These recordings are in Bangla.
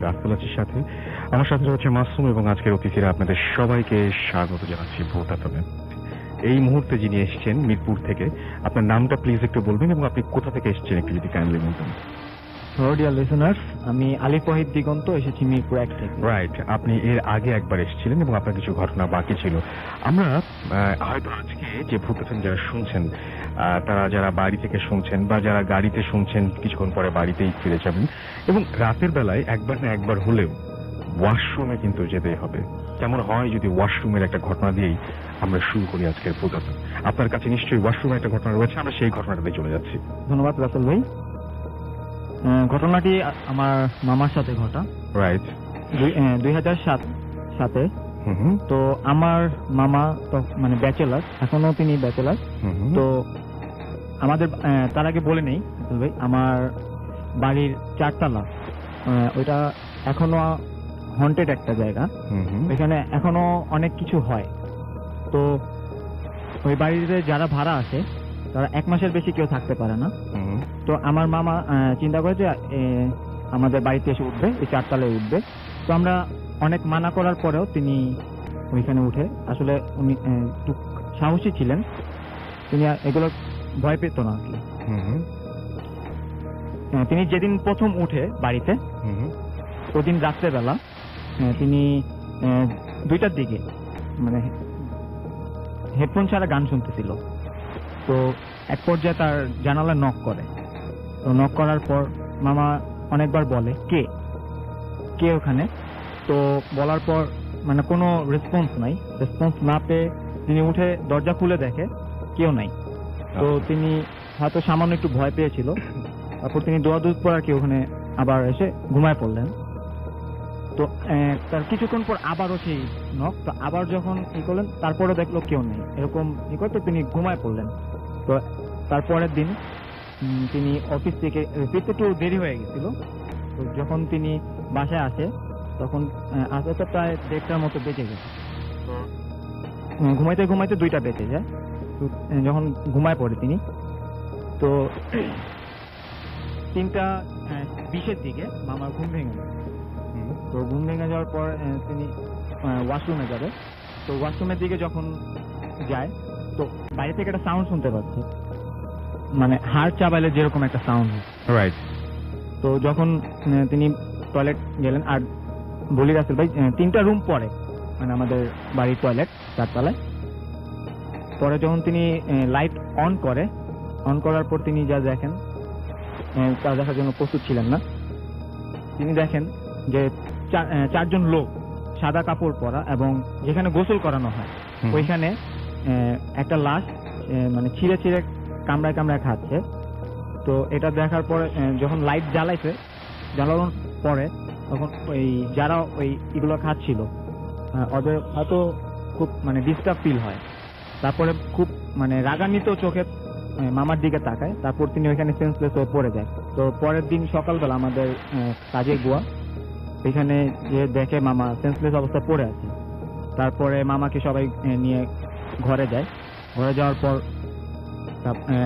রাসেল আছির সাথে। আমার সাথে রয়েছে মাসুম এবং আজকের অতিথিরা। আপনাদের সবাইকে স্বাগত জানাচ্ছি ভোট আতমে। এই মুহূর্তে যিনি এসেছেন মিরপুর থেকে, আপনার নামটা প্লিজ একটু বলবেন এবং আপনি কোথা থেকে এসেছেন একটু যদি কাইন্ডলি বলতেন। হ্যালো ডিয়ার লিসেনার্স, আমি আলিফ ওয়াহিদ দিগন্ত, এসেছি মিরপুর 1 থেকে। রাইট, আপনি এর আগে একবার এসেছিলেন এবং আপনার কিছু ঘটনা বাকি ছিল। আমরা হয়তো আজকে যে ভোট আতম যারা শুনছেন, তারা যারা বাড়ি থেকে শুনছেন বা যারা গাড়িতে শুনছেন, কিছুক্ষণ পরে বাড়িতেই ফিরে যাবেন এবং রাতের বেলায় একবার না একবার হলেও ওয়াশরুমে কিন্তু যেতেই হবে। কেমন হয় যদি ওয়াশরুমের একটা ঘটনা দিয়েই আমরা শুরু করি আজকের ভোট আতম। আপনার কাছে নিশ্চয়ই ওয়াশরুমের একটা ঘটনা রয়েছে, আমরা সেই ঘটনাটাতে চলে যাচ্ছি। ধন্যবাদ রাসেল ভাই। ঘটনাটি আমার মামার সাথে ঘটা। রাইট। 2007 সালে। তো আমার মামা তো মানে ব্যাচেলার, এখনো তিনি ব্যাচেলার। তো আমাদের তার আগে বলে নেই রাসেল ভাই, আমার বাড়ির 4 তলা, ওইটা এখনো হন্টেড একটা জায়গা। এখানে এখনো অনেক কিছু হয়। তো ওই বাড়িতে যারা ভাড়া আসে তারা 1 মাসের বেশি কেউ থাকতে পারে না। তো আমার মামা চিন্তা করে যে আমাদের বাড়িতে এসে উঠবে, এই 4 তলায় উঠবে। তো আমরা অনেক মানা করার পরেও তিনি ওইখানে উঠে, আসলে উনি একটু সাহসী ছিলেন, তিনি এগুলো ভয় পেত না আর কি। তিনি যেদিন প্রথম উঠে বাড়িতে, ওদিন রাত্রেবেলা তিনি 2টার দিকে মানে হেডফোন ছাড়া গান শুনতেছিল। তো এক পর্যায়ে তার জানালায় নক করে। তো নক করার পর মামা অনেকবার বলে কে কে ওখানে। তো বলার পর মানে কোনো রেসপন্স না পেয়ে তিনি উঠে দরজা খুলে দেখে কেউ নাই। তো তিনি হয়তো সামান্য একটু ভয় পেয়েছিল। তারপর তিনি দৌড়াদৌড়ি পর আর কি ওখানে আবার এসে ঘুমায় পড়লেন। তো তার কিছুক্ষণ পর আবারও সেই নক। তো আবার যখন করলেন, তারপরে দেখলো কেউ নেই, এরকম করতে তিনি ঘুমায় পড়লেন। তো তারপরের দিন তিনি অফিস থেকে ফিরতে একটু দেরি হয়ে গেছিল। তো যখন তিনি বাসায় আসে তখন আসতে তো প্রায় 1:30টার মতো বেজে গেছে। তো ঘুমাইতে ঘুমাইতে 2টা বেজে যায়। তো যখন ঘুমায় পড়ে তিনি, তো 3:20-এর দিকে মামার ঘুম ভেঙে যায়। তো ঘুম ভেঙে যাওয়ার পর তিনি ওয়াশরুমে যাবে। তো ওয়াশরুমের দিকে যখন যায়, তো বাইরে থেকে একটা সাউন্ড শুনতে পাচ্ছে, মানে হাড় চাবাইলে যেরকম একটা সাউন্ড। রাইট। তো যখন তিনি টয়লেট গেলেন, আর বলি রাসেল ভাই, 3টা রুম পরে মানে আমাদের বাড়ির টয়লেট 4 তলায়। পরে যখন তিনি লাইট অন করার পর তিনি যা দেখেন, তা দেখার জন্য প্রস্তুত ছিলেন না। তিনি দেখেন যে 4জন লোক সাদা কাপড় পরা এবং যেখানে গোসল করানো হয় ওইখানে একটা লাশ মানে ছিঁড়ে ছিঁড়ে কামড়ায় খাচ্ছে। তো এটা দেখার পরে যখন লাইট জ্বালানোর পরে তখন ওই যারা ওই এগুলো খাচ্ছিল ওদের হয়তো খুব মানে ডিস্টার্ব ফিল হয়। তারপরে খুব মানে রাগান্বিত চোখে মামার দিকে তাকায়। তারপর তিনি ওইখানে সেন্সলেস হয়ে পড়ে যায়। তো পরের দিন সকালবেলা আমাদের কাজের বুয়া এখানে যে দেখে মামা সেন্সলেস অবস্থা পড়ে আছে। তারপরে মামাকে সবাই নিয়ে ঘরে যায়। ঘরে যাওয়ার পর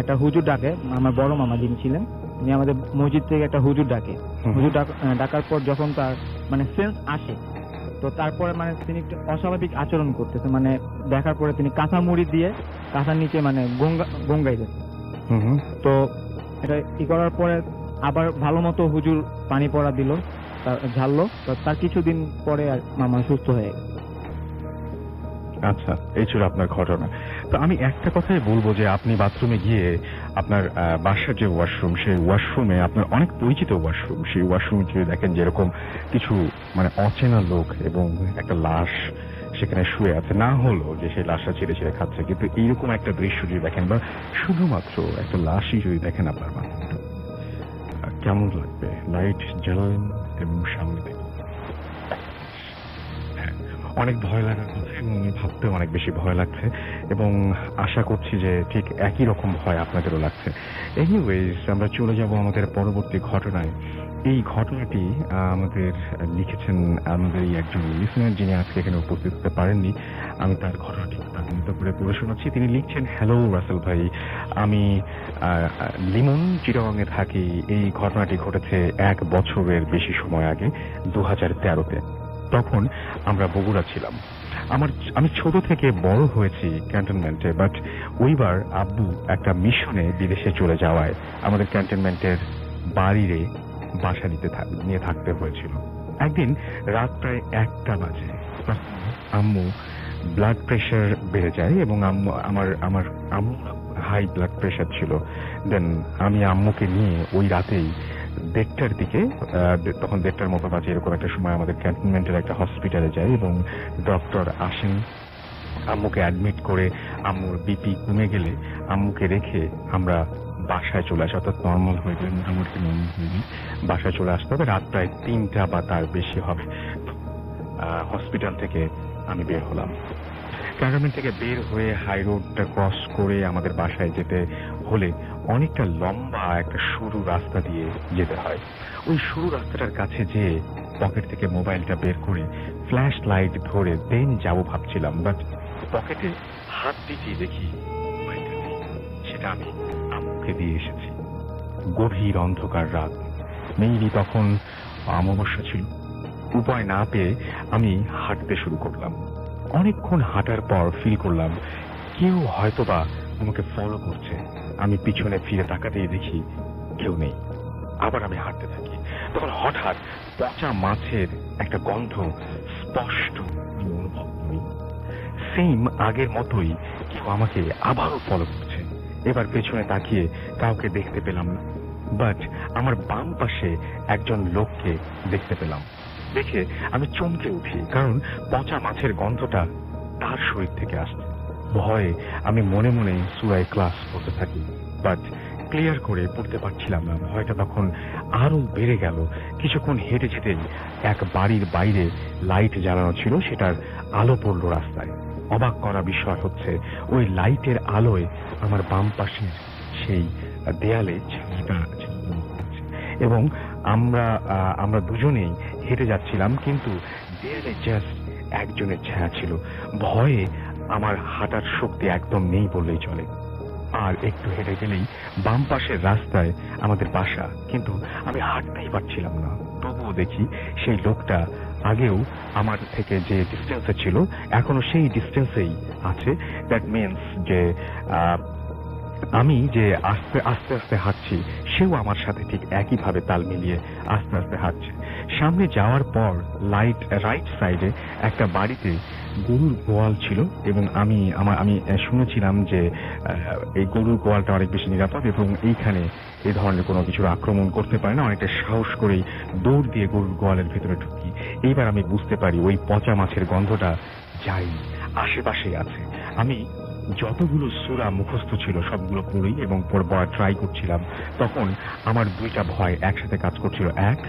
একটা হুজুর ডাকে, আমার বড় মামা যিনি ছিলেন তিনি আমাদের মসজিদ থেকে একটা হুজুর ডাকে। হুজুর ডাকার পর যখন তার মানে সেন্স আসে, তো তারপরে মানে তিনি একটু অস্বাভাবিক আচরণ করতেছে। মানে দেখার পরে তিনি কাঁথা মুড়ি দিয়ে কাঁথার নিচে মানে গঙ্গাই দিচ্ছে। তো এটা করার পরে আবার ভালো মতো হুজুর পানি পড়া দিল, ঝাললো। তার কিছুদিন পরে আর মামা সুস্থ হয়ে গেল। আচ্ছা, এই ছিল আপনার ঘটনা। তো আমি একটা কথাই বলবো যে আপনি বাথরুমে গিয়ে আপনার বাসার যে ওয়াশরুম, সেই ওয়াশরুমে আপনার অনেক পরিচিত ওয়াশরুম, সেই ওয়াশরুমে যদি দেখেন যেরকম কিছু মানে অচেনা লোক এবং একটা লাশ সেখানে শুয়ে আছে, না হলো যে সেই লাশটা ছেড়ে ছেড়ে খাচ্ছে, কিন্তু এইরকম একটা দৃশ্য যদি দেখেন বা শুধুমাত্র একটা লাশই যদি দেখেন আপনার বাথরুমটা, কেমন লাগবে? লাইট জ্বালালেন এবং সামনে দেখলেন অনেক ভয় লাগার কথা এবং আমি ভাবতেও অনেক বেশি ভয় লাগছে এবং আশা করছি যে ঠিক একই রকম ভয় আপনাদেরও লাগছে। এনিওয়েজ, আমরা চলে যাব আমাদের পরবর্তী ঘটনায়। এই ঘটনাটি আমাদের লিখেছেন আমাদের এই একজন লিসনার, যিনি আজকে এখানে উপস্থিত হতে পারেননি। আমি তার ঘটনাটি তার মতো করে পড়ে শোনাচ্ছি। তিনি লিখছেন, হ্যালো রাসেল ভাই, আমি লিমন চিটাগাংয়ে থাকি। এই ঘটনাটি ঘটেছে 1 বছরের বেশি সময় আগে, 2013-তে। তখন আমরা বগুড়া ছিলাম। আমি ছোট থেকে বড় হয়েছি ক্যান্টনমেন্টে, বাট ওইবার আব্বু একটা মিশনে বিদেশে চলে যাওয়ায় আমাদের ক্যান্টনমেন্টের বাইরে বাসা নিয়ে থাকতে হয়েছিল। একদিন রাত প্রায় 1টা বাজে। আম্মু ব্লাড প্রেশার বেড়ে যায় এবং আমার আম্মু হাই ব্লাড প্রেশার ছিল। দেন আমি আম্মুকে নিয়ে ওই রাতেই 1:30টার দিকে, তখন 1:30টার মতো বাজে, এরকম একটা সময় আমাদের ক্যান্টনমেন্টের একটা হসপিটালে যাই এবং ডক্টর আসেন। আম্মুকে অ্যাডমিট করে আম্মুর বিপি কমে গেলে আম্মুকে রেখে আমরা বাসায় চলে আসি, অর্থাৎ নর্মাল হয়ে গেলে, মোটামুটি নর্মাল হয়ে গেলে বাসায় চলে আসতে হবে। রাত প্রায় 3টা বা তার বেশি হবে। হসপিটাল থেকে আমি বের হলাম। ক্যান্টনমেন্ট থেকে বের হয়ে হাই রোডটা ক্রস করে আমাদের বাসায় যেতে হলে অনেকটা লম্বা একটা সরু রাস্তা দিয়ে যেতে হয়। ওই সরু রাস্তাটার কাছে যেয়ে পকেট থেকে মোবাইলটা বের করে ফ্ল্যাশ লাইট ধরে দেন যাবো ভাবছিলাম, বাট পকেটে হাত দিতেই দেখি মোবাইলটা নেই। সেটা আমি আম্মুকে দিয়ে এসেছি। গভীর অন্ধকার রাত, মেইলি তখন অমাবস্যা ছিল। উপায় না পেয়ে আমি হাঁটতে শুরু করলাম। অনেকক্ষণ হাঁটার পর ফিল করলাম কেউ হয়তোবা আমাকে ফলো করছে। আমি পিছনে ফিরে তাকাতেই দেখি কেউ নেই। আবার আমি হাঁটতে থাকি। তখন হঠাৎ পচা মাছের একটা গন্ধ স্পষ্ট অনুভব করি। সেম আগের মতোই কেউ আমাকে আবারও ফলো করছে। এবার পেছনে তাকিয়ে কাউকে দেখতে পেলাম না, বাট আমার বাম পাশে একজন লোককে দেখতে পেলাম। দেখে আমি চমকে উঠি, কারণ পচা মাছের গন্ধটা তার শরীর থেকে আসছে। ভয়ে আমি মনে মনে সূরা ইখলাস পড়তে থাকি, বাট ক্লিয়ার করে পড়তে পারছিলাম না। ভয়টা তখন আরো বেড়ে গেল। কিছুক্ষণ হেঁটে যেতেই এক বাড়ির বাইরে লাইট জ্বালানো ছিল, সেটার আলো পড়লো রাস্তায়। অবাক করা বিষয় হচ্ছে, ওই লাইটের আলোয় আমার বাম পাশের সেই দেয়ালে ছায়াটা এবং আমরা দুজনেই হেঁটে যাচ্ছিলাম, কিন্তু দেয়ালে জাস্ট একজনের ছায়া ছিল। ভয়ে আমার হাঁটার শক্তি একদম নেই বললেই চলে। আর একটু হেঁটে গেলেই বাম পাশের রাস্তায় আমাদের বাসা, কিন্তু আমি হাঁটতেই পারছিলাম না। তবুও দেখি সেই লোকটা আগেও আমার থেকে যে ডিস্টেন্সে ছিল এখনো সেই ডিস্টেন্সেই আছে। দ্যাট মিনস যে আমি যে আস্তে আস্তে হাঁটছি, সেও আমার সাথে ঠিক একইভাবে তাল মিলিয়ে আস্তে আস্তে হাঁটছে। সামনে যাওয়ার পর রাইট সাইডে একটা বাড়িতে গরুর গোয়াল ছিল এবং আমি শুনেছিলাম যে এই গরুর গোয়ালটা অনেক বেশি নিরাপদ এবং এইখানে এই ধরনের কোনো কিছুর আক্রমণ করতে পারে না। অনেকটা সাহস করেই দৌড় দিয়ে গরুর গোয়ালের ভেতরে ঢুকি। এইবার আমি বুঝতে পারি ওই পচা মাছের গন্ধটা যাই আশেপাশেই আছে। আমি যতগুলো সূরা মুখস্থ ছিল সবগুলো পড়ি এবং পড়বার ট্রাই করছিলাম। তখন আমার দুইটা ভয় একসাথে কাজ করছিল। এক,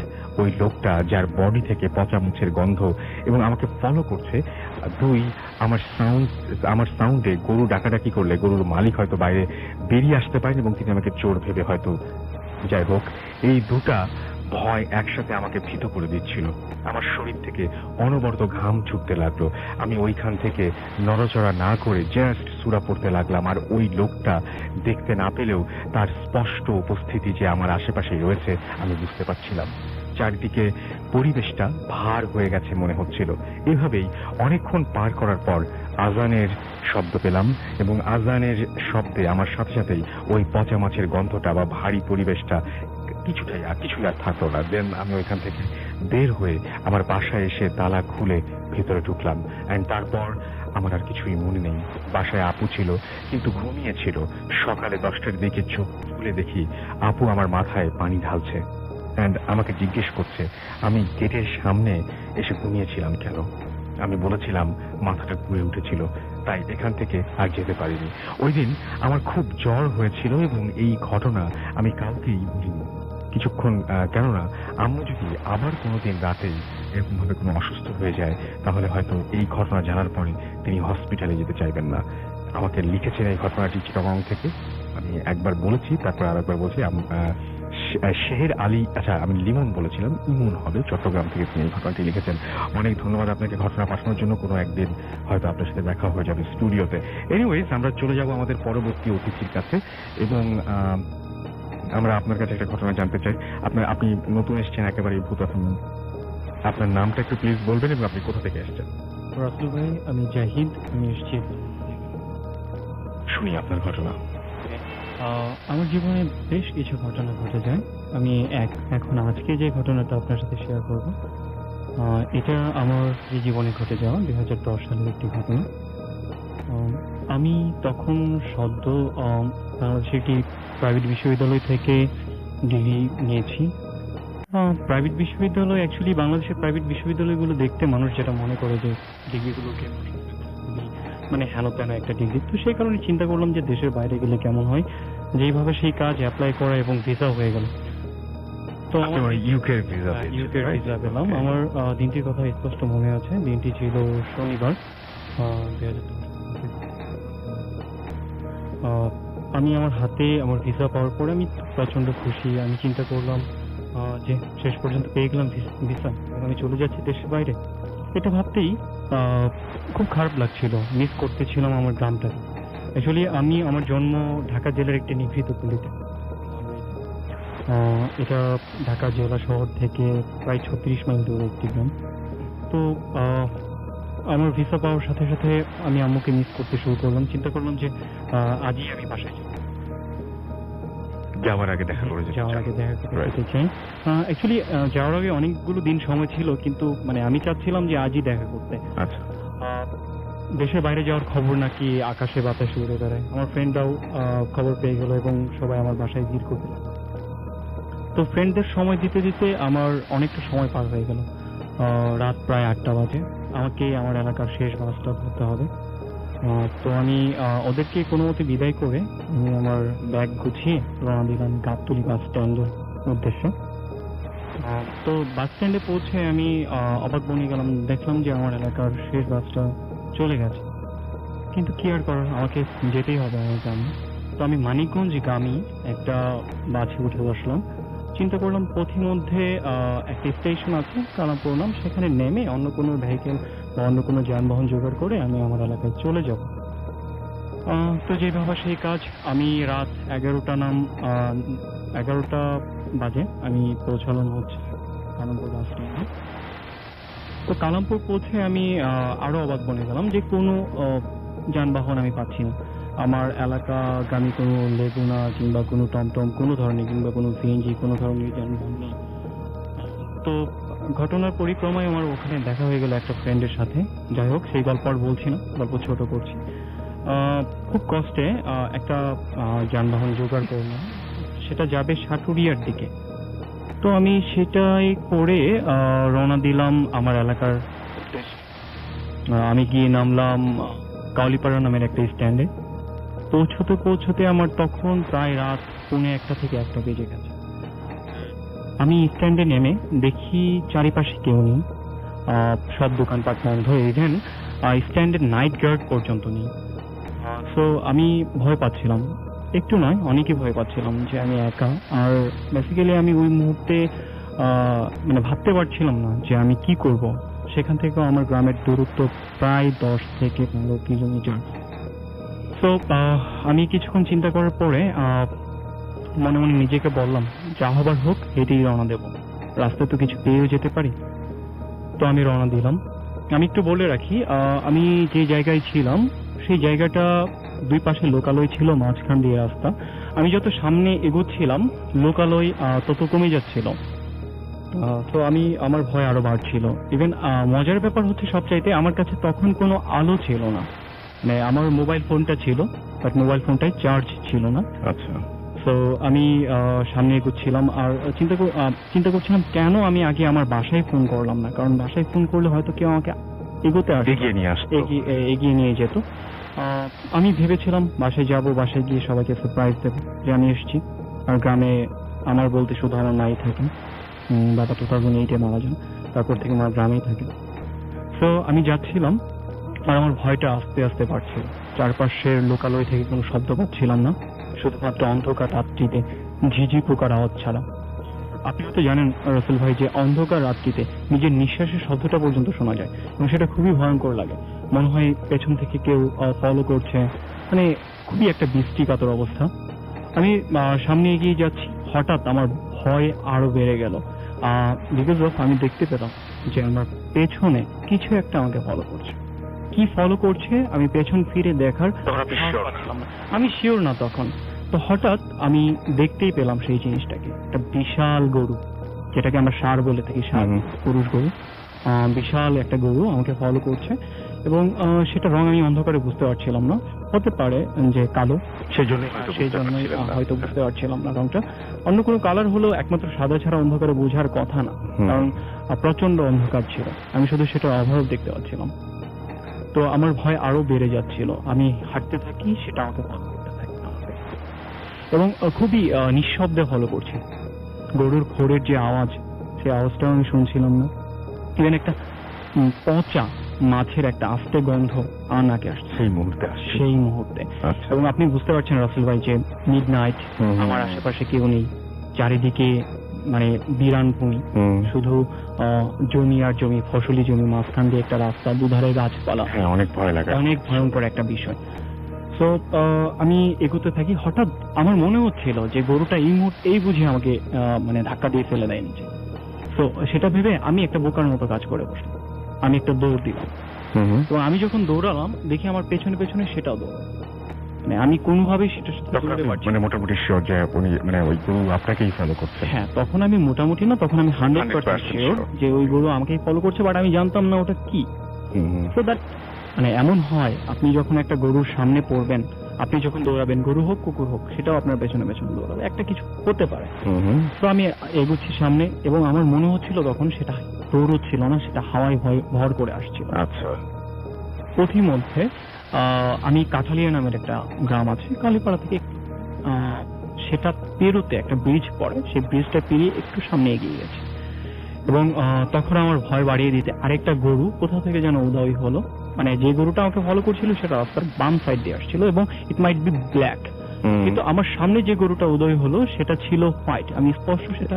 ওই লোকটা যার বডি থেকে পচা মাছের গন্ধ এবং আমাকে ফলো করছে। দুই, আমার সাউন্ডে গরু ডাকাডাকি করলে গরুর মালিক হয়তো বাইরে বেরিয়ে আসতে পারেন এবং তিনি আমাকে চোর ভেবে হয়তো। যাই হোক, এই দুটা ভয় একসাথে আমাকে ভীত করে দিচ্ছিল। আমার শরীর থেকে অনবরত ঘাম ছুটতে লাগলো। আমি ওইখান থেকে নড়াচড়া না করে জাস্ট সূরা পড়তে লাগলাম। আর ওই লোকটা দেখতে না পেলেও তার স্পষ্ট উপস্থিতি যে আমার আশেপাশে রয়েছে আমি বুঝতে পারছিলাম। চারিদিকে পরিবেশটা ভার হয়ে গেছে মনে হচ্ছিল। এভাবেই অনেকক্ষণ পার করার পর আজানের শব্দ পেলাম এবং আজানের শব্দে আমার সাথে সাথেই ওই পচা মাছের গন্ধটা বা ভারী পরিবেশটা কিছুই আর থাকলো না। দেন আমি ওইখান থেকে বের হয়ে আমার বাসায় এসে তালা খুলে ভেতরে ঢুকলাম। অ্যান্ড তারপর আমার আর কিছুই মনে নেই। বাসায় আপু ছিল, কিন্তু ঘুমিয়েছিল। সকালে 10টার দিকে চোখ খুলে দেখি আপু আমার মাথায় পানি ঢালছে অ্যান্ড আমাকে জিজ্ঞেস করছে আমি গেটের সামনে এসে ঘুমিয়েছিলাম কেন। আমি বলেছিলাম মাথাটা ঘুরে উঠেছিল, তাই এখান থেকে আর যেতে পারিনি। ওই দিন আমার খুব জ্বর হয়েছিল এবং এই ঘটনা আমি কাউকেই বলিনি কিছুক্ষণ, কেননা আম্মু যদি আবার কোনোদিন রাতে এরকম ভাবে কোনো অসুস্থ হয়ে যায়, তাহলে হয়তো এই ঘটনা জানার পরে তিনি হসপিটালে যেতে চাইবেন না। আমাকে লিখেছেন এই ঘটনাটি চিটাগং থেকে। আমি একবার বলেছি, তারপর আরেকবার বলছি। শেহের আলী, আচ্ছা আমি লিমন বলেছিলাম, ইমন হবে, চট্টগ্রাম থেকে তিনি এই ঘটনাটি লিখেছেন। অনেক ধন্যবাদ আপনাকে ঘটনা পাঠানোর জন্য। কোনো একদিন হয়তো আপনার সাথে দেখা হয়ে যাবে স্টুডিওতে। এনিওয়েজ, আমরা চলে যাব আমাদের পরবর্তী অতিথির কাছে এবং আমরা আপনার কাছে একটা ঘটনা জানতে চাই। আপনি নতুন এসেছেন একেবারে ভূতাত্ম, আপনার নামটা একটু প্লিজ বলবেন এবং আপনি কোথা থেকে এসেছেন? রাসেল ভাই, আমি জাহিদ, আমি এসেছি। শুনি আপনার ঘটনা। আমার জীবনে বেশ কিছু ঘটনা ঘটে যায়। আমি এখন আজকে যে ঘটনাটা আপনার সাথে শেয়ার করব, এটা আমার যে জীবনে ঘটে যাওয়া 2010 সালের একটি ঘটনা। আমি তখন সদ্য বাংলাদেশের একটি প্রাইভেট বিশ্ববিদ্যালয় থেকে ডিগ্রি নিয়েছি। প্রাইভেট বিশ্ববিদ্যালয়, অ্যাকচুয়ালি বাংলাদেশের প্রাইভেট বিশ্ববিদ্যালয়গুলো দেখতে মানুষ যেটা মনে করে যে ডিগ্রিগুলোকে মানে হেন তেন একটা ডিগ্রি। তো সেই কারণে চিন্তা করলাম যে দেশের বাইরে গেলে কেমন হয়, যেইভাবে সেই কাজ অ্যাপ্লাই করা এবং ভিসা হয়ে গেল। তো ইউকে ভিসা পেলাম। আমার দিনটির কথা স্পষ্ট মনে আছে। দিনটি ছিল শনিবার। 2010। আমি আমার হাতে আমার ভিসা পাওয়ার পরে আমি প্রচন্ড খুশি। আমি চিন্তা করলাম যে শেষ পর্যন্ত পেয়ে গেলাম ভিসা, আমি চলে যাচ্ছি দেশের বাইরে। এটা ভাবতেই খুব খারাপ লাগছিল, মিস করতেছিলাম আমার গ্রামটাকে। অ্যাকচুয়ালি আমি আমার জন্ম ঢাকা জেলার একটি নিভৃত পল্লীতে। এটা ঢাকা জেলা শহর থেকে প্রায় 36 মাইল দূরে একটি গ্রাম। তো আমার ভিসা পাওয়ার সাথে সাথে আমি আম্মুকে মিস করতে শুরু করলাম। চিন্তা করলাম যে আজই আমি বাসায় যাব। যাওয়ার আগে দেখা করে যেতে চাই। অ্যাকচুয়ালি যাওয়ার আগে অনেকগুলো দিন সময় ছিল, কিন্তু মানে আমি চাচ্ছিলাম যে আজই দেখা করতে। আচ্ছা। দেশের বাইরে যাওয়ার খবর নাকি আকাশে বাতাসে উড়ে বেড়ায়। আমার ফ্রেন্ডরাও খবর পেয়ে গেল এবং সবাই আমার বাসায় ভিড় করতে লাগলো। তো ফ্রেন্ডদের সময় দিতে দিতে আমার অনেকটা সময় পার হয়ে গেল। রাত প্রায় 8টা বাজে। আমাকে আমার এলাকার শেষ বাসটা ধরতে হবে। তো আমি ওদেরকে কোনো মতে বিদায় করে আমি আমার ব্যাগ গুছিয়ে রওনা দিলাম গাবতলী বাস স্ট্যান্ডের উদ্দেশ্যে। তো বাস স্ট্যান্ডে পৌঁছে আমি অবাক বনে গেলাম, দেখলাম যে আমার এলাকার শেষ বাসটা চলে গেছে। কিন্তু কি আর করার, আমাকে যেতেই হবে আমার গ্রামে। তো আমি মানিকগঞ্জগামী একটা বাসে উঠে বসলাম। চিন্তা করলাম পথিমধ্যে একটা স্টেশন আছে কালামপুর নাম, সেখানে নেমে অন্য কোনো ভেহিকেল বা অন্য কোনো যানবাহন জোগাড় করে আমি আমার এলাকায় চলে যাব। তো যেভাবে সেই কাজ, আমি রাত 11টা বাজে আমি পৌঁছালাম হচ্ছে কালামপুর বাস স্ট্যান্ডে। তো কালামপুর পৌঁছে আমি আরো অবাক বনে গেলাম যে কোনো যানবাহন আমি পাচ্ছি না। আমার এলাকাগামী কোনো লেগুনা কিংবা কোনো টমটম কোনো ধরনের, কিংবা কোনো সিএনজি কোনো ধরনের যানবাহন নেই। তো ঘটনার পরিক্রমায় আমার ওখানে দেখা হয়ে গেল একটা ফ্রেন্ডের সাথে। যাই হোক, সেই গল্প আর বলছি না, গল্প ছোট করছি। খুব কষ্টে একটা যানবাহন জোগাড় করলাম, সেটা যাবে সাটুরিয়ার দিকে। তো আমি সেটাই করে রওনা দিলাম আমার এলাকার। আমি গিয়ে নামলাম কাউলিপাড়া নামের একটা স্ট্যান্ডে। পৌঁছতে আমার তখন প্রায় রাত 1:45 থেকে 1টা বেজে গেছে। আমি স্ট্যান্ডে নেমে দেখি চারিপাশে কেউ নেই, সব দোকানপাট বন্ধ, ইভেন স্ট্যান্ডের নাইট গার্ড পর্যন্ত নেই। সো আমি ভয় পাচ্ছিলাম, একটু নয় অনেকই ভয় পাচ্ছিলাম যে আমি একা। আর বেসিক্যালি আমি ওই মুহূর্তে মানে ভাবতে পারছিলাম না যে আমি কি করব। সেখান থেকেও আমার গ্রামের দূরত্ব প্রায় 10 থেকে 15 কিলোমিটার। তো আমি কিছুক্ষণ চিন্তা করার পরে মনে মনে নিজেকে বললাম, যা হবার হোক হেঁটেই রওনা দেব, রাস্তায় তো কিছু পেয়েও যেতে পারি। তো আমি রওনা দিলাম। আমি একটু বলে রাখি, আমি যে জায়গায় ছিলাম সেই জায়গাটা দুই পাশে লোকালয় ছিল, মাঝখান দিয়ে রাস্তা। আমি যত সামনে এগোচ্ছিলাম লোকালয় তত কমে যাচ্ছিল। তো আমার ভয় আরো বাড়ছিল। ইভেন মজার ব্যাপার হচ্ছে সবচাইতে, আমার কাছে তখন কোনো আলো ছিল না। মানে আমার মোবাইল ফোনটা ছিল, বাট মোবাইল ফোনটায় চার্জ ছিল না। আচ্ছা। তো আমি সামনে এগোচ্ছিলাম আর চিন্তা করছিলাম কেন আমি আগে আমার বাসায় ফোন করলাম না, কারণ বাসায় ফোন করলে হয়তো কেউ আমাকে এগোতে এগিয়ে নিয়ে যেত। আমি ভেবেছিলাম বাসায় যাব, বাসায় গিয়ে সবাইকে সারপ্রাইজ দেবো যে আমি এসেছি। আর গ্রামে আমার বলতে শুধু আমার নাই থাকেন, বাবা তো তার 8-এ মারা যান। তারপর থেকে আমার গ্রামেই থাকি। তো আমি যাচ্ছিলাম আর আমার ভয়টা আস্তে আস্তে বাড়ছিল। চারপাশের লোকালয় থেকে কোনো শব্দ পাচ্ছিলাম না, শুধুমাত্র অন্ধকার রাত্রিতে ঝিঝি পোকার আওয়াজ ছাড়া। আপনি হয়তো জানেন রসুল ভাই যে অন্ধকার রাত্রিতে নিজের নিঃশ্বাসের শব্দটা পর্যন্ত শোনা যায় এবং সেটা খুবই ভয়ঙ্কর লাগে। মনে হয় পেছন থেকে কেউ ফলো করছে, মানে খুবই একটা বৃষ্টিকাতর অবস্থা। আমি সামনে এগিয়ে যাচ্ছি, হঠাৎ আমার ভয় আরো বেড়ে গেল। বিকজ অফ আমি দেখতে পেলাম যে আমার পেছনে কিছু একটা আমাকে ফলো করছে। কি ফলো করছে আমি পেছন ফিরে দেখার পাচ্ছিলাম না, আমি শিওর না তখন। তো হঠাৎ আমি দেখতেই পেলাম সেই জিনিসটাকে, একটা বিশাল গরু, যেটাকে আমরা ষাঁড় বলে থাকি, ষাঁড় পুরুষ গরু। বিশাল একটা গরু আমাকে ফলো করছে এবং সেটা রং আমি অন্ধকারে বুঝতে পারছিলাম না। হতে পারে যে কালো, সেই জন্যই হয়তো বুঝতে পারছিলাম না রংটা। অন্য কোনো কালার হলো একমাত্র সাদা ছাড়া অন্ধকারে বোঝার কথা না, কারণ প্রচন্ড অন্ধকার ছিল। আমি শুধু সেটার অভাব দেখতে পাচ্ছিলাম। তো আমার ভয় আরো বেড়ে যাচ্ছিল। আমি হাঁটতে থাকি, সেটা আমাকে ফলো করতে থাকে এবং খুবই নিঃশব্দে ফলো করছি। গরুর খোরের যে আওয়াজ, সেই আওয়াজটাও আমি শুনছিলাম না। ইভেন একটা পচা মাছের একটা আস্তে গন্ধ আমার নাকে আসছে সেই মুহূর্তে। এবং আপনি বুঝতে পারছেন রাসেল ভাই যে মিডনাইট, আমার আশেপাশে কেউ নেই, চারিদিকে মানে বিরান ভূমি, শুধু জমি আর জমি, ফসলি জমি, মাঝখান দিয়ে একটা রাস্তা, দুধারে গাছপালা। অনেক ভয় লাগে, অনেক ভয়ঙ্কর একটা বিষয়। তো আমি এগোতে থাকি। হঠাৎ আমার মনে হচ্ছিল যে গরুটা এই মুহূর্তেই বুঝি আমাকে মানে ধাক্কা দিয়ে ফেলে দেয় নিচে। তো সেটা ভেবে আমি একটা বোকার মতো কাজ করে বসলাম। আমি একটা দৌড় দিলাম। তো আমি যখন দৌড়ালাম দেখি আমার পেছনে পেছনে সেটাও দৌড়, মানে আমি কোনোভাবেই সেটার সাথে দৌড়াতে পারছি মানে মোটামুটি শিওর যে আপনি মানে ওই গরু আপনাকেই ফলো করছে। হ্যাঁ, তখন আমি মোটামুটি না, তখন আমি 100% শিওর যে ওই গরু আমাকেই ফলো করছে, বাট আমি জানতাম না ওটা কি। সো দ্যাট মানে এমন হয়, আপনি যখন একটা গরুর সামনে পড়বেন, আপনি যখন দৌড়াবেন, গরু হোক কুকুর হোক, সেটাও আপনার পেছনে পেছনে দৌড়াবে, একটা কিছু হতে পারে। তো আমি এগোচ্ছি সামনে এবং আমার মনে হচ্ছিল তখন সেটা দৌড়চ্ছিল না, সেটা হাওয়ায় ভর করে আসছিল। আচ্ছা। পথিমধ্যে আমি কাঠালিয়া নামের একটা গ্রাম আছে কালীপাড়া থেকে, সেটা পেরোতে একটা ব্রিজ পড়ে, সেই ব্রিজটা পেরিয়ে একটু সামনে এগিয়ে গেছে এবং তখন আমার ভয় বাড়িয়ে দিতে আরেকটা গরু কোথা থেকে যেন উদয় হলো। মানে যে গরুটা আমাকে ফলো করছিল সেটা রাস্তার বাম সাইড দিয়ে আসছিল এবং ইট মাইট বি ব্ল্যাক, কিন্তু আমার সামনে যে গরুটা উদয় হলো সেটা ছিল হোয়াইট। আমি স্পষ্ট সেটা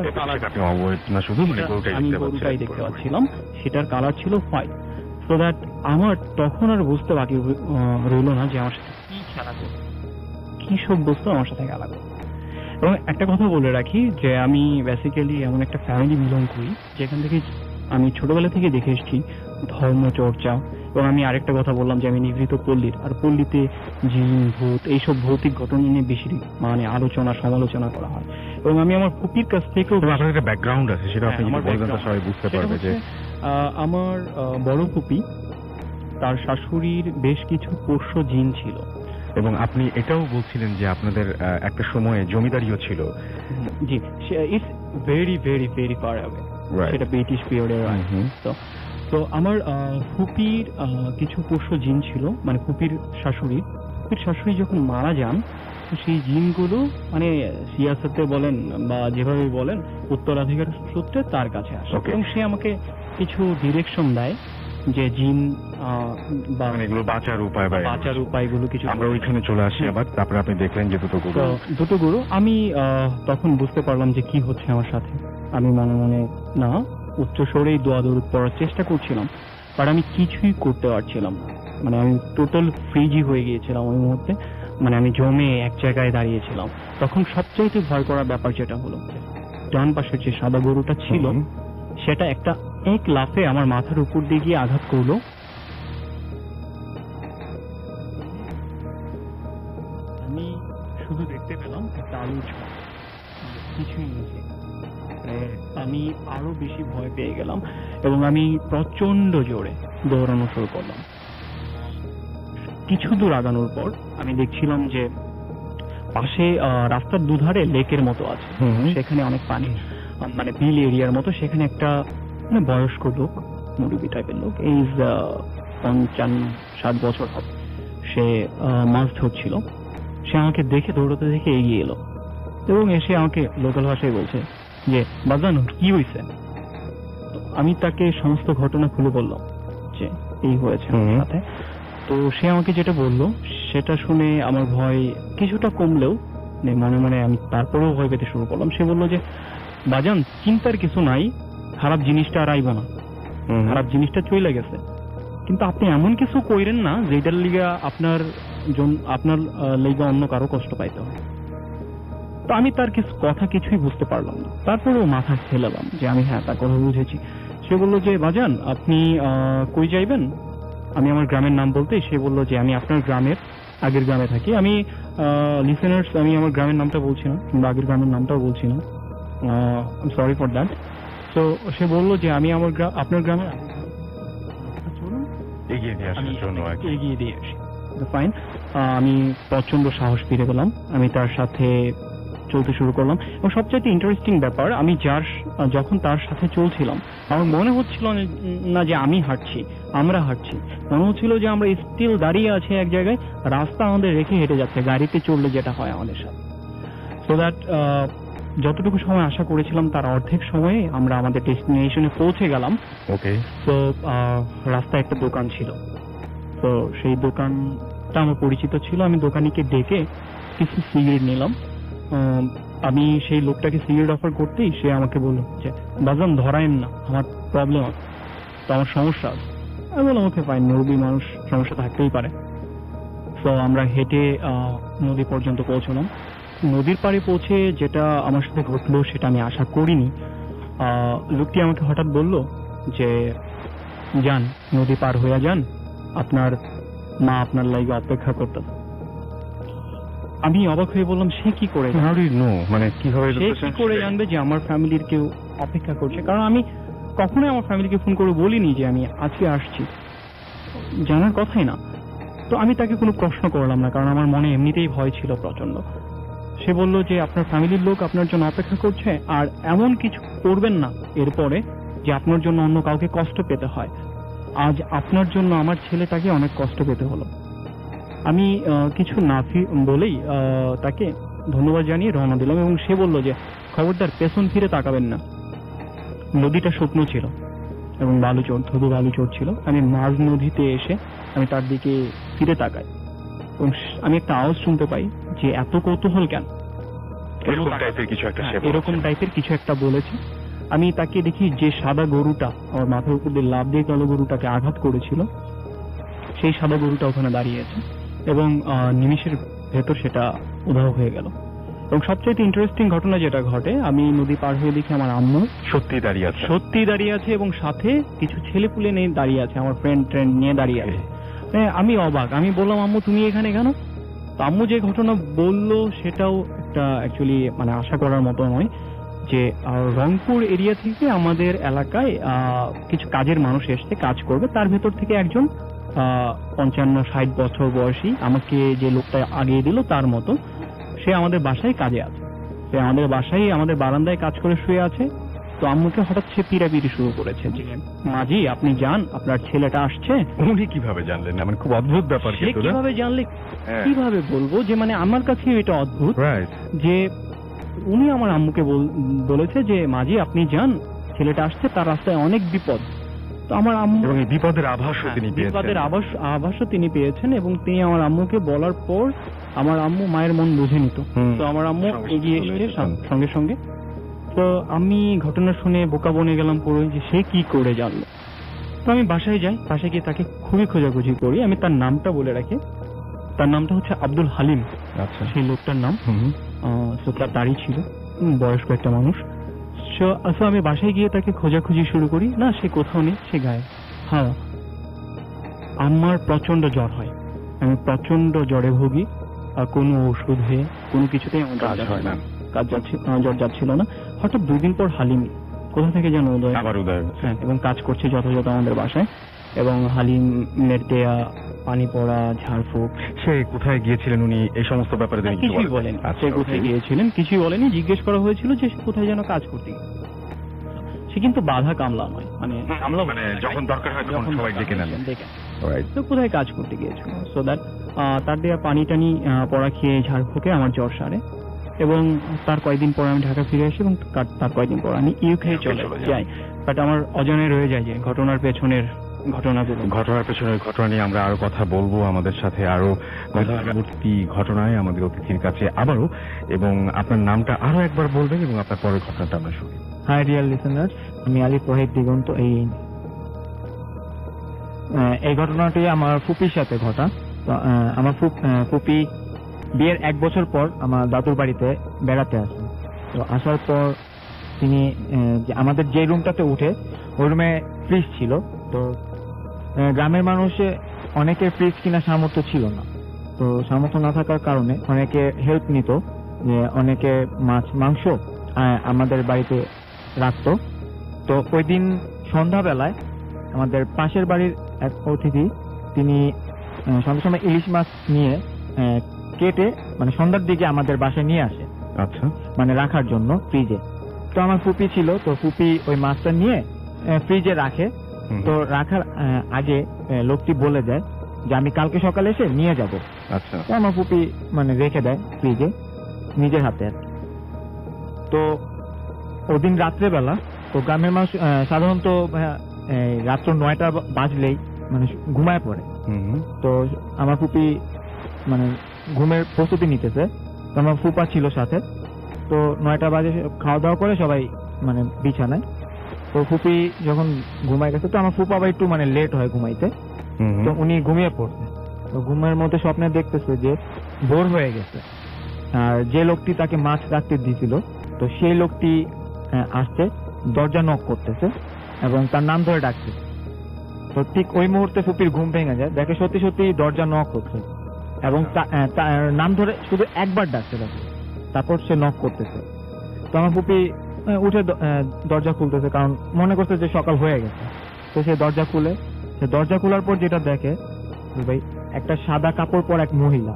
আমি গরুটাই দেখতে পাচ্ছিলাম, সেটার কালার ছিল হোয়াইট। সো দ্যাট আমার তখন আর বুঝতে বাকি রইল না যে আমার সাথে কি খেলা করবে, কি সব বস্তু আমার সাথে খেলা করবে। এবং একটা কথা বলে রাখি যে আমি বেসিক্যালি এমন একটা ফ্যামিলি বিলং করি যেখান থেকে আমি ছোটবেলা থেকে দেখে এসেছি ধর্ম চর্চা। এবং আমি আরেকটা কথা বললাম যে আমি নিভৃত পল্লীর, আর পল্লীতে জিন ভূত এইসব ভৌতিক ঘটনা নিয়ে বেশি মানে আলোচনা সমালোচনা করা হয়। এবং আমি আমার ফুপির কাছ থেকেও আপনার একটা ব্যাকগ্রাউন্ড আছে, সেটা আপনি যদি বলবেন তো সবাই বুঝতে পারবে। যে আমার বড় ফুপি, তার শাশুড়ির বেশ কিছু পোষ্য জিন ছিল। এবং আপনি এটাও বলছিলেন যে আপনাদের একটা সময়ে জমিদারিও ছিল। জি, it's very very very far away, সেটা ব্রিটিশ পিরিয়ডের। তো আমার ফুপির কিছু পোষ্য জিন ছিল, মানে ফুপির শাশুড়ি যখন মারা যান, সেই জিনগুলো মানে সিয়াসতে বলেন বা যেভাবে বলেন উত্তরাধিকার সূত্রে তার কাছে আসে এবং সে আমাকে কিছু ডিরেকশন দেয় যে জিন বা এগুলো বাঁচার উপায়গুলো কিছু। আমরা ওইখানে চলে আসি আবার। তারপরে আপনি দেখলেন যে দুটো গরু। আমি তখন বুঝতে পারলাম যে কি হচ্ছে আমার সাথে। আমি মনে মনে না উচ্চ স্বরেই দোয়া দরুদ পড়ার চেষ্টা করছিলাম, বাট আমি কিছুই করতে পারছিলাম না। মানে আমি টোটাল ফ্রিজি হয়ে গিয়েছিলাম ওই মুহূর্তে। মানে আমি জমে এক জায়গায় দাঁড়িয়েছিলাম। তখন সবচাইতে ভয় করার ব্যাপার যেটা হলো, ডান পাশের যে সাদা গরুটা ছিল সেটা এক লাফে আমার মাথার উপর দিয়ে গিয়ে আঘাত করলো। আমি শুধু দেখতে পেলাম একটা আলুর ঝড়, কিছুই নেই। আমি আরো বেশি ভয় পেয়ে গেলাম এবং আমি প্রচন্ড জোরে দৌড়ানো শুরু করলাম। কিছু দূর আগানোর পর আমি দেখছিলাম যে পাশে রাস্তার দুধারে লেকের মতো আছে, সেখানে অনেক পানি, মানে বিল এরিয়ার মতো। সেখানে একটা মানে বয়স্ক লোক, মুরব্বী টাইপের লোক, এই 55-60 বছর হবে, সে মাছ ধরছিল। সে আমাকে দেখে দৌড়াতে দেখে এগিয়ে এলো এবং এসে আমাকে লোকাল ভাষায় বলছে যে বাজানো কি হয়েছে। আমি তাকে সমস্ত ঘটনা খুলে বললাম যে এই হয়েছে আমার হুম। সাথে। তো সে আমাকে যেটা বললো সেটা শুনে আমার ভয় কিছুটা কমলেও মানে মনে মনে আমি তারপরেও ভয় পেতে শুরু করলাম। সে বললো যে বাজান চিন্তার কিছু নাই, খারাপ জিনিসটা আর আইব না, খারাপ জিনিসটা চলে গেছে, কিন্তু আপনি এমন কিছু কইরেন না যেটার লিগা আপনার লিগা অন্য কারো কষ্ট পাইতে হয়। তো আমি তার কিছুই বুঝতে পারলাম না, তারপরেও মাথা ফেলালাম যে আমি হ্যাঁ তার কথা বুঝেছি। সে বললো যে বাজান আপনি কই যাইবেন, আমি আমার গ্রামের নাম বলতেই সে বললো যে আমি আপনার গ্রামের আগের গ্রামে থাকি। আমি লিসেনার্স আমি আমার গ্রামের নামটা বলছি না কিংবা আগের গ্রামের নামটাও বলছি না, সরি ফর দ্যাট। তো সে বললো যে আমি আপনার গ্রামের এগিয়ে দিয়ে আমি আসার জন্য আর কি। এগিয়ে দিয়ে আসি। ফাইন, আমি প্রচন্ড সাহস ফিরে পেলাম, আমি তার সাথে চলতে শুরু করলাম। এবং সবচেয়ে ইন্টারেস্টিং ব্যাপার, আমি যখন তার সাথে চলছিলাম আমার মনে হচ্ছিল না যে আমি হাঁটছি, আমরা হাঁটছি, মনে হচ্ছিল যে আমরা স্টিল দাঁড়িয়ে আছি এক জায়গায়, রাস্তা আমাদের রেখে হেঁটে যাচ্ছে গাড়িতে চললে যেটা হয় আমাদের সাথে। সো দ্যাট যতটুকু সময় আশা করেছিলাম তার অর্ধেক সময়ে আমরা আমাদের ডেস্টিনেশনে পৌঁছে গেলাম। ওকে। তো রাস্তায় একটা দোকান ছিল, তো সেই দোকানটা আমার পরিচিত ছিল। আমি দোকানিকে ডেকে কিছু সিগারেট নিলাম। আমি সেই লোকটাকে সিগারেট অফার করতেই সে আমাকে বলল যে বাজান ধরায়েন না, আমার প্রবলেম আছে, তো আমার সমস্যা আছে। আমি বললাম ওকে ফাইন, মুরব্বী মানুষ, সমস্যা থাকতেই পারে। তো আমরা হেঁটে নদী পর্যন্ত পৌঁছলাম। নদীর পাড়ে পৌঁছে যেটা আমার সাথে ঘটলো সেটা আমি আশা করিনি। লোকটি আমাকে হঠাৎ বলল যে যান, নদী পার হইয়া যান, আপনার মা আপনার লাইগে অপেক্ষা করতেছে। আমি অবাক হয়ে বললাম সে কি করে জানে? হাউ ডু ইউ নো, মানে কিভাবে সে কি করে জানবে যে আমার ফ্যামিলির কেউ অপেক্ষা করছে? কারণ আমি কখনোই আমার ফ্যামিলিকে ফোন করে বলিনি যে আমি আজকে আসছি, জানার কথাই না। তো আমি তাকে কোনো প্রশ্ন করলাম না, কারণ আমার মনে এমনিতেই ভয় ছিল প্রচন্ড। সে বলল যে আপনার ফ্যামিলির লোক আপনার জন্য অপেক্ষা করছে, আর এমন কিছু করবেন না এরপরে যে আপনার জন্য অন্য কাউকে কষ্ট পেতে হয়। আজ আপনার জন্য আমার ছেলেটাকে অনেক কষ্ট পেতে হলো। আমি কিছু না বলেই তাকে ধন্যবাদ জানিয়ে রওনা দিলাম, এবং সে বলল যে খবরদার পেছন ফিরে তাকাবেন না। নদীটা শুকনো ছিল এবং ধুধু বালুচর ছিল। আমি মাঝ নদীতে এসে আমি তার দিকে ফিরে তাকাই এবং আমি একটা আওয়াজ শুনতে পাই যে এত কৌতূহল কেন, এরকম টাইপের কিছু একটা হ্যাঁ, এরকম টাইপের কিছু একটা বলেছে। আমি তাকে দেখি যে সাদা গরুটা আমার মাথার উপর দিয়ে লাফ দিয়ে কালো গরুটাকে আঘাত করেছিল, সেই সাদা গরুটা ওখানে দাঁড়িয়ে আছে এবং নিমিষের ভেতর সেটা উধাও হয়ে গেল। এবং সবচেয়ে ইন্টারেস্টিং ঘটনা যেটা ঘটে, আমি নদী পার হয়ে দেখি আমার আম্মু সত্যি দাঁড়িয়ে আছে। সত্যি দাঁড়িয়ে আছে এবং সাথে কিছু ছেলেপুলে নিয়ে দাঁড়িয়ে আছে, আমার ফ্রেন্ড নিয়ে দাঁড়িয়ে আছে। আমি অবাক, আমি বললাম আম্মু তুমি এখানে কেন? তো আম্মু যে ঘটনা বললো সেটাও একটা অ্যাকচুয়ালি মানে আশা করার মতো নয়, যে রংপুর এরিয়া থেকে আমাদের এলাকায় কিছু কাজের মানুষ এসছে, কাজ করবে। তার ভেতর থেকে একজন 55-60 বছর বয়সী, আমাকে যে লোকটা আগিয়ে দিল তার মতো, সে আমাদের বাসায় কাজে আছে। সে আমাদের বাসায় আমাদের বারান্দায় কাজ করে শুয়ে আছে। তো আম্মুকে হঠাৎ সে পিড়াপিড়ি শুরু করেছে যে মাঝি আপনি যান, আপনার ছেলেটা আসছে। উনি কিভাবে জানলেন? মানে খুব অদ্ভুত ব্যাপার সে কিন্তু না? কিভাবে জানলে হ্যাঁ। কিভাবে বলবো, যে মানে আমার কাছে এটা অদ্ভুত রাইট। যে উনি আমার আম্মুকে বলেছে যে মাঝি আপনি যান, ছেলেটা আসছে, তার রাস্তায় অনেক বিপদ। তো আমার আম্মু এবং এই বিপদের আভাসও তিনি পেয়েছেন। বিপদের আভাসও তিনি পেয়েছেন, এবং তিনি আমার আম্মুকে বলার পর আমার আম্মু মায়ের মন বুঝে নিত। তো আমার আম্মু এগিয়ে এসে সঙ্গে সঙ্গে, তো আমি ঘটনা শুনে বোকা বনে গেলাম পুরো, যে সে কি করে জানলো। তো আমি বাসায় যাই, বাসায় গিয়ে তাকে খুবই খোঁজাখুঁজি করি। আমি তার নামটা বলে রাখি, তার নামটা হচ্ছে আব্দুল হালিম, আচ্ছা। সেই লোকটার নাম। হুম। তার দাড়ি ছিল, বয়স্ক একটা মানুষ। So, আমি বাসায় গিয়ে তাকে খোঁজাখুঁজি শুরু করি, না সে কোথাও নেই, সে গায়েব। হ্যাঁ, আমার প্রচন্ড জ্বর হয়, আমি প্রচন্ড জ্বরে ভুগি, কোনো ওষুধে কোনো কিছুতেই আমার কাজ হয় না। জ্বর যাচ্ছিল না। হঠাৎ 2 দিন পর হালিম কোথা থেকে যেন আবার উদয় হচ্ছে। হ্যাঁ, এবং কাজ করছে যথাযথ আমাদের বাসায়, এবং হালিমের দেয়া পানি পড়া, ঝাড়ফুঁক। সে কোথায় গিয়েছিলেন উনি এই সমস্ত ব্যাপারে তিনি কিছু কিছুই বলেন, সে কোথায় গিয়েছিলেন কিছুই বলেনি। জিজ্ঞেস করা হয়েছিল যে সে কোথায় যেন কাজ করতে গিয়েছে। সে কিন্তু বাধা কামলা নয়, মানে কামলা মানে যখন দরকার হয় তখন সবাই ডেকে নেন। রাইট। তো কোথায় কাজ করতে গিয়েছিল, সো দ্যাট তার দেয়া পানি টানি পড়া খেয়ে ঝাড়ফুঁকে আমার জ্বর সারে। এবং তার কয়েকদিন পর আমি ঢাকা ফিরে আসি এবং তার কয়েকদিন পর আমি ইউকে চলে যাই। বাট আমার অজানে রয়ে যায় যে ঘটনার পেছনের ঘটনাগুলো। ঘটনার পেছনে ঘটনা নিয়ে আমরা আরো কথা বলবো, আমাদের সাথে আরো পরবর্তী ঘটনায় আমাদের অতিথির কাছে আবারও, এবং আপনার নামটা আরো একবার বলবেন এবং আপনার পরের ঘটনাটা আমরা শুনি। হাই ডিয়ার লিসেনার্স, আমি আলিফ ওয়াহিদ দিগন্ত। এই ঘটনাটি আমার ফুপির সাথে ঘটা। তো আমার ফুপি বিয়ের 1 বছর পর আমার দাদুর বাড়িতে বেড়াতে আসে। তো আসার পর তিনি আমাদের যে রুমটাতে উঠে ওই রুমে ফ্রিজ ছিল। তো গ্রামের মানুষে অনেকের ফ্রিজ কিনা সামর্থ্য ছিল না। তো সামর্থ্য না থাকার কারণে অনেকে হেল্প নিত, যে অনেকে মাছ মাংস আমাদের বাড়িতে রাখতো। তো ওই দিন সন্ধ্যাবেলায় আমাদের পাশের বাড়ির এক অতিথি তিনি সন্ধ্যার সময় ইলিশ মাছ নিয়ে কেটে মানে সন্ধ্যার দিকে আমাদের বাসায় নিয়ে আসে। আচ্ছা, মানে রাখার জন্য ফ্রিজে। তো আমার ফুপি ছিল, তো ফুপি ওই মাছটা নিয়ে ফ্রিজে রাখে। তো রাখার আগে লোকটি বলে দেয় যে আমি কালকে সকালে এসে নিয়ে যাব। আচ্ছা, তো আমার ফুপি মানে রেখে দেয় ফ্রিজে নিজের হাতে আর কি। তো ওদিন রাত্রেবেলা, তো গ্রামের মানুষ সাধারণত রাত্র 9টা বাজলেই মানে ঘুমায় পড়ে। তো আমার ফুপি মানে ঘুমের প্রস্তুতি নিতেছে, তো আমার ফুপা ছিল সাথে। তো 9টা বাজে খাওয়া দাওয়া করে সবাই মানে বিছানায়। তো ফুপি যখন ঘুমায় গেছে, তো আমার ফুপা আবার একটু মানে লেট হয় ঘুমাইতে। তো উনি ঘুমিয়ে পড়ছে। তো ঘুমের মধ্যে স্বপ্নে দেখতেছে যে ভোর হয়ে গেছে, আর যে লোকটি তাকে মাছ রাখতে দিয়েছিল, তো সেই লোকটি আসছে, দরজা নক করতেছে এবং তার নাম ধরে ডাকছে। তো ঠিক ওই মুহূর্তে ফুপির ঘুম ভেঙে যায়, দেখে সত্যি সত্যি দরজা নক হচ্ছে এবং তার নাম ধরে শুধু একবার ডাকছে তাকে, তারপর সে নক করতেছে। তো আমার ফুপি উঠে দরজা খুলতেছে, কারণ মনে করছে যে সকাল হয়ে গেছে। তো সে দরজা খুলে, সে দরজা খোলার পর যেটা দেখে ভাই, একটা সাদা কাপড় পরা এক মহিলা,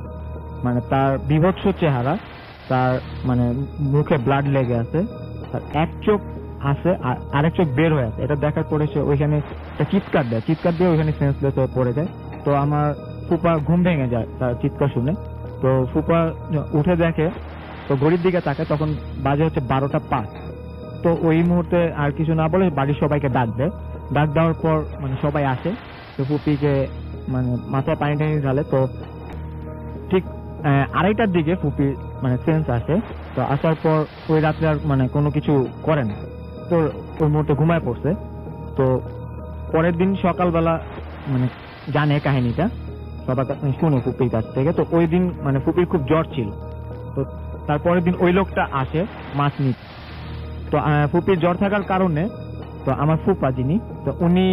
মানে তার বিভৎস চেহারা, তার মানে মুখে ব্লাড লেগে আছে, তার এক চোখ আছে আর আরেক চোখ বের হয়ে আছে। এটা দেখার পরে সে ওইখানে একটা চিৎকার দিয়ে ওইখানে সেন্সলেস হয়ে পড়ে যায়। তো আমার ফুপা ঘুম ভেঙে যায় তার চিৎকার শুনে। তো ফুপা উঠে দেখে, তো ঘড়ির দিকে তাকে, তখন বাজে হচ্ছে 12টা 5। তো ওই মুহূর্তে আর কিছু না বলে বাড়ির সবাইকে ডাক দেওয়ার পর মানে সবাই আসে। তো ফুপিকে মানে মাথায় পানি টানি ঢালে। তো ঠিক 2:30টার দিকে ফুপি মানে সেন্স আসে। তো আসার পর ওই রাত্রে আর মানে কোনো কিছু করে না, তো ওই মুহূর্তে ঘুমায় পড়ছে। তো পরের দিন সকালবেলা মানে জানে কাহিনীটা, সবার শুনে ফুপির কাছ থেকে। তো ওই দিন মানে ফুপির খুব জ্বর ছিল। তো তারপরের দিন ওই লোকটা আসে মাছ নিতে। তো ফুপির জ্বর থাকার কারণে, তো আমার ফুপা যিনি, তো উনি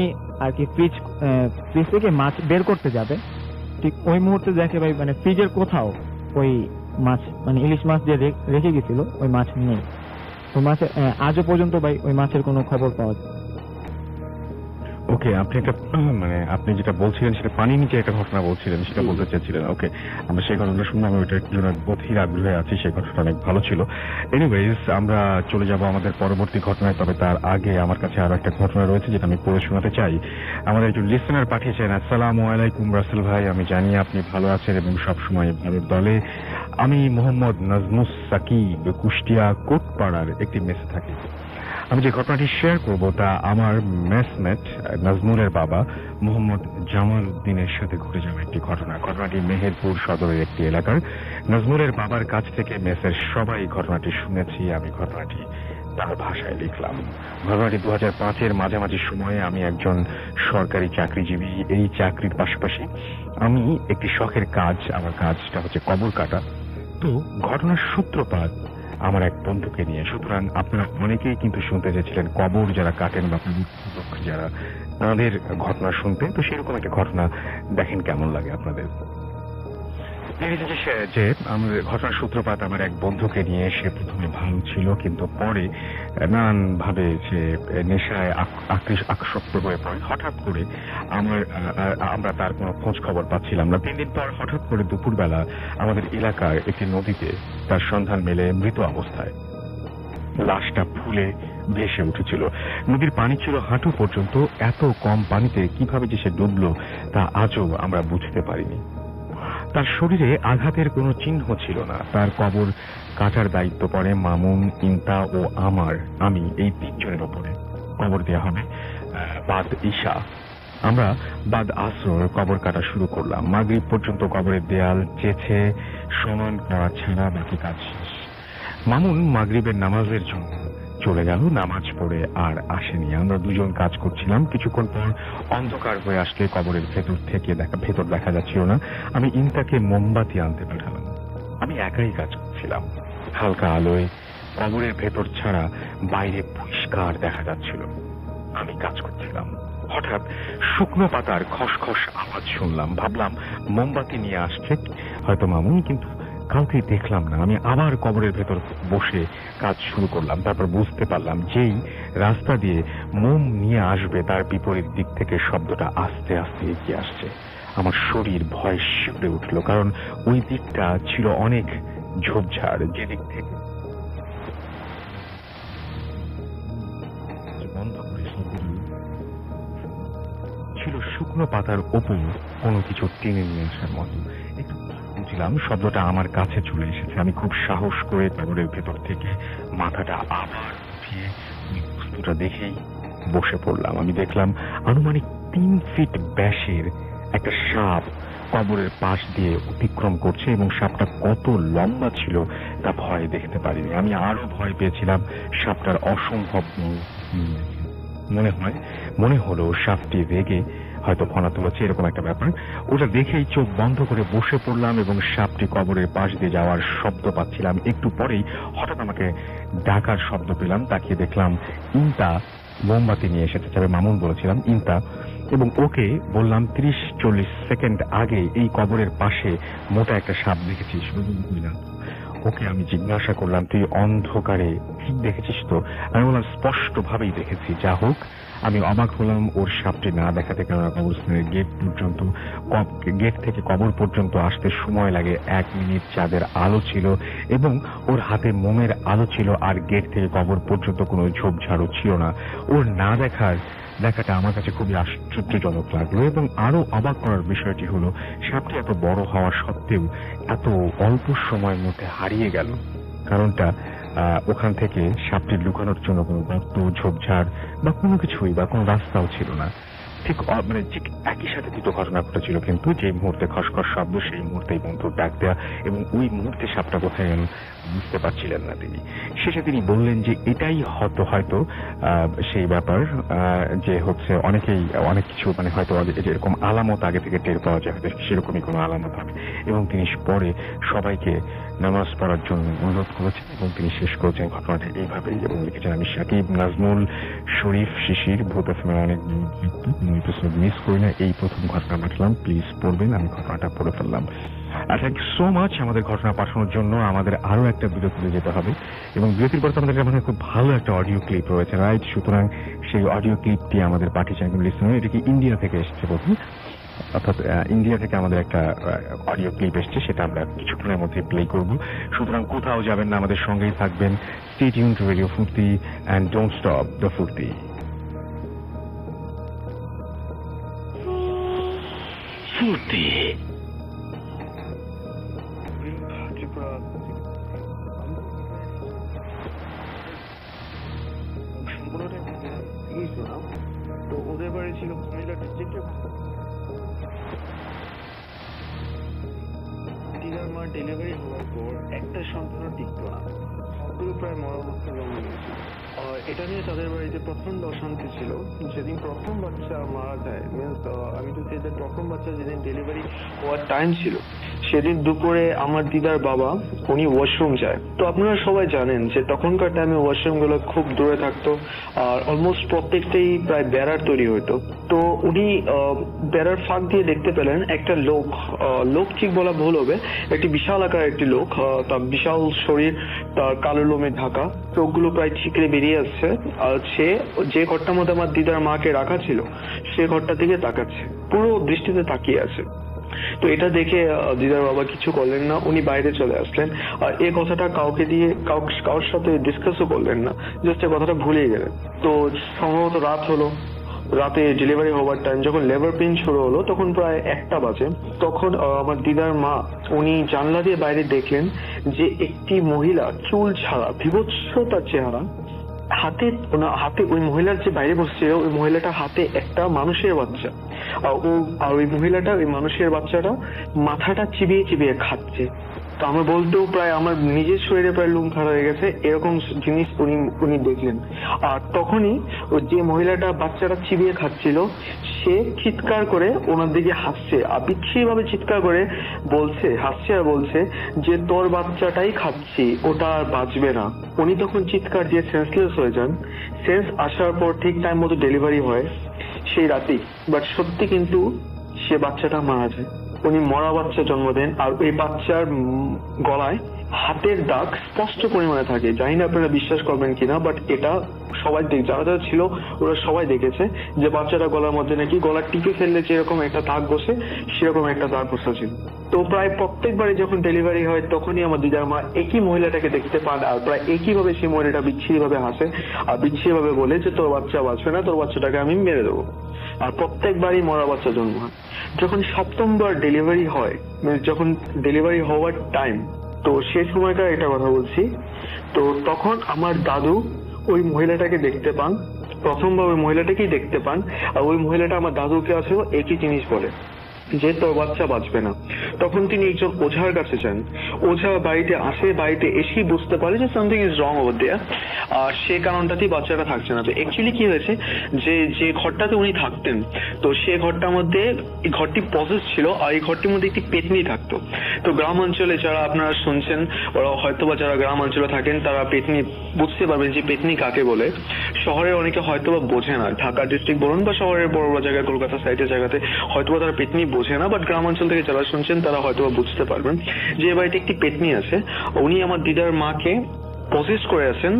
আর কি ফ্রিজ থেকে মাছ বের করতে যাবে। ঠিক ওই মুহূর্তে দেখে ভাই মানে ফ্রিজের কোথাও ওই মাছ মানে ইলিশ মাছ যে রেখে গেছিল ওই মাছ নেই। তো মাছ আজও পর্যন্ত ভাই ওই মাছের কোনো খবর পাওয়া যায়। ওকে, আপনি একটা মানে আপনি যেটা বলছিলেন সেটা পানির নিচে একটা ঘটনা বলছিলেন, সেটা বলতে চাচ্ছিলেন। ওকে, আমরা সেই ঘটনাটা শুনবো, আমি ওইটার জন্য অধীর আগ্রহে আছি। সেই ঘটনাটা অনেক ভালো ছিল। এনিওয়েজ, আমরা চলে যাব আমাদের পরবর্তী ঘটনায়। তবে তার আগে আমার কাছে আরো একটা ঘটনা রয়েছে যেটা আমি পড়ে শোনাতে চাই। আমাদের একজন লিসেনার পাঠিয়েছেন। আসসালামু আলাইকুম রাসেল ভাই, আমি জানি আপনি ভালো আছেন এবং সবসময় ভালোর দলে। আমি মোহাম্মদ নাজমুস সাকিব, কুষ্টিয়া কোটপাড়ার একটি মেসে থাকি। আমি যে ঘটনাটি শেয়ার করব তা আমার মেসমেট নাজমুলের বাবা মোহাম্মদ জামাল উদ্দিনের সাথে ঘটে যাওয়া একটি ঘটনা। ঘটনাটি মেহেরপুর সদরের একটি এলাকার। নাজমুলের বাবার কাছ থেকে মেসের সবাই ঘটনাটি শুনেছি, আমি ঘটনাটি তার ভাষায় লিখলাম। ঘটনাটি 2005-এর মাঝামাঝি সময়ে। আমি একজন সরকারি চাকরিজীবী। এই চাকরির পাশাপাশি আমি একটি শখের কাজ, আমার কাজটা হচ্ছে কবর কাটা। তো ঘটনার সূত্রপাত আমার এক বন্ধুকে নিয়ে। সুতরাং আপনারা অনেকেই কিন্তু শুনতে চেয়েছিলেন কবর যারা কাটেন বা যারা, তাদের ঘটনা শুনতে। তো সেরকম একটা ঘটনা দেখেন কেমন লাগে আপনাদের। যে আমাদের ঘটনার সূত্রপাত আমার এক বন্ধুকে নিয়ে। সে প্রথমে ভালো ছিল, কিন্তু পরে নানান ভাবে সে নেশায় আসক্ত হয়ে পড়ে। হঠাৎ করে আমরা তার কোনো খোঁজ খবর পাচ্ছিলাম না। 3 দিন পর হঠাৎ করে দুপুরবেলা আমাদের এলাকার একটি নদীতে তার সন্ধান মেলে মৃত অবস্থায়। লাশটা ফুলে ভেসে উঠেছিল। নদীর পানি ছিল হাঁটু পর্যন্ত। এত কম পানিতে কিভাবে যে সে ডুবলো তা আজও আমরা বুঝতে পারিনি। তার শরীরে আঘাতের কোনো চিহ্ন ছিল না। তার কবর কাটার দায়িত্ব পড়ে মামুন, ইন্তা ও আমি এই তিনজনের ওপরে। কবর দেওয়া হবে বাদ ঈশা। আমরা বাদ আসর কবর কাটা শুরু করলাম। মাগরিব পর্যন্ত কবরের দেয়াল চেছে সমান করা ছাড়া বাকি কাজ শেষ। মামুন মাগরিবের নামাজের জন্য চলে গেল, নামাজ পড়ে আর আসেনি। আমরা দুজন কাজ করছিলাম। কিছুক্ষণ পর অন্ধকার হয়ে আসলে কবরের ভেতর দেখা যাচ্ছিল না। আমি ইন্তাকে মোমবাতি আনতে পাঠালাম। আমি একাই কাজ করছিলাম। হালকা আলোয় কবরের ভেতর ছাড়া বাইরে পরিষ্কার দেখা যাচ্ছিল। আমি কাজ করছিলাম। হঠাৎ শুকনো পাতার খসখস আওয়াজ শুনলাম। ভাবলাম মোমবাতি নিয়ে আসছে হয়তো মামুন, কিন্তু কাউকে দেখলাম না। আমি আবার কবরের ভেতর বসে কাজ শুরু করলাম। তারপর বুঝতে পারলাম যেই রাস্তা দিয়ে মোম নিয়ে আসবে তার বিপরীত দিক থেকে শব্দটা আস্তে আস্তে এগিয়ে আসছে। আমার শরীর ভয়ে শিউরে উঠল, কারণ ওই দিকটা ছিল অনেক ঝোপঝাড়। যেদিক থেকে বন্ধ করে ছিল শুকনো পাতার ওপর কোনো কিছু টেনে নিয়ে আসার মতো। একটু বুঝলাম শব্দটা আমার কাছে চলে এসেছে। আমি খুব সাহস করে কবরের ভেতর থেকে মাথাটা আবার উঠিয়ে ওই বস্তুটা দেখেই বসে পড়লাম। আমি দেখলাম আনুমানিক 3 ফিট ব্যাসের একটা সাপ কবরের পাশ দিয়ে অতিক্রম করছে, এবং সাপটা কত লম্বা ছিল তা ভয়ে দেখতে পারিনি। আমি আরো ভয় পেয়েছিলাম সাপটার অসম্ভব মনে হলো সাপটি রেগে হয়তো ফনা তুলেছে, এরকম একটা ব্যাপার। ওটা দেখেই চোখ বন্ধ করে বসে পড়লাম এবং সাপটি কবরের পাশ দিয়ে যাওয়ার শব্দ পাচ্ছিলাম। একটু পরেই হঠাৎ আমাকে ডাকার শব্দ পেলাম। তাকিয়ে দেখলাম ইন্তা মোমবাতি নিয়ে এসেছে। তবে মামুন বলেছিলাম ইন্তা, এবং ওকে বললাম 30-40 সেকেন্ড আগে এই কবরের পাশে মোটা একটা সাপ দেখেছিস? ওকে আমি জিজ্ঞাসা করলাম তুই অন্ধকারে ঠিক দেখেছিস তো? আমি বললাম স্পষ্ট ভাবেই দেখেছি। যা হোক, আমি অবাক হলাম ওর সাপটি না দেখাতে, কেননা কবরস্থানের গেট থেকে কবর পর্যন্ত আসতে সময় লাগে 1 মিনিট। চাঁদের আলো ছিল এবং ওর হাতে মোমের আলো ছিল, আর গেট থেকে কবর পর্যন্ত কোনো ঝোপঝাড়ও ছিল না। ওর না দেখাটা আমার কাছে খুবই আশ্চর্যজনক লাগলো। এবং আরো অবাক করার বিষয়টি হলো সাপটি এত বড় হওয়া সত্ত্বেও এত অল্প সময়ের মধ্যে হারিয়ে গেল। কারণটা ওখান থেকে সাপটির লুকানোর জন্য কোনো গর্ত, ঝোপঝাড় বা কোনো কিছুই বা কোনো রাস্তাও ছিল না। ঠিক একই সাথে দুটো ঘটনা ঘটেছিল, কিন্তু যে মুহূর্তে খসখস শব্দ সেই মুহূর্তেই বন্ধুর ডাক দেয়া, এবং ওই মুহূর্তে সাপটা কোথায় গেল বুঝতে পারছিলেন না তিনি। শেষে তিনি বললেন যে এটাই হয়তো সেই ব্যাপার যে হচ্ছে অনেকেই অনেক কিছু হয়তো এরকম আলামত আগে থেকে টের পাওয়া যায়, সেরকমই কোনো আলামত হবে। এবং তিনি পরে সবাইকে নামাজ পড়ার জন্য অনুরোধ করেছেন এবং তিনি শেষ করেছেন ঘটনাটা এইভাবেই, এবং লিখেছেন আমি সাকিব নাজমুল শরীফ শিশির ভূত এফএমের অনেক এপিসোড মিস করি না, এই প্রথম ঘটনা পাঠালাম, প্লিজ পড়বেন। আমি ঘটনাটা পড়ে ফেললাম। থ্যাংক ইউ সো মাচ আমাদের ঘটনা পাঠানোর জন্য। আমাদের আরো একটা বিরতিতে যেতে হবে, এবং বিরতির পর আমাদের কাছে খুব ভালো একটা অডিও ক্লিপ রয়েছে, রাইট? সুতরাং সেই অডিও ক্লিপটি আমাদের পাঠিয়েছেন লিসনার। এটা কি ইন্ডিয়া থেকে এসেছে প্রথম, অর্থাৎ ইন্ডিয়া থেকে আমাদের একটা অডিও ক্লিপ এসছে, সেটা আমরা কিছুক্ষণের মধ্যে প্লে করব। সুতরাং কোথাও যাবেন না, আমাদের সঙ্গেই থাকবেন। স্টে টিউন টু রেডিও ফুর্তি এন্ড ডোন্ট স্টপ দ্য ফুর্তি। ফুর্তি তো ওদের বাড়ি ছিল কুমিল্লা ডিস্ট্রিক্টে। দিদার মা ডেলিভারি হওয়ার পর একটা সন্তানও টিকতো না, সবগুলো প্রায় মরা অবস্থা জন্ম নিয়েছিল। এটা নিয়ে তাদের বাড়িতে প্রচন্ড অশান্তি ছিল। যেদিন প্রথম বাচ্চা মারা যায়, মিনস আমি তো যে প্রথম বাচ্চা যেদিন ডেলিভারি হওয়ার টাইম ছিল, সেদিন দুপুরে আমার দিদার বাবা উনি ওয়াশরুম যায়। তো আপনারা সবাই জানেন যে তখনকার টাইমে ওয়াশরুম গুলো খুব দূরে থাকতো, আর অলমোস্ট প্রত্যেকটাই প্রায় বেড়ার তৈরি হতো। তো উনি বেড়ার ফাঁক দিয়ে দেখতে পেলেন একটা লোক ঠিক বলা ভুল হবে, একটি বিশাল আকার একটি লোক, তার বিশাল শরীর, তার কালো লোমে ঢাকা, চোখগুলো প্রায় ঠিকরে বেরিয়ে আসছে। আর সে যে ঘরটার মধ্যে আমার দিদার মাকে রাখা ছিল সে ঘরটা দিকে তাকাচ্ছে, পুরো দৃষ্টিতে তাকিয়ে আছে। তো এটা দেখে দিদার বাবা কিছু করলেন না, উনি বাইরে চলে আসলেন। আর এই কথাটা কারোর সাথে ডিসকাসও করলেন না, জাস্ট এই কথাটা ভুলে গেলেন। তো সম্ভবত রাত হলো, রাতে ডেলিভারি হওয়ার টাইম যখন লেবার পেইন শুরু হলো তখন প্রায় 1টা বাজে। তখন আমার দিদার মা উনি জানলা দিয়ে বাইরে দেখলেন যে একটি মহিলা চুল ছাড়া বিভৎস তার চেহারা, হাতে ওই মহিলার যে বাইরে বসছিল ওই মহিলাটার হাতে একটা মানুষের বাচ্চা, আর ওই মহিলাটা ওই মানুষের বাচ্চাটা মাথাটা চিবিয়ে চিবিয়ে খাচ্ছে। তো আমার বলতেও প্রায় আমার নিজের শরীরে প্রায় লোম খাড়া হয়ে গেছে, এরকম জিনিস উনি দেখলেন। আর তখনই ওই যে মহিলাটা বাচ্চাটা চিবিয়ে খাচ্ছিল সে চিৎকার করে ওনার দিকে হাসছে, আর বিচ্ছিরি ভাবে চিৎকার করে হাসছে আর বলছে যে তোর বাচ্চাটাই খাচ্ছি, ওটা আর বাঁচবে না। উনি তখন চিৎকার দিয়ে সেন্সলেস হয়ে যান। সেন্স আসার পর ঠিক টাইম মতো ডেলিভারি হয় সেই রাতেই, বাট সত্যি কিন্তু সে বাচ্চাটা মারা যায়। উনি মরা বাচ্চা জন্ম দেন, আর ওই বাচ্চার গলায় হাতের দাগ স্পষ্ট পরিমাণে থাকে। জানি না আপনারা বিশ্বাস করবেন কিনা, বাট এটা সবাই যারা যারা ছিল ওরা সবাই দেখেছে যে বাচ্চাটা গলার মধ্যে নাকি গলা টিপে ফেললে যেরকম একটা দাগ বসে সেরকম একটা দাগ বসা ছিল। তো প্রায় প্রত্যেকবারই যখন ডেলিভারি হয় তখনই আমার দিদার মা একই মহিলাটাকে দেখতে পান, আর প্রায় একই ভাবে সেই মহিলাটা বিচ্ছিরি ভাবে হাসে আর বিচ্ছিরি ভাবে বলে যে তোর বাচ্চা বাঁচবে না, তোর বাচ্চাটাকে আমি মেরে দেবো। আর প্রত্যেকবারই মরা বাচ্চা জন্ম হয়। যখন 7বার ডেলিভারি হয়, মানে যখন ডেলিভারি হওয়ার টাইম, তো সেই সময়কার একটা কথা বলছি। তো তখন আমার দাদু ওই মহিলাটাকে দেখতে পান, প্রথমবার ওই মহিলাটাকেই দেখতে পান, আর ওই মহিলাটা আমার দাদুকে আসেও একই জিনিস বলে যে তোর বাচ্চা বাঁচবে না। তখন তিনি একজন ওঝার কাছে যান। ওঝা বাড়িতে আসে, বাড়িতে এসেই বুঝতে পারে যে something is wrong over there, আর সে কারণটাতেই বাচ্চাটা থাকছে না। তো অ্যাকচুয়ালি কি হয়েছে যে ঘরটাতে উনি থাকতেন, তো সে ঘরটার মধ্যে এই ঘরটি পজেস ছিল, আর এই ঘরটির মধ্যে একটি পেতনি থাকতো। তো গ্রাম অঞ্চলে যারা আপনারা শুনছেন, ওরা হয়তোবা যারা গ্রাম অঞ্চলে থাকেন তারা পেতনি বুঝতে পারবেন যে পেতনি কাকে বলে। শহরের অনেকে হয়তোবা বোঝে না, ঢাকা ডিস্ট্রিক্ট বলুন বা শহরের বড় বড় জায়গায় কলকাতা সাইডের জায়গাতে হয়তোবা তারা পেতনি বোঝে না, বাট গ্রাম অঞ্চল থেকে যারা শুনছেন তারা হয়তোবা বুঝতে পারবেন যে এ বাড়িতে একটি পেতনি আছে। উনি আমার দিদার মাকে পজেস করে আছেন,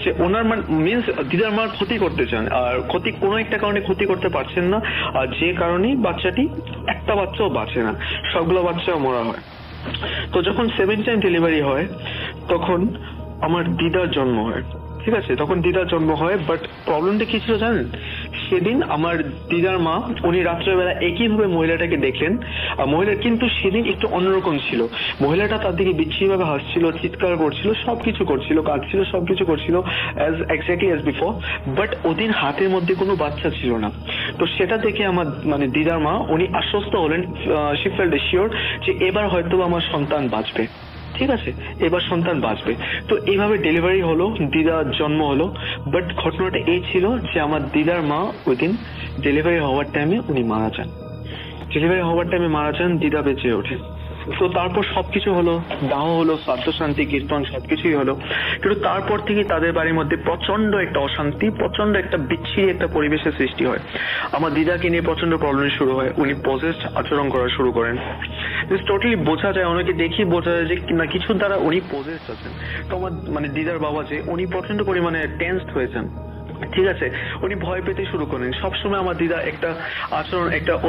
যে ওনার মিনস দিদার মার ক্ষতি করতে চান, আর কোনো একটা কারণে ক্ষতি করতে পারছেন না, আর যে কারণে বাচ্চাটি একটা বাচ্চাও বাঁচে না, সবগুলো বাচ্চাও মরা হয়। তো যখন 7 টাইম ডেলিভারি হয় তখন আমার দিদার জন্ম হয়। ঠিক আছে, তখন দিদার জন্ম হয়, বাট প্রবলেমটা কি ছিল জানেন? সেদিন আমার দিদার মা উনি রাত্রেবেলা একইভাবে মহিলাটাকে দেখলেন, আর মহিলা কিন্তু সেদিন একটু অন্যরকম ছিল। মহিলাটা তার দিকে বিচ্ছিরিভাবে হাসছিল, চিৎকার করছিল, সবকিছু করছিল, কাঁদছিল, সবকিছু করছিল এক্স্যাক্টলি অ্যাজ বিফোর, বাট ওদিন হাতের মধ্যে কোনো বাচ্চা ছিল না। তো সেটা দেখে আমার দিদার মা উনি আশ্বস্ত হলেন, শি ফেল্ট শিওর যে এবার হয়তো আমার সন্তান বাঁচবে। ঠিক আছে, এবার সন্তান বাঁচবে। তো এইভাবে ডেলিভারি হলো, দিদার জন্ম হলো। বাট ঘটনাটা এই ছিল যে আমার দিদার মা ওই দিন ডেলিভারি হওয়ার টাইমে উনি মারা যান। দিদা বেঁচে ওঠে। তো তারপর সবকিছু হলো, দাহ হলো, শ্রাদ্ধ শান্তি কীর্তন সবকিছুই হলো। কিন্তু তারপর থেকে তাদের বাড়ির মধ্যে প্রচন্ড একটা অশান্তি, প্রচন্ড একটা বিচ্ছিরি একটা পরিবেশের সৃষ্টি হয়। আমার দিদাকে নিয়ে প্রচন্ড প্রবলেম শুরু হয়, উনি পজেসড আচরণ করা শুরু করেন। টোটালি বোঝা যায়, অনেকে দেখি বোঝা যায় যে না কিছুর দ্বারা উনি পজেসড আছেন। তো আমার দিদার বাবা যে উনি প্রচন্ড পরিমাণে টেন্সড হয়েছেন। ঠিক আছে, উনি ভয় পেতে শুরু করেন। সবসময় আমার দিদা একটা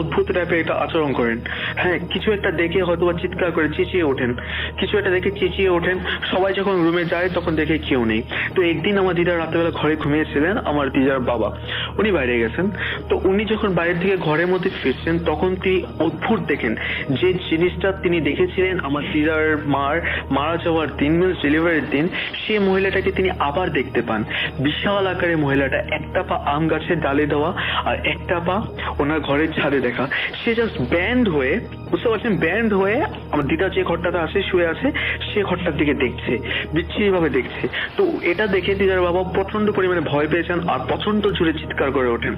অদ্ভুত টাইপের একটা আচরণ করেন। হ্যাঁ, কিছু একটা দেখে হয়তো চিৎকার করে চেঁচিয়ে ওঠেন। সবাই যখন রুমে যায় তখন দেখে কেউ নেই। তো একদিন আমার দিদা রাত্রেবেলা ঘরে ঘুমিয়েছিলেন, আমার দিদার বাবা উনি বাইরে গেছেন। তো উনি যখন বাইরে থেকে ঘরের মধ্যে ফিরছেন তখন তিনি অদ্ভুত দেখেন যে জিনিসটা তিনি দেখেছিলেন আমার দিদার মারা যাওয়ার দিন, মিনস ডেলিভারির দিন, সেই মহিলাটাকে তিনি আবার দেখতে পান। বিশাল আকারে মহিলাটা, একটা পা আম গাছের ডালে দেওয়া আর একটা পা ওনার ঘরের ছাদে দেখা। সে জাস্ট ব্যান্ড হয়ে, বুঝতে পারছেন, ব্যান্ড হয়ে আমার দিদা যে ঘরটাতে আসে শুয়ে আছে সে ঘরটার দিকে দেখছে, বিচ্ছিরি ভাবে দেখছে। তো এটা দেখে দিদার বাবা প্রচন্ড পরিমাণে ভয় পেয়েছেন আর প্রচন্ড জোরে চিৎকার করে ওঠেন।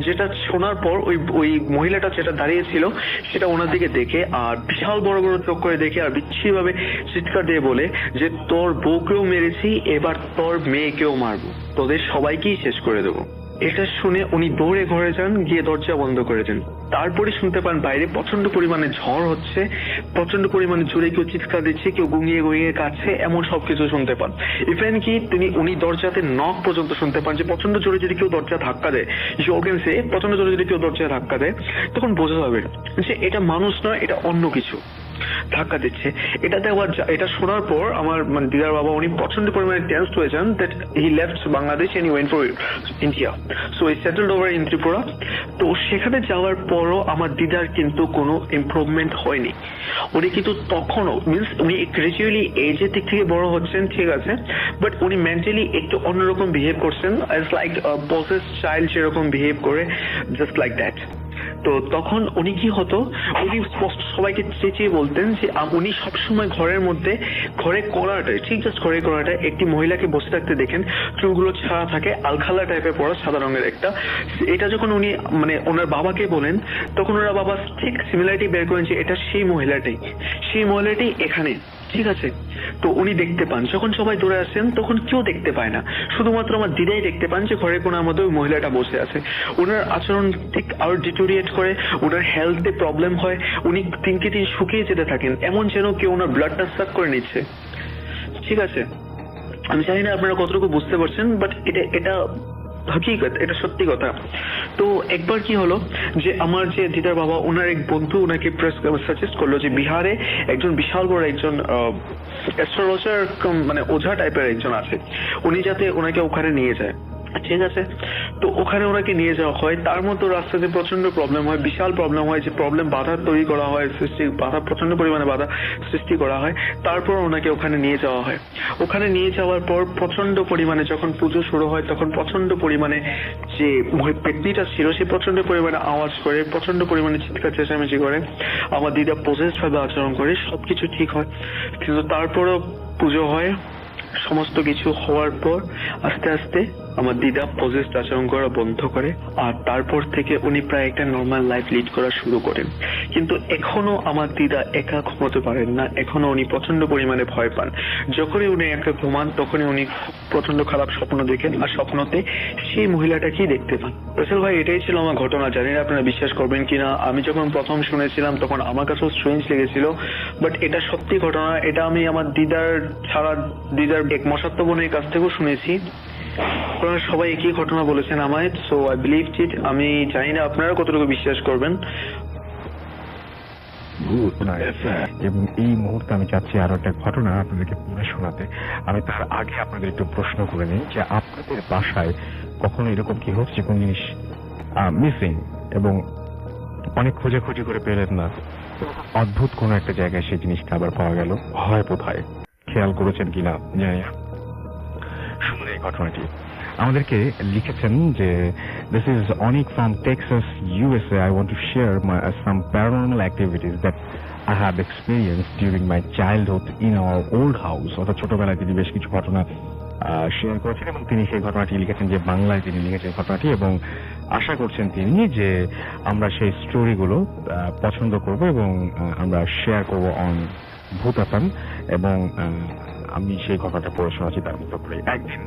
যেটা শোনার পর ওই মহিলাটা যেটা দাঁড়িয়েছিল সেটা ওনার দিকে দেখে আর বিশাল বড় বড় চোখ করে দেখে আর বিচ্ছিরি ভাবে চিৎকার দিয়ে বলে যে তোর বউকেও মেরেছি, এবার তোর মেয়েকেও মারবো, তোদের সবাইকেই শেষ করে দেবো। এটা শুনে উনি দৌড়ে ঘরে যান, গিয়ে দরজা বন্ধ করে দেন। তারপরে শুনতে পান বাইরে প্রচন্ড পরিমাণে ঝড় হচ্ছে, প্রচন্ড পরিমাণে জোরে কেউ চিৎকার দিচ্ছে, কেউ গুঙিয়ে গুঙিয়ে কাছে, এমন সবকিছু শুনতে পান। ইভেন কি উনি দরজাতে নক পর্যন্ত শুনতে পান, যে প্রচন্ড জোরে যদি কেউ দরজা ধাক্কা দেয়, প্রচন্ড জোরে যদি কেউ দরজা ধাক্কা দেয় তখন বোঝা যাবে যে এটা মানুষ নয়, এটা অন্য কিছু। ধাক্কা দিচ্ছে। এটা শোনার পর আমার মানে দিদার বাবা উনি প্রচন্ড পরিমাণে টেন্সড হয়ে যান, that he left Bangladesh and he went for India. So he settled over in Tripura. তো সেখানে যাওয়ার পরও আমার দিদার কিন্তু কোনো ইমপ্রুভমেন্ট হয়নি। উনি কিন্তু তখনও মিনস উনি গ্রাজুয়ালি এজের দিক থেকে বড় হচ্ছেন, ঠিক আছে, বাট উনি মেন্টালি একটু অন্যরকম বিহেভ করছেন, অ্যাজ লাইক পসেস চাইল্ড যেরকম বিহেভ করে, জাস্ট লাইক দ্যাট। তো তখন উনি কি হতো, উনি সবাইকে চেঁচিয়ে বলতেন যে উনি সবসময় ঘরের মধ্যে ঘরে কোণাটায়, ঠিক জাস্ট ঘরে কোণাটায় একটি মহিলাকে বসে থাকতে দেখেন, চুলগুলো ছাড়া থাকে, আলখালা টাইপের পরা, সাদা রঙের একটা। এটা যখন উনি মানে ওনার বাবাকে বলেন, তখন ওনার বাবা ঠিক সিমিলারিটি বের করেন যে এটা সেই মহিলাটাই এখানে, ঠিক আছে। তো উনি দেখতে পান, যখন সবাই দৌড়ে আসেন তখন কেউ দেখতে পায় না, শুধুমাত্র আমার দিদাই দেখতে পান যে ঘরের কোণার মধ্যে ওই মহিলাটা বসে আছে। ওনার আচরণ ঠিক আরো ডিটোরিয়েট করে, ওনার হেলথে প্রবলেম হয়, উনি দিনকে দিন শুকিয়ে যেতে থাকেন, এমন যেন কেউ ওনার ব্লাডটা সাক করে নিচ্ছে, ঠিক আছে। আমি জানি না আপনারা কতটুকু বুঝতে পারছেন, বাট এটা হাকিকত, এটা সত্যি কথা। তো একবার কি হলো যে আমার যে দিদার বাবা, ওনার এক বন্ধু ওনাকে সাজেস্ট করলো যে বিহারে একজন বিশাল বড় একজন অ্যাস্ট্রোলজার মানে ওঝা টাইপের একজন আছে, উনি যাতে ওনাকে ওখানে নিয়ে যায়, ঠিক আছে। তো ওখানে ওনাকে নিয়ে যাওয়া হয়, তার মধ্যে রাস্তাতে প্রচন্ড প্রবলেম হয়, বিশাল প্রবলেম হয়, যে প্রবলেম বাধা তৈরি করা হয়, প্রচন্ড পরিমাণে বাধা সৃষ্টি করা হয়। তারপর ওনাকে ওখানে নিয়ে যাওয়া হয়। ওখানে নিয়ে যাওয়ার পর প্রচন্ড পরিমাণে যখন পুজো শুরু হয়, তখন প্রচন্ড পরিমাণে যে পেতনিটা ছিল সে প্রচন্ড পরিমাণে আওয়াজ করে, প্রচন্ড পরিমাণে চিৎকার চেঁচামেচি করে, আমার দিদা পজেসড ভাবে আচরণ করে, সবকিছু ঠিক হয়। কিন্তু তারপরও পুজো হয়, সমস্ত কিছু হওয়ার পর আস্তে আস্তে আমার দিদা পজেসড আচরণ করা বন্ধ করে, আর তারপর থেকে উনি প্রায় একটা নর্মাল লাইফ লিড করা শুরু করেন। কিন্তু এখনো আমার দিদা একা ঘুমোতে পারেন না, এখনো উনি প্রচন্ড পরিমাণে ভয় পান। যখনই উনি একা ঘুমান তখনই উনি প্রচন্ড খারাপ স্বপ্ন দেখেন, আর স্বপ্নতে সেই মহিলাটাকেই দেখতে পান। রসেল ভাই, এটাই ছিল আমার ঘটনা। জানি না আপনারা বিশ্বাস করবেন কিনা, আমি যখন প্রথম শুনেছিলাম তখন আমার কাছেও স্ট্রেঞ্জ লেগেছিল, বাট এটা সত্যি ঘটনা। এটা আমি আমার দিদার এক মশাত্ত বোনের কাছ থেকেও শুনেছি। ওনারা সবাই একই ঘটনা বলেছেন আমায়, সো আই বিলিভ ইট। আমি জানি না আপনারা কতটুকু বিশ্বাস করবেন। এবং এই মুহূর্তে আমি চাচ্ছি আরো একটা ঘটনা আপনাদেরকে পড়ে শোনাতে। আমি তার আগে আপনাদের একটু প্রশ্ন করে নিই যে আপনাদের বাসায় কখনো এরকম কি হচ্ছে কোন জিনিস মিসিং এবং অনেক খোঁজাখুঁজি করে পেলেন না, অদ্ভুত কোনো একটা জায়গায় সেই জিনিসটা আবার পাওয়া গেল, হয় কোথায়, খেয়াল করেছেন কিনা জানি না। শুনুন এই ঘটনাটি। আমাদেরকে লিখেছেন যে this is Onik from Texas, USA. I want to share some paranormal activities that I have experienced during my childhood in our old house. অর্থাৎ ছোটবেলায় তিনি বেশ কিছু ঘটনা শেয়ার করেছেন এবং তিনি সেই ঘটনাটি লিখেছেন যে বাংলায় তিনি লিখেছেন ঘটনাটি, এবং আশা করছেন তিনি যে আমরা সেই স্টোরিগুলো পছন্দ করব এবং আমরা শেয়ার করব অন ভূতাতন। এবং আমি সেই ঘটনাটা পড়ে শোনাচ্ছি তার মতো করে। একদিন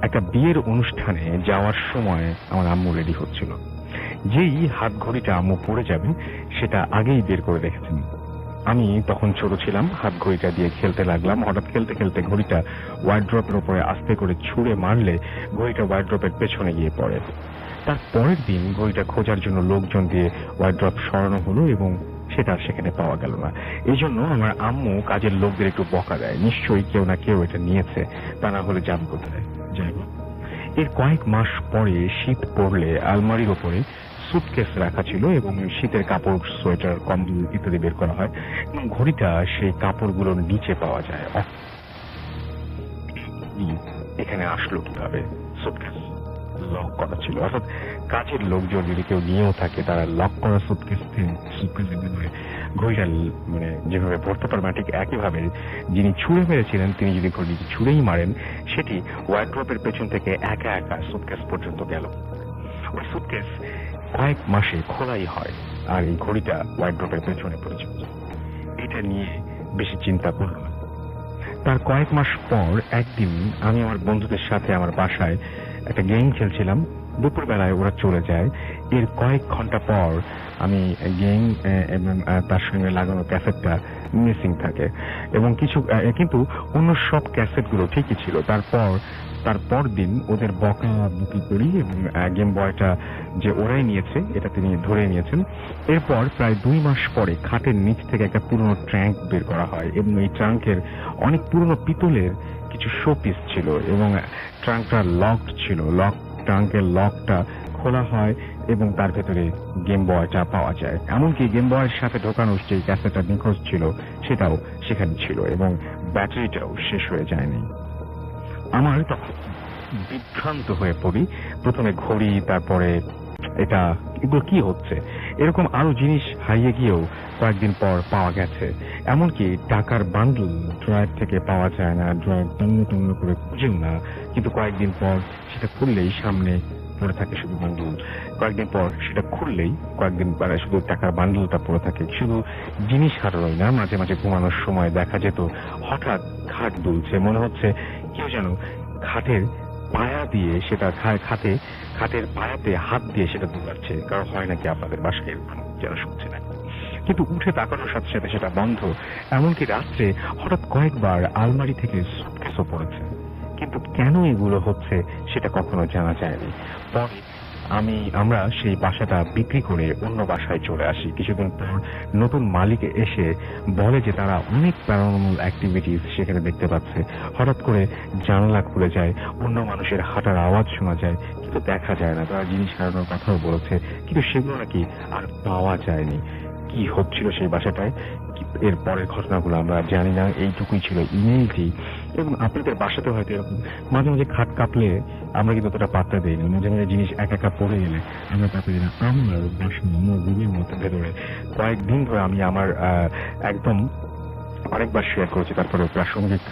একটা বিয়ের অনুষ্ঠানে যাওয়ার সময় আমার আম্মু রেডি হচ্ছিল। যেই হাত ঘড়িটা আম্মু পড়ে যাবে সেটা আগেই বের করে রেখেছেন। আমি তখন ছোট ছিলাম, হাত ঘড়িটা দিয়ে খেলতে লাগলাম। হঠাৎ খেলতে খেলতে ঘড়িটা ওয়ার্ড্রপের উপরে আস্তে করে ছুঁড়ে মারলে ঘড়িটা ওয়ার্ড্রপের পেছনে গিয়ে পড়ে। তার পরের দিন ঘড়িটা খোঁজার জন্য লোকজন দিয়ে ওয়ার্ড্রপ সরানো হলো এবং সেটা সেখানে পাওয়া গেল না। এই জন্য আমার আম্মু কাজের লোকদের একটু বকা দেয়, নিশ্চয়ই কেউ না কেউ এটা নিয়েছে, তা না হলে যাবে কোথায়। যাই হোক, এর কয়েক মাস পরে শীত পড়লে আলমারির ওপরে সুটকেস রাখা ছিল এবং শীতের কাপড়, সোয়েটার, কম্বল ইত্যাদি বের করা হয় এবং ঘড়িটা সেই কাপড়গুলোর নিচে পাওয়া যায়। এখানে আসলো কিভাবে? সুটকেস লক করা ছিল, অর্থাৎ কাজের লোকজন যদি কেউ নিয়েও থাকে তারা লক করা সুটকেসের ভিতরে ঘড়িটা মানে যেভাবে ভরতে পারবে ঠিক একইভাবে যিনি ছুঁড়ে মেরেছিলেন তিনি যদি ঘড়ি ছুঁড়েই মারেন সেটি ওয়ার্ড্রপের পেছন থেকে একা একা সুটকেস পর্যন্ত গেল। ওই সুটকেস কয়েক মাসে খোলাই হয় আর এই ঘড়িটা ওয়ার্ড্রপের পেছনে পড়েছিল। এটা নিয়ে বেশি চিন্তা করল না। তার কয়েক মাস পর একদিন আমি আমার বন্ধুদের সাথে আমার বাসায় একটা গেম খেলছিলাম। দুপুর বেলায় ওরা চলে যায়। এর কয়েক ঘন্টা পর আমি গ্যাং এবং তার সঙ্গে লাগানো ক্যাসেটটা মিসিং থাকে এবং কিছু কিন্তু অন্য সব ক্যাসেটগুলো ঠিকই ছিল। তারপর দিন ওদের বকাবকি করি এবং গেম বয়টা যে ওরাই নিয়েছে এটা তিনি ধরে নিয়েছেন। এরপর প্রায় 2 মাস পরে খাটের নিচ থেকে একটা পুরনো ট্রাঙ্ক বের করা হয় এবং এই ট্রাঙ্কের অনেক পুরনো পিতলের কিছু শোপিস ছিল এবং ট্রাঙ্কটা লকড ছিল। ট্রাঙ্কের লকটা খোলা হয় এবং তার ভেতরে গেম বয়টা পাওয়া যায়। এমনকি গেম বয়ের সাথে ঢোকানো যে ক্যাসেটটা নিখোঁজ ছিল সেটাও সেখানে ছিল এবং ব্যাটারিটাও শেষ হয়ে যায়নি। আমার তখন বিভ্রান্ত হয়ে পড়ি। প্রথমে ঘড়ি, তারপরে এগুলো কি হচ্ছে, এরকম আরো জিনিস হারিয়ে গিয়েও কয়েকদিন পর পাওয়া গেছে। এমনকি টাকার বান্ডল ড্রয়ার থেকে পাওয়া যায় না, ড্রয়ার টন্ন করে খুঁজেও না, কিন্তু কয়েকদিন পর সেটা খুললেই সামনে পড়ে থাকে শুধু বান্ডল। কয়েকদিন পর সেটা খুললেই শুধু টাকার বান্ডলটা পড়ে থাকে। শুধু জিনিস হারানোই না, মাঝে মাঝে ঘুমানোর সময় দেখা যেত হঠাৎ খাট দুলছে, মনে হচ্ছে কেউ যেন খাটের পায়া দিয়ে সেটা খাটের পায়াতে হাত দিয়ে সেটা দুলাচ্ছে। কারণ হয় নাকি আপনাদের বাসায় এরকম যারা শুনছে না, কিন্তু উঠে তাকানোর সাথে সাথে সেটা বন্ধ। এমনকি রাত্রে হঠাৎ কয়েকবার আলমারি থেকে সুটকেসও পড়েছে, কিন্তু কেন এগুলো হচ্ছে সেটা কখনো জানা যায়নি। পরে আমরা সেই বাসাটা বিক্রি করে অন্য বাসায় চলে আসি। কিছুদিন পর নতুন মালিক এসে বলে যে তারা অনেক প্যারানর্মাল অ্যাক্টিভিটিস সেখানে দেখতে পাচ্ছে। হঠাৎ করে জানালা খুলে যায়, অন্য মানুষের হাঁটার আওয়াজ শোনা যায়, কিন্তু দেখা যায় না। তারা জিনিস হারানোর কথাও বলেছে, কিন্তু সেগুলো নাকি আর পাওয়া যায়নি। কি হচ্ছিল সেই বাসাটায় এর পরের ঘটনাগুলো আমরা জানি না। এইটুকুই ছিল ইমেইলটি। এবং আপনাদের বাসাতে হয়তো এরকম মাঝে মাঝে খাট কাঁপলে আমরা কিন্তু অতটা পাত্তা দিই না, মাঝে মাঝে জিনিস একা পড়ে গেলে আমরা পাত্তা দিই না। আমার রুমের মধ্যে ভেতরে কয়েকদিন ধরে আমি আমার একদম অনেকবার শেয়ার করেছি, তারপরে প্রাসঙ্গিক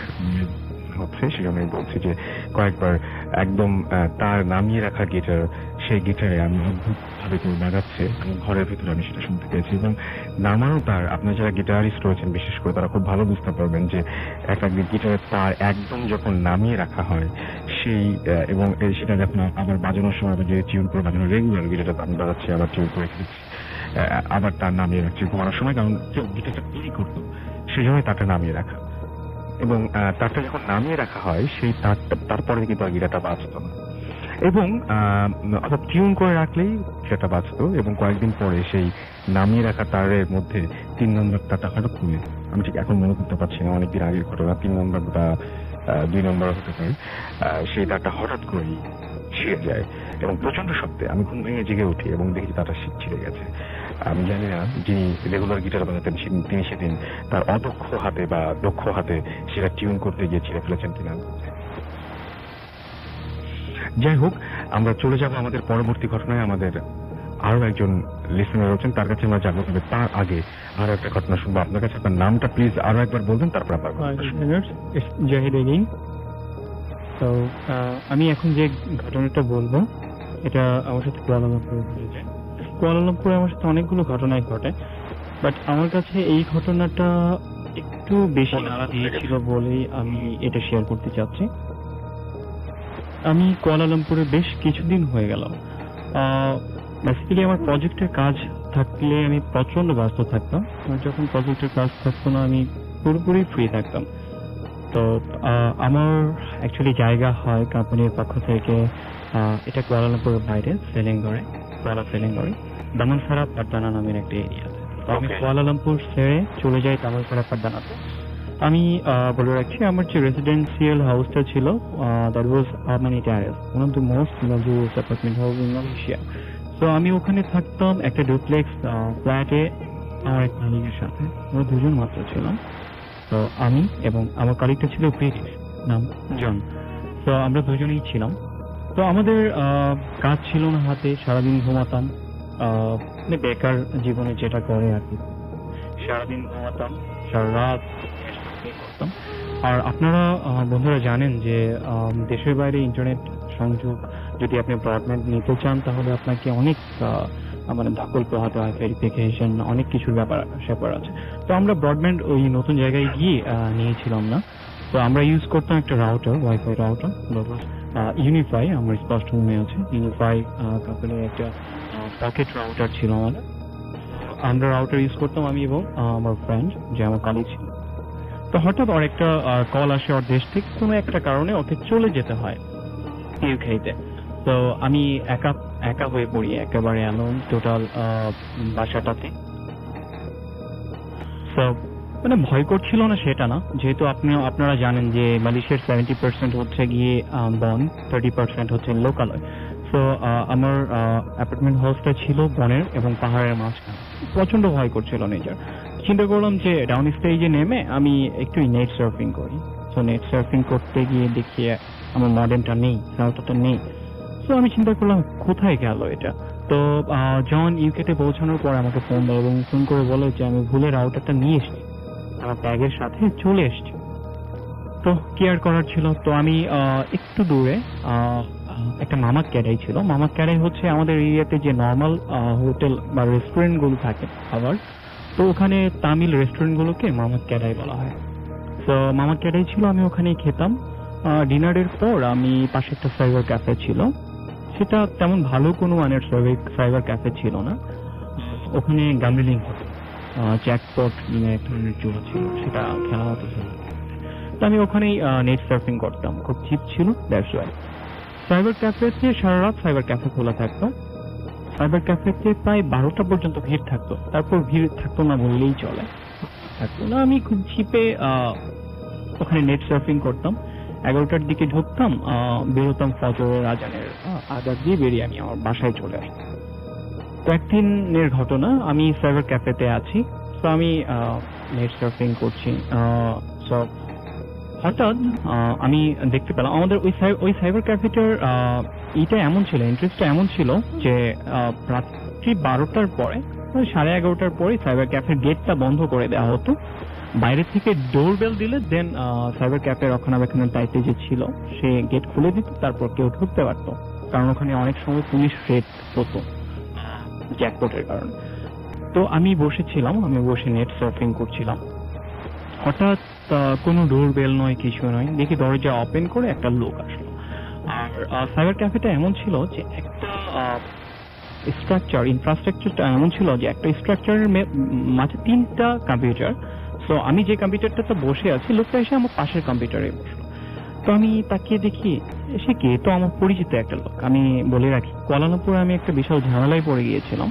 হচ্ছে সেজন্য আমি বলছি যে কয়েকবার একদম তার নামিয়ে রাখা গিটার, সেই গিটারে আমি অদ্ভুত ভাবে কেউ বাজাচ্ছে, আমি ঘরের ভিতরে আমি সেটা শুনতে পেয়েছি। এবং নামানো তার, আপনার যারা গিটারিস্ট রয়েছেন বিশেষ করে তারা খুব ভালো বুঝতে পারবেন যে একটা গিটারের তার একদম যখন নামিয়ে রাখা হয় সেই এবং সেটা যখন আবার বাজানোর সময় যে টিউন করে বাজানো, রেগুলার গিটারটা আমি বাজাচ্ছি, আবার টিউন করে রেখেছি, আবার তার নামিয়ে রাখছি ঘুমানোর সময়, কারণ কেউ গিটারটা তৈরি করতো সেই জন্য তারটা নামিয়ে রাখা। এবং তারটা যখন নামিয়ে রাখা হয় সেই তারপরে কিন্তু আর গিটারটা বাজতো না, এবং অর্থাৎ টিউন করে রাখলেই সেটা বাজতো। এবং কয়েকদিন পরে সেই নামিয়ে রাখা তারের মধ্যে 3 নম্বর তারটা হঠাৎ করে, আমি ঠিক এখন মনে করতে পারছি না, অনেকদিন আগের ঘটনা, 3 নম্বর বা 2 নম্বর হতে পারে, সেই তারটা হঠাৎ করেই ছিঁড়ে যায় এবং প্রচন্ড শব্দে আমি ঘুম ভেঙে জেগে উঠি এবং দেখি তারটা ছিঁড়ে গেছে। আমি জানি না যিনি রেগুলার গিটার বাজাতেন তিনি সেদিন তার অদক্ষ হাতে বা দক্ষ হাতে সেটা টিউন করতে গিয়ে ছিঁড়ে ফেলেছেন কিনা। যাই হোক, আমরা চলে যাব আমাদের পরবর্তী ঘটনায়। আমাদের আরো একজন লিসেনার রয়েছেন, তার কাছে আমরা যাবো, তবে তার আগে আরো একটা ঘটনা শুনবো আপনার কাছে। আপনার নামটা প্লিজ আরো একবার বলবেন, তারপর আপনার জাহিদ এগেইন। তো আমি এখন যে ঘটনাটা বলবো এটা আমার সাথে কুয়ালালামপুরে ঘটেছে। কুয়ালালামপুরে আমার সাথে অনেকগুলো ঘটনাই ঘটে, বাট আমার কাছে এই ঘটনাটা একটু বেশি নাড়া দিয়েছিল বলেই আমি এটা শেয়ার করতে চাচ্ছি। আমি কুয়ালালামপুরে বেশ কিছুদিন হয়ে গেল। বেসিক্যালি আমার প্রজেক্টের কাজ থাকলে আমি প্রচন্ড ব্যস্ত থাকতাম, আর যখন প্রজেক্টের কাজ থাকতো না আমি পুরোপুরি ফ্রি থাকতাম। তো আমার অ্যাকচুয়ালি জায়গা হয় কোম্পানির পক্ষ থেকে, এটা কুয়ালালামপুরের বাইরে সেলিংগড়ে, দামানসারা পাড্ডানা নামের একটা এরিয়াতে। তো আমি কুয়ালালামপুর ছেড়ে চলে যাই দামানসারা পাড্ডানাতে। আমি বলে রাখছি, আমার যে রেসিডেন্সিয়াল হাউসটা ছিল, that was Armani terrace, one of the most luxurious apartment house in Malaysia. তো আমি ওখানে থাকতাম একটা ডুপ্লেক্স ফ্ল্যাটে আমার এক মালিকের সাথে, আমরা দুজন মাত্র ছিলাম। তো আমি এবং আমার কলিগটা ছিল ব্রিটিশ, নাম জন। তো আমরা দুজনেই ছিলাম। তো আমাদের কাজ ছিল না হাতে, সারাদিন ঘুমাতাম, বেকার জীবনে যেটা করে আর কি, সারাদিন ঘুমাতাম, সারা রাত করতাম। আর আপনারা বন্ধুরা জানেন যে দেশের বাইরে ইন্টারনেট সংযোগ যদি আপনি ব্রডব্যান্ড নিতে চান তাহলে আপনাকে অনেক মানে ধকল পোহাতে হয়, ভেরিফিকেশন, অনেক কিছুর ব্যাপার আছে। তো আমরা ব্রডব্যান্ড ওই নতুন জায়গায় গিয়ে নিয়েছিলাম না। তো আমরা ইউজ করতাম একটা রাউটার, ওয়াইফাই রাউটার, ইউনিফাই, আমার স্পষ্ট মনে আছে, ইউনিফাই কোম্পানির একটা পকেট রাউটার ছিল আমাদের। আমরা রাউটার ইউজ করতাম আমি এবং আমার ফ্রেন্ড যে আমার কলিগ ছিল। তো হঠাৎ ওর একটা কল আসে ওর দেশ থেকে, কোনো একটা কারণে ওকে চলে যেতে হয় ইউকেতে। তো আমি একা একা হয়ে পড়ি, একেবারে অ্যালোন টোটাল বাসাটাতে। তো মানে ভয় করছিল না সেটা না, যেহেতু আপনারা জানেন যে মালয়েশিয়ার 70% হচ্ছে গিয়ে বন, 30% হচ্ছে লোকালয়। তো আমার অ্যাপার্টমেন্ট হাউসটা ছিল বনের এবং পাহাড়ের মাঝখানে। প্রচন্ড ভয় করছিল নিজের। চিন্তা করলাম যে ডাউন স্টেজে নেমে আমি একটু নেট সার্ফিং করি। তো নেট সার্ফিং করতে গিয়ে দেখি আমার মডেমটা নেই, রাউটারটা নেই। তো আমি চিন্তা করলাম কোথায় গেল এটা। তো যখন ইউকেতে পৌঁছানোর পর আমাকে ফোন দেয় এবং ফোন করে বলে যে আমি ভুলে রাউটারটা নিয়ে এসেছি, আমার ব্যাগের সাথে চলে এসেছি। তো কি আর করার ছিল, তো আমি একটু দূরে একটা মামা ক্যাডাই ছিল। মামা ক্যাডাই হচ্ছে আমাদের এরিয়াতে যে নর্মাল হোটেল বা রেস্টুরেন্ট গুলো থাকে খাবার, তো ওখানে তামিল রেস্টুরেন্ট গুলোকে মামা ক্যাডাই বলা হয়। তো মামা ক্যাডাই ছিল, আমি ওখানেই খেতাম। ডিনারের পর আমি পাশে একটা সাইবার ক্যাফে ছিল, সেটা তেমন ভালো কোনো মানের সাইবার ক্যাফে ছিল না। ওখানে গ্যাম্বলিং হতো, জ্যাকপট নামে এক ধরনের জুয়া ছিল, সেটা খেলা হতো। তো আমি ওখানেই নেট সার্ফিং করতাম, খুব চিপ ছিল। দ্যাটস ওয়াই সাইবার ক্যাফেতে সারা রাত সাইবার ক্যাফে খোলা থাকতো। সাইবার ক্যাফেতে প্রায় 12টা পর্যন্ত ভিড় থাকতো, তারপর ভিড় থাকতো না বললেই চলে, থাকতো না। আমি খুব চিপে ওখানে নেট সার্ফিং করতাম। 11টার দিকে ঢুকতাম, বেরোতাম ফজরের আজানের আজান দিয়ে বেরিয়ে আমি আমার বাসায় চলে আসতাম। তো একদিনের ঘটনা, আমি সাইবার ক্যাফেতে আছি, তো আমি নেট সার্ফিং করছি। হঠাৎ আমি দেখতে পেলাম আমাদের ওই সাইবার ক্যাফেটার এইটা এমন ছিল, ইন্টারেস্টটা এমন ছিল যে রাত্রি 12টার পরে, 11:30টার পরে সাইবার ক্যাফের গেটটা বন্ধ করে দেওয়া হতো। বাইরে থেকে ডোর বেল দিলে দেন সাইবার ক্যাফের রক্ষণাবেক্ষণের দায়িত্বে যে ছিল সে গেট খুলে দিত, তারপর কেউ ঢুকতে পারতো। কারণ ওখানে অনেক সময় পুলিশ রেড হতো জ্যাকপটের কারণে। তো আমি বসেছিলাম, আমি বসে নেট সার্ফিং করছিলাম। হঠাৎ কোনো ডোর বেল নয়, কিছু নয়, দেখি দরজা ওপেন করে একটা লোক আসলো। আর সাইবার ক্যাফেটা এমন ছিল যে একটা ইনফ্রাস্ট্রাকচারটা এমন ছিল যে একটা স্ট্রাকচারের মাঝে 3টা কম্পিউটার। তো আমি যে কম্পিউটারটাতে বসে আছি, লোকটা এসে আমার পাশের কম্পিউটারে বসলো। তো আমি তাকিয়ে দেখি সে কে, তো আমার পরিচিত একটা লোক। আমি বলে রাখি, কুয়ালালামপুরে আমি একটা বিশাল ঝামেলায় পড়ে গিয়েছিলাম।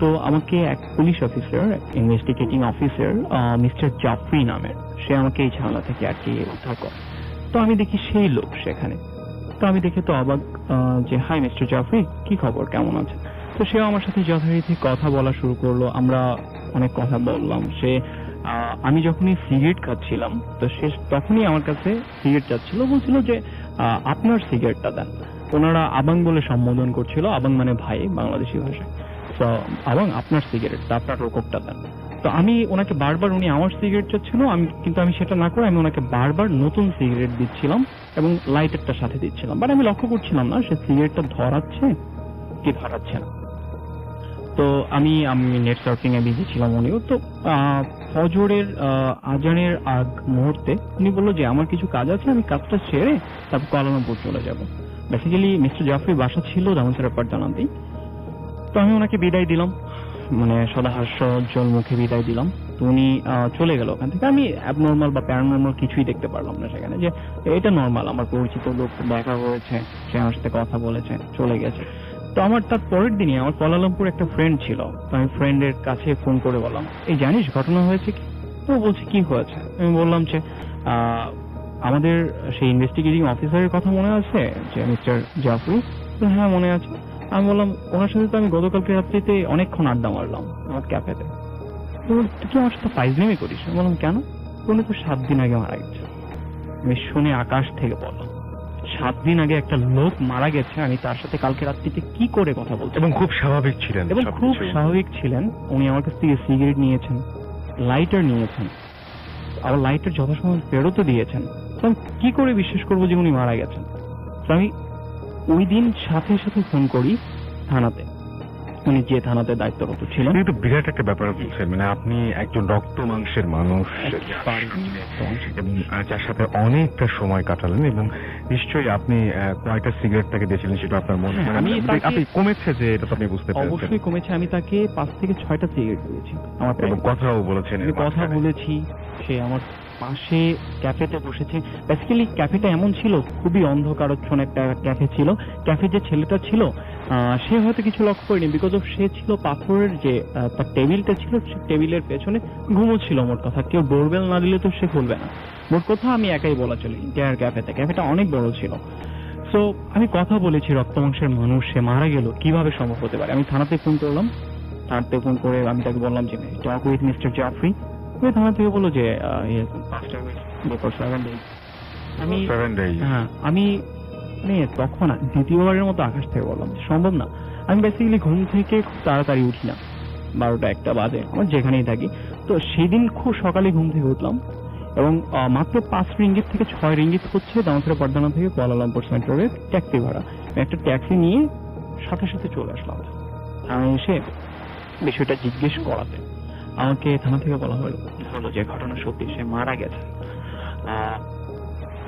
তো আমাকে এক police officer, investigating officer mister Jafri নামের, সে আমাকে এই ঝামেলা থেকে আর কি উদ্ধার করে। তো আমি দেখি সেই লোক সেখানে। তো আমি দেখে তো অবাক যে হাই মিস্টার জাফরি, কি খবর, কেমন আছে? তো সেও আমার সাথে যথারীতি কথা বলা শুরু করলো, আমরা অনেক কথা বললাম। সে আমি যখনই সিগারেট খাচ্ছিলাম, তো সে তখনই আমার কাছে সিগারেট চাচ্ছিল, বলছিল যে আপনার সিগারেটটা দেন। ওনারা আবাং বলে সম্বোধন করছিল, আবাং মানে ভাই বাংলাদেশি ভাষায়। তো আবাং আপনার সিগারেটটা, আপনার রোককটা দেন। তো আমি ওনাকে বারবার, উনি আমার সিগারেট চাচ্ছিল, আমি সেটা না করে আমি ওনাকে বারবার নতুন সিগারেট দিচ্ছিলাম এবং লাইটারটার সাথে দিচ্ছিলাম। বাট আমি লক্ষ্য করছিলাম না সে সিগারেটটা ধরাচ্ছে কি ধরাচ্ছে না। তো আমি নেট সার্ফিং এ বিজি ছিলাম, উনিও। তো ফজরের আজানের আগ মুহূর্তে উনি বললো যে আমার কিছু কাজ আছে, আমি কাজটা সেরে তারপর কুয়ালালামপুর চলে যাব। বেসিক্যালি মিস্টার জাফরির বাসা ছিল দামনছড়া জানাতেই। তো আমি ওনাকে বিদায় দিলাম, মানে সদাহাস্যোজ্জ্বল মুখে বিদায় দিলাম। তো উনি চলে গেল ওখান থেকে। আমি অ্যাবনর্মাল বা প্যারানর্মাল কিছুই দেখতে পারলাম না সেখানে, যে এটা নর্মাল, আমার পরিচিত লোক দেখা হয়েছে, সে আমার সাথে কথা বলেছে, চলে গেছে। তো আমার তার পরের দিনই আমার কুয়ালালামপুর একটা ফ্রেন্ড ছিল, তো আমি ফ্রেন্ডের কাছে ফোন করে বললাম, এই জানিস ঘটনা হয়েছে কি? তো বলছে কি হয়েছে? আমি বললাম যে আমাদের সেই ইনভেস্টিগেটিং অফিসারের কথা মনে আছে, যে মিস্টার জাফরি? তো হ্যাঁ মনে আছে। আমি বললাম ওনার সাথে তো আমি গতকালকে রাত্রিতে অনেকক্ষণ আড্ডা মারলাম আমার ক্যাফেতে। তো তুই আমার সাথে ফাইজলামি করিস? আমি বললাম কেন? উনি তো 7 দিন আগে মারা গেছে। আমি শুনে আকাশ থেকে বললাম 7 দিন আগে একটা লোক মারা গেছে, আমি তার সাথে কালকে রাত্রিতে কি করে কথা বলতে? এবং খুব স্বাভাবিক ছিলেন, এবং খুব স্বাভাবিক ছিলেন। উনি আমার কাছ থেকে সিগারেট নিয়েছেন, লাইটার নিয়েছেন, আবার লাইটার যথাসময় ফেরতও দিয়েছেন। তো আমি কি করে বিশ্বাস করবো যে উনি মারা গেছেন? তো আমি ওই দিন সাথে সাথে ফোন করি থানাতে। উনি যে থানাতে দায়িত্বরত ছিলেন। কিন্তু বিরাট একটা ব্যাপার বলছেন, মানে আপনি একজন রক্ত মাংসের মানুষ এবং যার সাথে অনেকটা সময় কাটালেন, এবং নিশ্চয়ই আপনি কয়টা সিগারেট তাকে দিয়েছিলেন সেটা আপনার মনে হয়? আমি তাকে- আপনি কমেছে যে এটা তো আপনি বুঝতে পেরেছেন, অবশ্যই কমেছে। আমি তাকে 5 থেকে 6টা সিগারেট দিয়েছি আমার এবং কথাও বলেছেন এর আমি কথা মাঝখানে। বলেছি। সে আমার পাশে ক্যাফেতে বসেছে। বেসিক্যালি ক্যাফেটা এমন ছিল, খুবই অন্ধকারচ্ছন্ন একটা ক্যাফে ছিল। ক্যাফে যে ছেলেটা ছিল সে হয়তো কিছু লক্ষ্য করেনি, বিকজ অফ সে ছিল পাথরের যে তার টেবিলটা ছিল, সে টেবিলের পেছনে ঘুমোচ্ছিল। মোট কথা কেউ ডোরবেল না দিলে তো সে খুলবে না। মোট কথা আমি একাই বলা চলে ইন্টায়ার ক্যাফেতে। ক্যাফেটা অনেক বড় ছিল। সো আমি কথা বলেছি, রক্তমাংসের মানুষ, সে মারা গেল কিভাবে সম্ভব হতে পারে। আমি থানাতে ফোন করলাম। থানাতে ফোন করে আমি তাকে বললাম যে টক উইথ মিস্টার জাফরি। ওই থানা থেকে বললো যে আমি 7 days। হ্যাঁ আমি মানে তখন দ্বিতীয়বারের মতো আকাশ থেকে বললাম যে সম্ভব না। আমি বেসিক্যালি ঘুম থেকে খুব তাড়াতাড়ি উঠি না, 12টা 1টা বাজে আমার যেখানেই থাকি। তো সেদিন খুব সকালে ঘুম থেকে উঠলাম এবং মাত্র 5 রিঙ্গিত থেকে 6 রিঙ্গিত হচ্ছে দামোদর পাটনা থেকে কুয়ালালামপুর সেন্ট্রালের ট্যাক্সি ভাড়া। আমি একটা ট্যাক্সি নিয়ে সাথে সাথে চলে আসলাম। আমি এসে বিষয়টা জিজ্ঞেস করাতে আমাকে থানা থেকে বলা হলো যে ঘটনা সত্যি, সে মারা গেছে।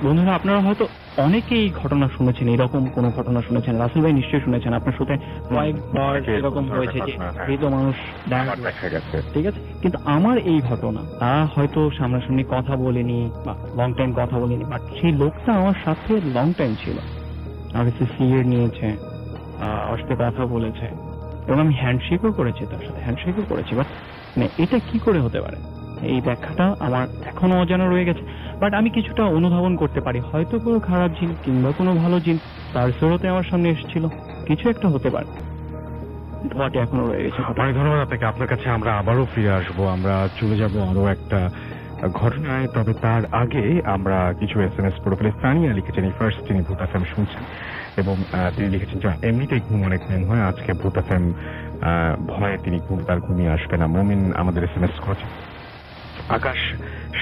বন্ধুরা, আপনারা হয়তো অনেকেই ঘটনা শুনেছেন, এরকম কোন ঘটনা শুনেছেন। রাসেল ভাই নিশ্চয়ই শুনেছেন, আপনার সাথে কয়েকবার এরকম হয়েছে যে মৃত মানুষ দেখা গেছে। ঠিক আছে, কিন্তু আমার এই ঘটনা তারা হয়তো সামনাসামনি কথা বলেনি বা লং টাইম কথা বলেনি, বাট সেই লোকটা আমার সাথে লং টাইম ছিল। আমার কাছে সিগারেট নিয়েছে, আমার সাথে কথা বলেছে, এবং আমি হ্যান্ডশেকও করেছি, তার সাথে হ্যান্ডশেকও করেছি। বাট মানে এটা কি করে হতে পারে, এই ব্যাখ্যাটা আমার এখনো অজানা রয়ে গেছে। বাট আমি কিছুটা অনুধাবন করতে পারি, হয়তো কোনো খারাপ জিন কিংবা কোনো ভালো জিন তার স্রোতে আমার সামনে এসেছিল, কিছু একটা হতে পারে। ধোঁয়াটা এখনো রয়ে গেছে। অনেক ধন্যবাদ আপনাকে। আপনার কাছে আমরা আবারও ফিরে আসবো, আমরা চলে যাব আরো একটা ঘটনায়। তবে তার আগে আমরা কিছু SMS পড়ে ফেলে। সানিয়া লিখেছেন, এই ফার্স্ট তিনি ভূত FM শুনছেন, এবং তিনি লিখেছেন যে এমনিতেই ঘুম অনেক নেন হয়, আজকে ভূত FM ভয়ে তিনি তার ঘুমিয়ে আসবে না। মমিন আমাদের SMS করেছেন, আকাশ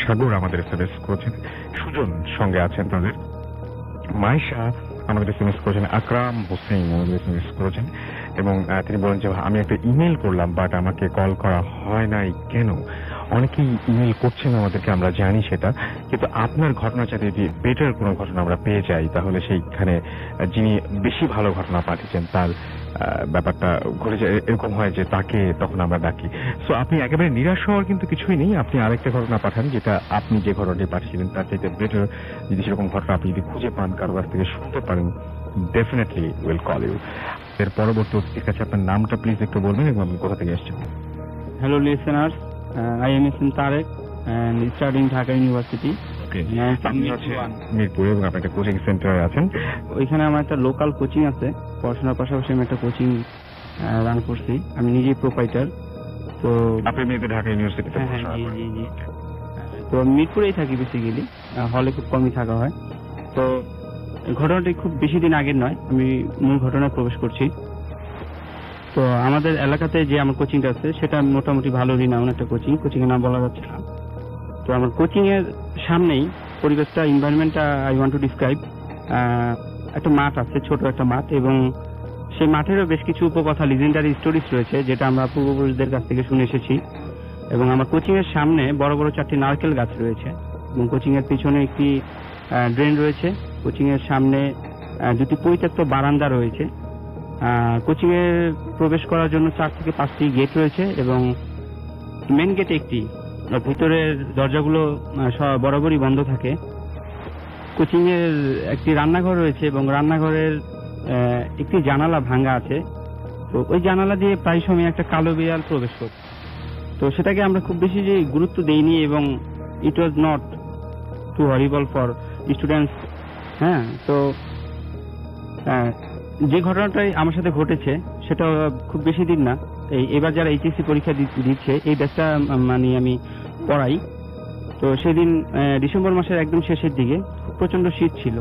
সাগর আমাদের SMS করেছেন, সুজন সঙ্গে আছেন তাদের, মাইশা আমাদের SMS করেছেন, আকরাম হোসেন আমাদের SMS করেছেন, এবং তিনি বলেন যে আমি একটা ইমেল করলাম বাট আমাকে কল করা হয় নাই কেন। অনেকেই ইমেল করছেন আমাদেরকে, আমরা জানি সেটা, কিন্তু আপনার ঘটনা চাইতে যদি বেটার কোনো ঘটনা আমরা পেয়ে যাই তাহলে সেইখানে যিনি বেশি ভালো ঘটনা পাঠিয়েছেন তার ব্যাপারটা ঘটে যায়, এরকম হয় যে তাকে তখন আমরা ডাকি। সো আপনি একেবারে নিরাশ হওয়ার কিন্তু কিছুই নেই। আপনি আরেকটা ঘটনা পাঠান, যেটা আপনি যে ঘটনাটি পাঠিয়েছিলেন তার চাইতে বেটার যদি সেরকম ঘটনা আপনি যদি খুঁজে পান, কারো কাছ থেকে শুনতে পারেন, ডেফিনেটলি উইল কল ইউ। এর পরবর্তী অতিথির কাছে আপনার নামটা প্লিজ একটু বলবেন এবং আপনি কোথা থেকে এসেছেন। Hello listeners, I am Ism Tarek and studying Dhaka University. আপনি হচ্ছে মিরপুর এবং আপনি একটা কোচিং সেন্টারে আছেন। ওইখানে আমার একটা লোকাল কোচিং আছে, পড়াশোনার পাশাপাশি আমি একটা কোচিং রান করছি। আমি নিজেই প্রোপাইটার। তো আপনি মেয়েদের ঢাকা ইউনিভার্সিটিতে হ্যাঁ পড়াশোনা করেন। জি। তো আমি মিরপুরেই থাকি বেসিক্যালি, হলে খুব কমই থাকা হয়। তো ঘটনাটি খুব বেশি দিন আগের নয়, আমি মূল ঘটনায় প্রবেশ করছি। তো আমাদের এলাকাতে যে আমার কোচিংটা আছে সেটা মোটামুটি ভালো রিনাউন একটা কোচিং এর নাম বলা যাচ্ছে না। তো আমার কোচিং এর সামনেই পরিবেশটা, এনভায়রনমেন্টটা আই ওয়ান্ট টু ডিসক্রাইব। একটা মাঠ আছে, ছোট একটা মাঠ, এবং সেই মাঠেরও বেশ কিছু উপকথা, লিজেন্ডারি স্টোরিজ রয়েছে যেটা আমরা পূর্বপুরুষদের কাছ থেকে শুনে এসেছি। এবং আমার কোচিং এর সামনে বড় বড় 4টি নারকেল গাছ রয়েছে, এবং কোচিং এর পিছনে একটি ড্রেন রয়েছে। কোচিং এর সামনে 2টি পরিত্যক্ত বারান্দা রয়েছে। কোচিং এ প্রবেশ করার জন্য 4 থেকে 5টি গেট রয়েছে, এবং মেন গেটে একটি, ভিতরের দরজাগুলো বরাবরই বন্ধ থাকে। কোচিং এর একটি রান্নাঘর রয়েছে, এবং রান্নাঘরের একটি জানালা ভাঙা আছে। তো ওই জানালা দিয়ে প্রায় সময় একটা কালো বিড়াল প্রবেশ করে। তো সেটাকে আমরা খুব বেশি যে গুরুত্ব দেইনি, এবং it was not too horrible for students. হ্যাঁ, তো যে ঘটনাটাই আমার সাথে ঘটেছে সেটা খুব বেশি দিন না, এবার যারা এইচএসসি পরীক্ষা দিচ্ছে এই ব্যাচটা মানে আমি পড়াই। তো সেদিন ডিসেম্বর মাসের একদম শেষের দিকে প্রচন্ড শীত ছিল।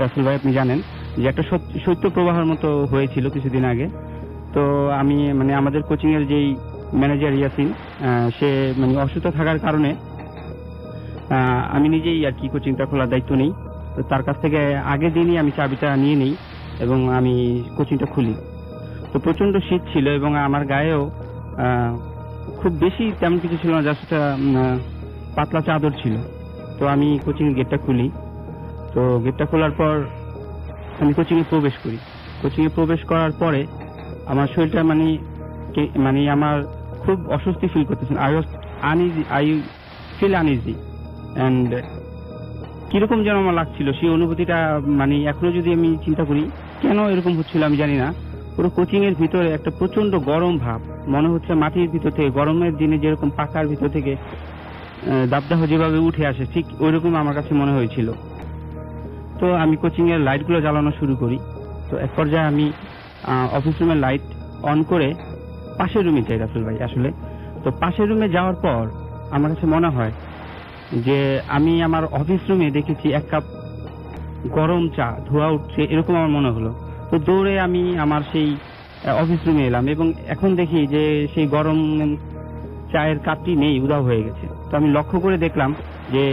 রাসেল ভাই, আপনি জানেন যে একটা শৈত্য প্রবাহের মতো হয়েছিল কিছুদিন আগে। তো আমি মানে আমাদের কোচিং এর যেই ম্যানেজার ইয়াসিন, সে মানে অসুস্থ থাকার কারণে আমি নিজেই আর কি কোচিংটা খোলার দায়িত্ব নেই। তো তার কাছ থেকে আগের দিনই আমি চাবিটা নিয়ে নিই এবং আমি কোচিংটা খুলি। তো প্রচন্ড শীত ছিল এবং আমার গায়েও খুব বেশি তেমন কিছু ছিল না, জাস্ট পাতলা চাদর ছিল। তো আমি কোচিং এর গেটটা খুলি। তো গেটটা খোলার পর আমি কোচিং এ প্রবেশ করি। কোচিং এ প্রবেশ করার পরে আমার শরীরটা মানে আমার খুব অস্বস্তি ফিল করতেছেন। আই ফিল আনইজি অ্যান্ড কিরকম যেন আমার লাগছিল, সেই অনুভূতিটা মানে এখনো যদি আমি চিন্তা করি কেন এরকম হচ্ছিল আমি জানি না। পুরো কোচিং এর ভিতরে একটা প্রচন্ড গরম ভাব, মনে হচ্ছে মাটির ভিতর থেকে গরমের দিনে যেরকম পাকার ভিতর থেকে দাবদাহ যেভাবে উঠে আসে, ঠিক ওইরকম আমার কাছে মনে হয়েছিল। তো আমি কোচিং এর লাইট গুলো জ্বালানো শুরু করি। তো এক পর্যায়ে আমি অফিস রুমের লাইট অন করে পাশের রুমে যাই রাসেল ভাই। আসলে তো পাশের রুমে যাওয়ার পর আমার কাছে মনে হয় যে আমি আমার অফিস রুমে দেখেছি 1 কাপ গরম চা, ধোয়া উঠছে, এরকম আমার মনে হলো। তো দৌড়ে আমি আমার সেই অফিস রুমে এলাম এবং এখন দেখি যে সেই গরম চায়ের কাপটি নেই, উধাও হয়ে গেছে। তো আমি লক্ষ্য করে দেখলাম যে,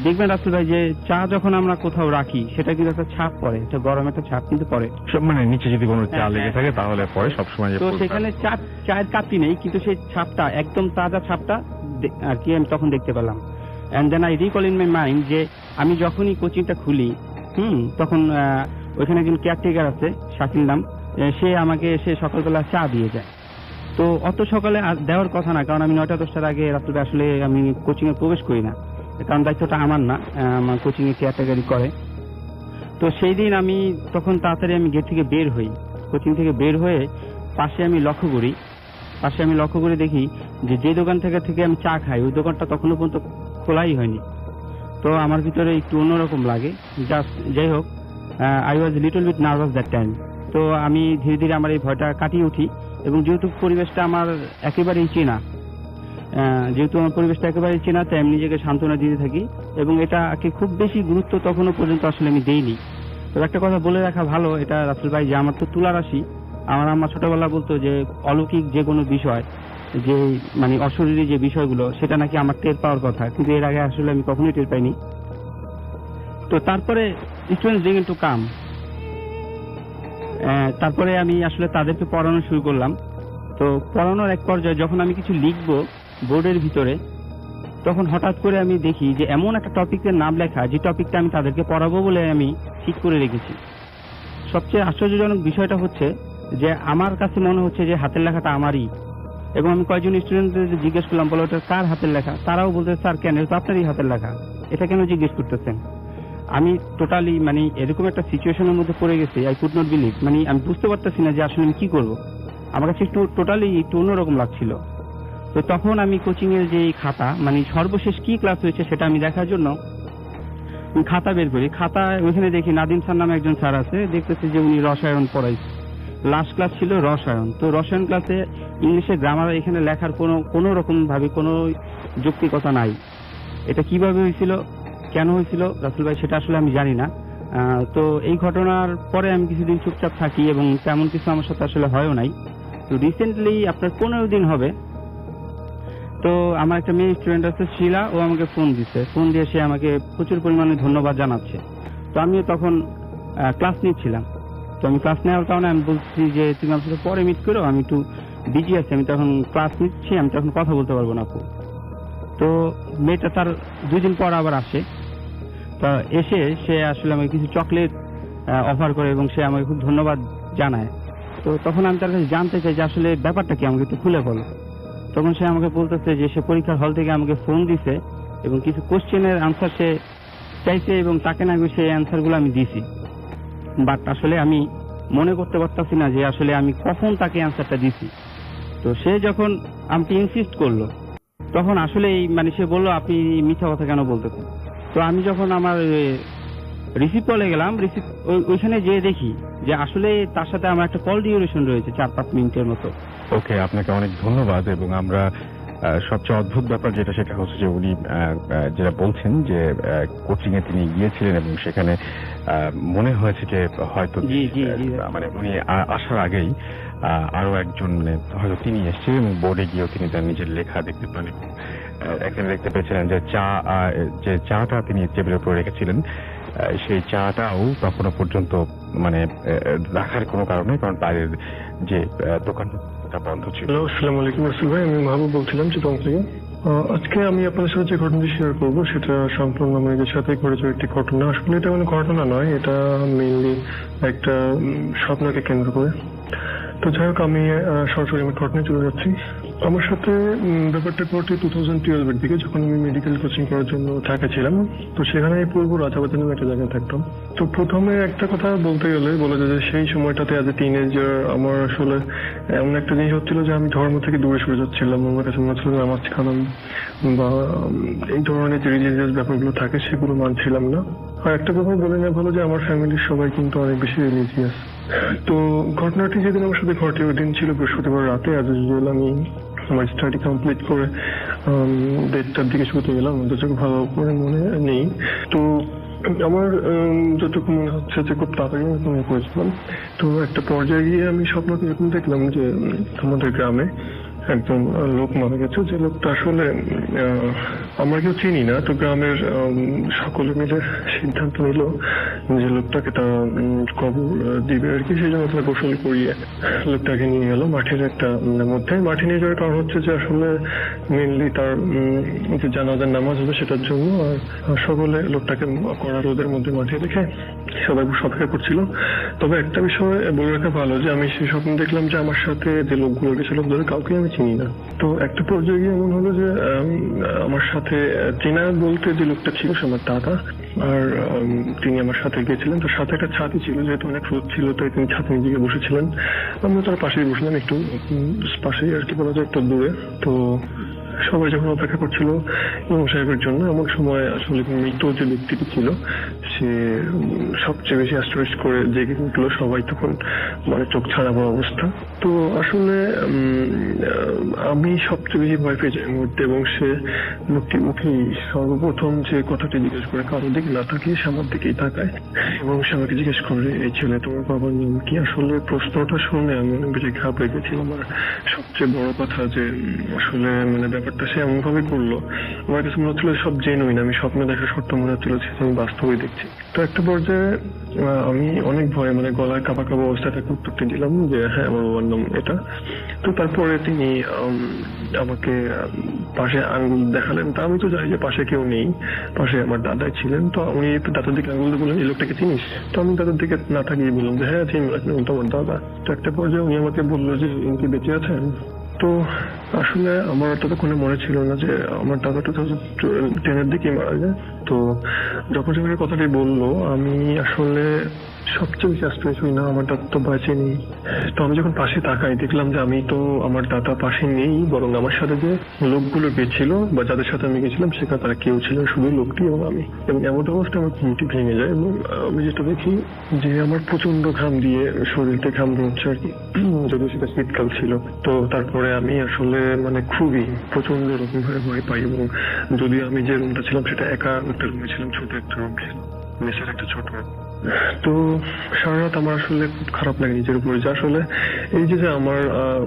দেখবেন রাসেল ভাই, যে চা যখন আমরা কোথাও রাখি সেটা কিন্তু একটা ছাপ পড়ে, একটা গরম একটা ছাপ কিন্তু পড়ে। মানে নিচে যদি কোনো চা হ্যাঁ, লেগে থাকে তাহলে পরে সবসময় যে তো পড়বে। সেখানে চায়ের কাপটি নেই, কিন্তু সেই ছাপটা, একদম তাজা ছাপটা আর কি আমি তখন দেখতে পেলাম। And then I recall in my mind যে আমি যখনই কোচিংটা খুলি তখন ওইখানে একজন কেয়ারটেকার আছে, শাকিল নাম, সে আমাকে এসে সকালবেলা চা দিয়ে যায়। তো অত সকালে দেওয়ার কথা না, কারণ আমি 9টা 10টার আগে রাত্রে আসলে আমি কোচিং এ প্রবেশ করি না, কারণ দায়িত্বটা আমার না, আমার কোচিং এ কেয়ারটেকারই করে। তো সেই দিন আমি তখন তাড়াতাড়ি আমি গেট থেকে বের হই, কোচিং থেকে বের হয়ে পাশে আমি লক্ষ্য করে দেখি যে দোকান থেকে আমি চা খাই ওই দোকানটা তখনও পর্যন্ত খোলাই হয়নি। তো আমার ভিতরে একটু অন্যরকম লাগে। জাস্ট যাই হোক, I was little bit nervous that time. তো আমি ধীরে ধীরে আমার এই ভয়টা কাটিয়ে উঠি এবং যেহেতু পরিবেশটা আমার একেবারেই চেনা, তাই আমি নিজেকে সান্ত্বনা দিতে থাকি এবং এটাকে খুব বেশি গুরুত্ব তখনও পর্যন্ত আসলে আমি দেইনি। তো একটা কথা বলে রাখা ভালো এটা রাসেল ভাই, যে আমার তো তুলা রাশি। আমার আম্মা ছোটবেলা বলতো যে অলৌকিক যে কোনো বিষয়, যে মানে অশরীরী যে বিষয়গুলো, সেটা নাকি আমার টের পাওয়ার কথা, কিন্তু এর আগে আসলে আমি কখনোই টের পাইনি। তো তারপরে স্টুডেন্টস বিগিন টু কাম, তারপরে আমি আসলে তাদেরকে পড়ানো শুরু করলাম। তো পড়ানোর এক পর্যায়ে যখন আমি কিছু লিখবো বোর্ডের ভিতরে, তখন হঠাৎ করে আমি দেখি যে এমন একটা টপিকের নাম লেখা, যে টপিকটা আমি তাদেরকে পড়াবো বলে আমি ঠিক করে রেখেছি। সবচেয়ে আশ্চর্যজনক বিষয়টা হচ্ছে যে আমার কাছে মনে হচ্ছে যে হাতের লেখাটা আমারই, এবং আমি কয়েকজন স্টুডেন্টদের জিজ্ঞেস করলাম, বলো ওটা কার হাতের লেখা? তারাও বলতে, স্যার কেন, এটা তো আপনারই হাতের লেখা, এটা কেন জিজ্ঞেস করতেছেন? আমি টোটালি মানে এরকম একটা সিচুয়েশনের মধ্যে পড়ে গেছি, আই কুড নট বিলিভ, মানে আমি বুঝতে পারতেছি না যে আসলে আমি কি করব। আমার কাছে একটু অন্যরকম লাগছিল। তো তখন আমি কোচিং এর যে খাতা, মানে সর্বশেষ কি ক্লাস হয়েছে সেটা আমি দেখার জন্য খাতা বের করি। খাতা ওইখানে দেখি নাদিম স্যার নামে একজন স্যার আছে, দেখতেছি যে উনি রসায়ন পড়াইছে। লাস্ট ক্লাস ছিল রসায়ন। তো রসায়ন ক্লাসে ইংলিশে গ্রামার এখানে লেখার কোনো রকম ভাবে কোনো যৌক্তিকতা নাই। এটা কিভাবে হয়েছিল, কেন হয়েছিল রাসেল ভাই, সেটা আসলে আমি জানি না। তো এই ঘটনার পরে আমি কিছুদিন চুপচাপ থাকি এবং তেমন কিছু আমার সাথে আসলে হয়ও নাই। তো রিসেন্টলি আপনার 15 দিন হবে, তো আমার একটা মেয়ে স্টুডেন্ট আছে শিলা, ও আমাকে ফোন দিয়ে সে আমাকে প্রচুর পরিমাণে ধন্যবাদ জানাচ্ছে। তো আমি তখন ক্লাস নিচ্ছিলাম। তো আমি ক্লাস নেওয়ার কারণে আমি বলছি যে তুমি আমার সাথে পরে মিট করো, আমি একটু বিজি আছি, আমি তখন ক্লাস নিচ্ছি, আমি তখন কথা বলতে পারবো না আপু। তো মেয়েটা তার 2 দিন পর আবার আসে। তো এসে সে আসলে আমাকে কিছু চকলেট অফার করে এবং সে আমাকে খুব ধন্যবাদ জানায়। তো তখন আমি তার কাছে জানতে চাই যে আসলে ব্যাপারটা কি, আমাকে একটু খুলে বলো। তখন সে আমাকে বলতেছে যে সে পরীক্ষার হল থেকে আমাকে ফোন দিছে এবং কিছু কোশ্চেনের আনসার সে চাইছে এবং তাকে না সেই অ্যান্সার গুলো আমি দিছি, বাট আসলে আমি মনে করতে পারতাছি না যে আসলে আমি কখন তাকে অ্যান্সারটা দিছি। তো সে যখন আমাকে ইনসিস্ট করলো, তখন আসলে মানে সে বললো আপনি মিথ্যা কথা কেন বলতেছেন। তো আমি যখন আমার রিসিভ কলে গেলাম, ওইখানে যেয়ে দেখি যে আসলে তার সাথে আমার একটা কল ডিউরেশন রয়েছে 4-5 মিনিটের মতো। ওকে, আপনাকে অনেক ধন্যবাদ। এবং আমরা সবচেয়ে অদ্ভুত ব্যাপার সেটা হচ্ছে যে উনি যেটা বলছেন যে কোচিং এ তিনি গিয়েছিলেন এবং সেখানে মনে হয়েছে যে হয়তো মানে উনি আসার আগেই আরো একজন মানে হয়তো তিনি এসেছিলেন এবং বোর্ডে গিয়েও তিনি তার নিজের লেখা দেখতে পান। এখানে দেখতে পেয়েছিলেন যে চাটা তিনি টেবিলের উপরে রেখেছিলেন সেই চাটাও তখনো পর্যন্ত মানে রাখার কোনো কারণ নেই, কারণ বাইরের যে দোকানটা বন্ধ ছিল। হ্যালো, আসসালামু আলাইকুম রাসেল ভাই, আমি মাহবুব বলছিলাম চিটং থেকে। আজকে আমি আপনাদের সাথে যে ঘটনাটি শেয়ার করবো সেটা সম্পূর্ণ আমার নিজের সাথে ঘটেছে একটি ঘটনা। আসলে এটা কোনো ঘটনা নয়, এটা মেইনলি একটা স্বপ্নকে কেন্দ্র করে। তো যাই হোক, আমি সরাসরি আমার ঘটনায় চলে যাচ্ছি। আমার সাথে ব্যাপারটা ঘটে 2012-এর দিকে, যখন আমি মেডিকেল কোচিং করার জন্য ঢাকা ছিলাম। তো সেখানে পূর্ব রাজাবাজার নামে একটা জায়গায় থাকতাম। তো প্রথমে একটা কথা বলতে গেলে বলা যায় যে সেই সময়টাতে অ্যাজ এ টিনেজার আমার আসলে এমন একটা জিনিস হচ্ছিল যে আমি ধর্ম থেকে দূরে সরে যাচ্ছিলাম। আমার কাছে মনে হচ্ছিল যে নামাজ কালাম বা এই ধরনের যে রিলিজিয়াস ব্যাপারগুলো থাকে সেগুলো মানছিলাম না। আর একটা কথা বলে নেওয়া ভালো যে আমার ফ্যামিলির সবাই কিন্তু অনেক বেশি রিলিজিয়াস। তো ঘটনাটি যেদিন আমার সাথে ঘটে ওই দিন ছিল বৃহস্পতিবার রাতে। অ্যাজ ইউজুয়াল আমি আমার স্টাডি কমপ্লিট করে 1:30টার দিকে শুতে গেলাম, যতটুকু ভালো করে মনে নেই। তো আমার যতটুকু মনে হচ্ছে যে খুব তাড়াতাড়ি আমি ঘুমিয়ে পড়েছিলাম। তো একটা পর্যায়ে গিয়ে আমি স্বপ্নকে এরকম দেখলাম যে আমাদের গ্রামে একজন লোক মারা গেছে। যে লোকটা আসলে আমরা কেউ চিনি না। তো গ্রামের সকলে মিলে সিদ্ধান্ত নিল যে লোকটাকে তারা কবর দিবে আর কি। সেই জন্য তারা গোসল করিয়ে লোকটাকে নিয়ে গেল মাঠের একটা মধ্যে। মাঠে নিয়ে যাওয়ার কারণ হচ্ছে যে আসলে মেনলি তার যে জানাজার নামাজ হবে সেটার জন্য। আর সকলে লোকটাকে কড়া রোদের মধ্যে মাঠে রেখে সবাই অপেক্ষা করছিল। তবে একটা বিষয় বলে রাখা ভালো যে আমি সেই স্বপ্ন দেখলাম যে আমার সাথে যে লোকগুলো গেছিল ওদের কাউকে আমি চিনি না। তো একটা পর্যায়ে গিয়ে এমন হলো যে আমার সাথে চেনা বলতে যে লোকটা ছিল সে আমার দাদা। আর তিনি আমার সাথে গেছিলেন। তো সাথে একটা ছাতি ছিল, যেহেতু অনেক রোদ ছিল তাই তিনি ছাতি নিজেকে বসেছিলেন। আমরা তার পাশেই বসলাম, একটু পাশেই আর কি বলা যায়, একটু দূরে। তো সবাই যখন অপেক্ষা করছিল ইমাম সাহেবের জন্য, এমন সময় আসলে মৃত যে ব্যক্তিটি ছিল সে সবচেয়ে বেশি আশ্চর্য করে জেগে উঠলো। সবাই তখন মানে চোখ ছাড়াবার অবস্থা। তো আসলে আমি সবচেয়ে বেশি ভয় পেয়ে যাই মুহূর্তে। এবং সে লোকটি উঠেই সর্বপ্রথম যে কথাটি জিজ্ঞেস করে, কারো দিকে না তাকিয়ে সে আমার দিকেই তাকায় এবং সে আমাকে জিজ্ঞেস করে, এই ছেলে তোমার বাবার নাম কি? আসলে প্রশ্নটা শুনে আমি অনেক বেশি ঘাবড়ে গেছিলাম। আর সবচেয়ে বড় কথা যে আসলে মানে ব্যাপারটা সে এমন ভাবে করলো, আমার কাছে মনে হচ্ছিল সব জেনুইন। আমি স্বপ্নে দেখা সত্য মনে হচ্ছিল সে আমি বাস্তবে দেখছি। তো একটা পর্যায়ে আমি অনেক ভয়ে মানে গলায় কাঁপা কাঁপা অবস্থায় তাকে উত্তরটি দিলাম যে হ্যাঁ আমার বাবার নাম এটা। তো তারপরে তিনি আমাকে পাশে আঙ্গুল দেখালেন। তা আমি তো জানি যে পাশে কেউ নেই, পাশে আমার দাদাই ছিলেন। তো উনি দাদার দিকে আঙ্গুল দিয়ে বললেন, এই লোকটাকে চিনিস? তো আমি দাদার দিকে না তাকিয়ে বললাম যে হ্যাঁ চিনি, তোমার দাদা। তো একটা পর্যায়ে উনি আমাকে বললো যে ইনি কি বেঁচে আছেন? তো আসলে আমার ততক্ষণে মনে ছিল না যে আমার দাদা 2010-এর দিকে মারা যায়। তো যখন সে কথাটি বললো আমি আসলে সবচেয়ে বেশি আশ্চর্য হই না, আমার দাদা তো বাঁচে নেই। তো আমি যখন পাশে তাকাই দেখলাম যে আমি তো আমার দাদা পাশে নেই, বরং আমার সাথে যে লোকগুলো গেছিল বা যাদের সাথে আমি গেছিলাম সেখানে তারা কেউ ছিলেন শুধু লোকটি এবং আমি। এবং এমন অবস্থায় আমার ঘুমটি ভেঙে যায় এবং আমি যেটা দেখি যে আমার প্রচন্ড ঘাম দিয়ে শরীরটা ঘাম হচ্ছে আর কি, যদিও সেটা শীতকাল ছিল। তো তারপরে আমি আসলে মানে খুবই প্রচন্ড রকম ভাবে ভয় পাই। এবং যদিও আমি যে রুমটা ছিলাম সেটা একা একটা রুমে ছিলাম, ছোট একটা রুম ছিল, মেসের একটা ছোট। তো সারা রাত আমার আসলে খুব খারাপ লাগে নিজের উপরে যে আসলে এই যে আমার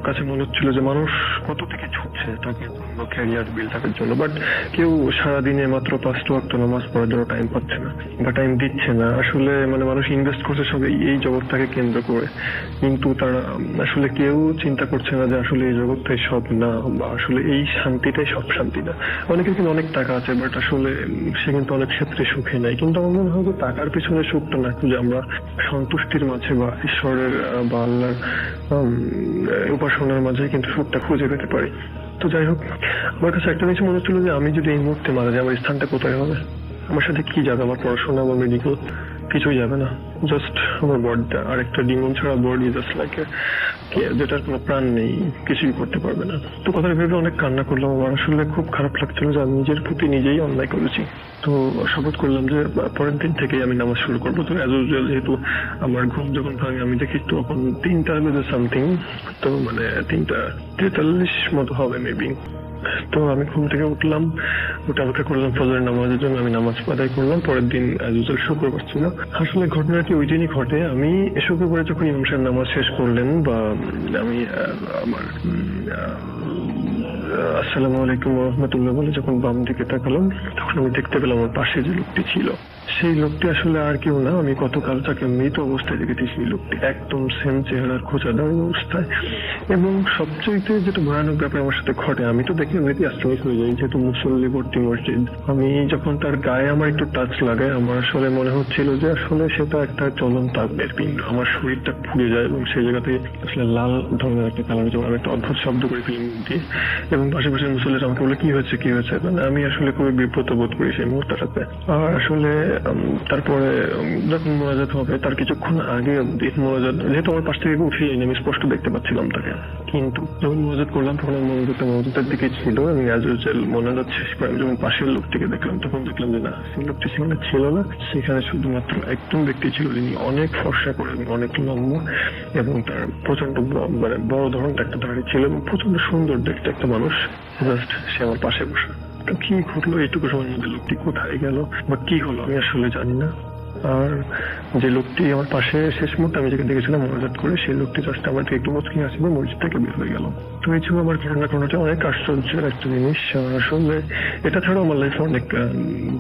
কাছে মনে হচ্ছিল যে মানুষ কত থেকে ছুটছে টাকার জন্য, ক্যারিয়ার বিল্ডআপের জন্য, বাট কেউ সারাদিনে মাত্র 5 ওয়াক্ত নামাজ পড়ার জন্য টাইম পাচ্ছে না বা টাইম দিচ্ছে না। আসলে মানে মানুষ ইনভেস্ট করছে সব এই জগৎটাকে কেন্দ্র করে, কিন্তু তারা আসলে কেউ চিন্তা করছে না যে আসলে এই জগৎটাই সব না বা আসলে এই শান্তিটাই সব শান্তি না। অনেকের কিন্তু অনেক টাকা আছে বাট আসলে সে কিন্তু অনেক ক্ষেত্রে সুখে নাই। কিন্তু আমার মনে হয় যে টাকার পিছনে সুখটা না খুঁজে আমরা সন্তুষ্টির মাঝে বা ঈশ্বরের বা আল্লাহর উপাসনার মাঝে কিন্তু সুখটা খুঁজে পেতে পারি। তো যাই হোক, আমার কাছে একটা জিনিস মনে হচ্ছিল যে আমি যদি এই মুহূর্তে মারা যাই আমার স্থানটা কোথায় হবে? আমার সাথে কি যাবে? আমার পড়াশোনা বা মেডিকেল কিছুই যাবে না, জাস্ট আমার বডিটা। আর একটা ডিমন ছাড়া বডি জাস্ট লাইক যেটার কোনো প্রাণ নেই, কিছুই করতে পারবে না। তো কথাটা ভেবে অনেক কান্না করলাম। আমার আসলে খুব খারাপ লাগছিল যে আমি নিজের প্রতি নিজেই অন্যায় করেছি। তো শপথ করলাম যে পরের দিন থেকেই আমি নামাজ শুরু করবো। তো অ্যাজ ইউজুয়াল যেহেতু আমার ঘুম যখন ভাঙে আমি দেখি তখন 3টা সামথিং, তো মানে 3:43 মতো হবে মেবি। তো আমি ঘুম থেকে উঠলাম, ওটা অপেক্ষা করলাম ফজরের নামাজের জন্য। আমি নামাজ আদায় করলাম। পরের দিন শুক্রবার ছিল। আসলে ঘটনাটি ওই দিনই ঘটে। আমি শুক্রবারে যখন ইমাম সাহেব নামাজ শেষ করলেন বা আমি আমার আসসালামু আলাইকুম ওয়া রাহমাতুল্লাহ বলে যখন বাম দিকে তাকালাম তখন আমি দেখতে পেলাম আমার পাশে যে লোকটি ছিল সেই লোকটি আসলে আর কেউ না, আমি গতকাল তাকে মৃত অবস্থায় দেখেছি। সেই লোকটি একদম সেম চেহারার, খোঁচা দাঁড়িয়ে অবস্থায়। এবং সবচেয়ে যেটা ভয়ানক ব্যাপার আমার সাথে ঘটে, আমি তো দেখে এমনিতে আশ্চর্য হয়ে যাই, যেহেতু মুসল্লিবর্তী মসজিদ। আমি যখন তার গায়ে আমার একটু টাচ লাগে, আমার আসলে মনে হচ্ছিল যে আসলে সেটা একটা চলন্ত আগুনের পিণ্ড। আমার শরীরটা পুড়ে যায় এবং সেই জায়গাতে আসলে লাল ধরনের একটা কালার, যেমন আমি একটা অদ্ভুত শব্দ করে ফিল্ম দিয়ে, এবং পাশাপাশি মুসল্লিরা আমাকে বলে কি হয়েছে কি হয়েছে, মানে আমি আসলে খুবই বিব্রত বোধ করি সেই মুহূর্তটাতে। আর আসলে তারপরে যখন মোনাজাত হবে তার কিছুক্ষণ আগে অব্দি মোনাজাত, যেহেতু আমার পাশ থেকে উঠে যায়নি, আমি স্পষ্ট দেখতে পাচ্ছিলাম তাকে, কিন্তু যখন মোনাজাত করলাম তখন আমি মোনাজাতের দিকে ছিল। আমি অ্যাজ ইউজুয়াল মোনাজাত শেষ করে আমি যখন পাশের লোকটিকে দেখলাম, তখন দেখলাম যে না, সেই লোকটি সেখানে ছিল না। সেখানে শুধুমাত্র একজন ব্যক্তি ছিল যিনি অনেক ফর্সা করে এবং অনেক লম্বা, এবং তার প্রচন্ড মানে বড় ধরনের একটা দাড়ি ছিল এবং প্রচন্ড সুন্দর দেখতে একটা মানুষ। জাস্ট সে আমার পাশে বসে। কি ঘটলো এইটুকু সময়ের মধ্যে, লোকটি কোথায় গেল বা কি হলো আমি আসলে জানি না। আর যে লোকটি আমার পাশে শেষ মুহূর্তে আমি যেখানে দেখেছিলাম মোনাজাত করে, সেই লোকটি জাস্ট আমার থেকে একটু মুচকি হাসিবে মসজিদ থেকে বের হয়ে গেল। তো এই ছিল আমার ঘটনাটা অনেক আশ্চর্যের একটা জিনিস। আসলে এটা ছাড়াও আমার লাইফে অনেক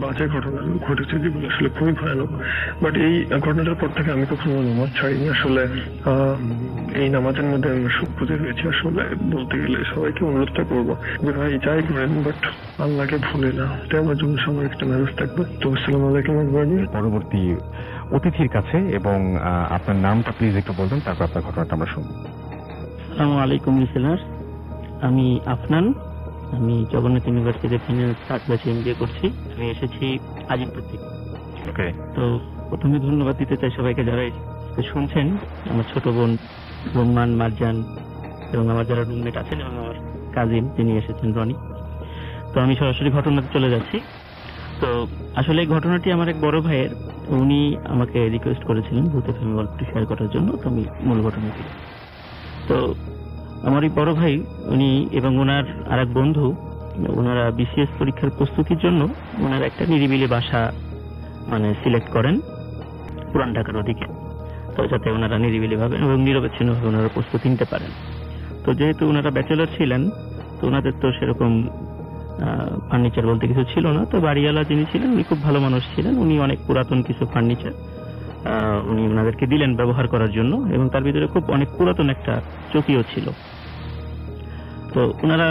বাজে ঘটনা ঘটেছে যেগুলো আসলে খুবই ভয়ানক। বাট এই ঘটনাটার পর থেকে আমি কখনো নামাজ ছাড়িনি। আসলে এই নামাজের মধ্যে আমি সুপ্রতি হয়েছি। আসলে বলতে গেলে সবাইকে অনুরোধটা করবো যে ভাই যাই করেন বাট আল্লাহকে ভুলে না, এটা আমার জন্য সবার একটা মেসেজ থাকবে। তো আসসালামু আলাইকুম everybody। পরবর্তী অতিথির কাছে, এবং আপনার নামটা প্লিজ একটু বলবেন, তারপর আপনার ঘটনাটা আমরা শুনবো। আসসালামু আলাইকুম লিসেনার্স, আমি আফনান, আমি জগন্নাথ ইউনিভার্সিটি ফাইনাল থার্ড ব্যাচে এমবিএ করছি। আমি এসেছি আজিমপুর থেকে। ওকে, তো প্রথমে ধন্যবাদ দিতে চাই সবাইকে যারা শুনছেন, আমার ছোট বোন রোমান, মারজান এবং আমার যারা রুমমেট আছেন এবং আমার কাজিন যিনি এসেছেন রনি। তো আমি সরাসরি ঘটনাতে চলে যাচ্ছি। তো আসলে এই ঘটনাটি আমার এক বড় ভাইয়ের, উনি আমাকে রিকোয়েস্ট করেছিলেন ভূতে ফ্যামিলি গল্পটি শেয়ার করার জন্য। তো আমি মূল ঘটনাটি, তো আমার এই বড় ভাই উনি এবং ওনার আর এক বন্ধু, ওনারা বিসিএস পরীক্ষার প্রস্তুতির জন্য ওনারা একটা নিরিবিলি বাসা মানে সিলেক্ট করেন পুরান ঢাকার ওদিকে, তো যাতে ওনারা নিরিবিলি ভাবে এবং নিরবচ্ছিন্ন ভাবে ওনারা প্রস্তুতি নিতে পারেন। তো যেহেতু ওনারা ব্যাচেলর ছিলেন, তো ওনাদের তো সেরকম ফার্নিচার বলতে কিছু ছিল না। তো বাড়িওয়ালা যিনি ছিলেন উনি খুব ভালো মানুষ ছিলেন, উনি অনেক পুরাতন কিছু ফার্নিচার উনি ওনাদেরকে দিলেন ব্যবহার করার জন্য, এবং তার ভিতরে খুব অনেক পুরাতন একটা চৌকিও ছিল। তো ওনারা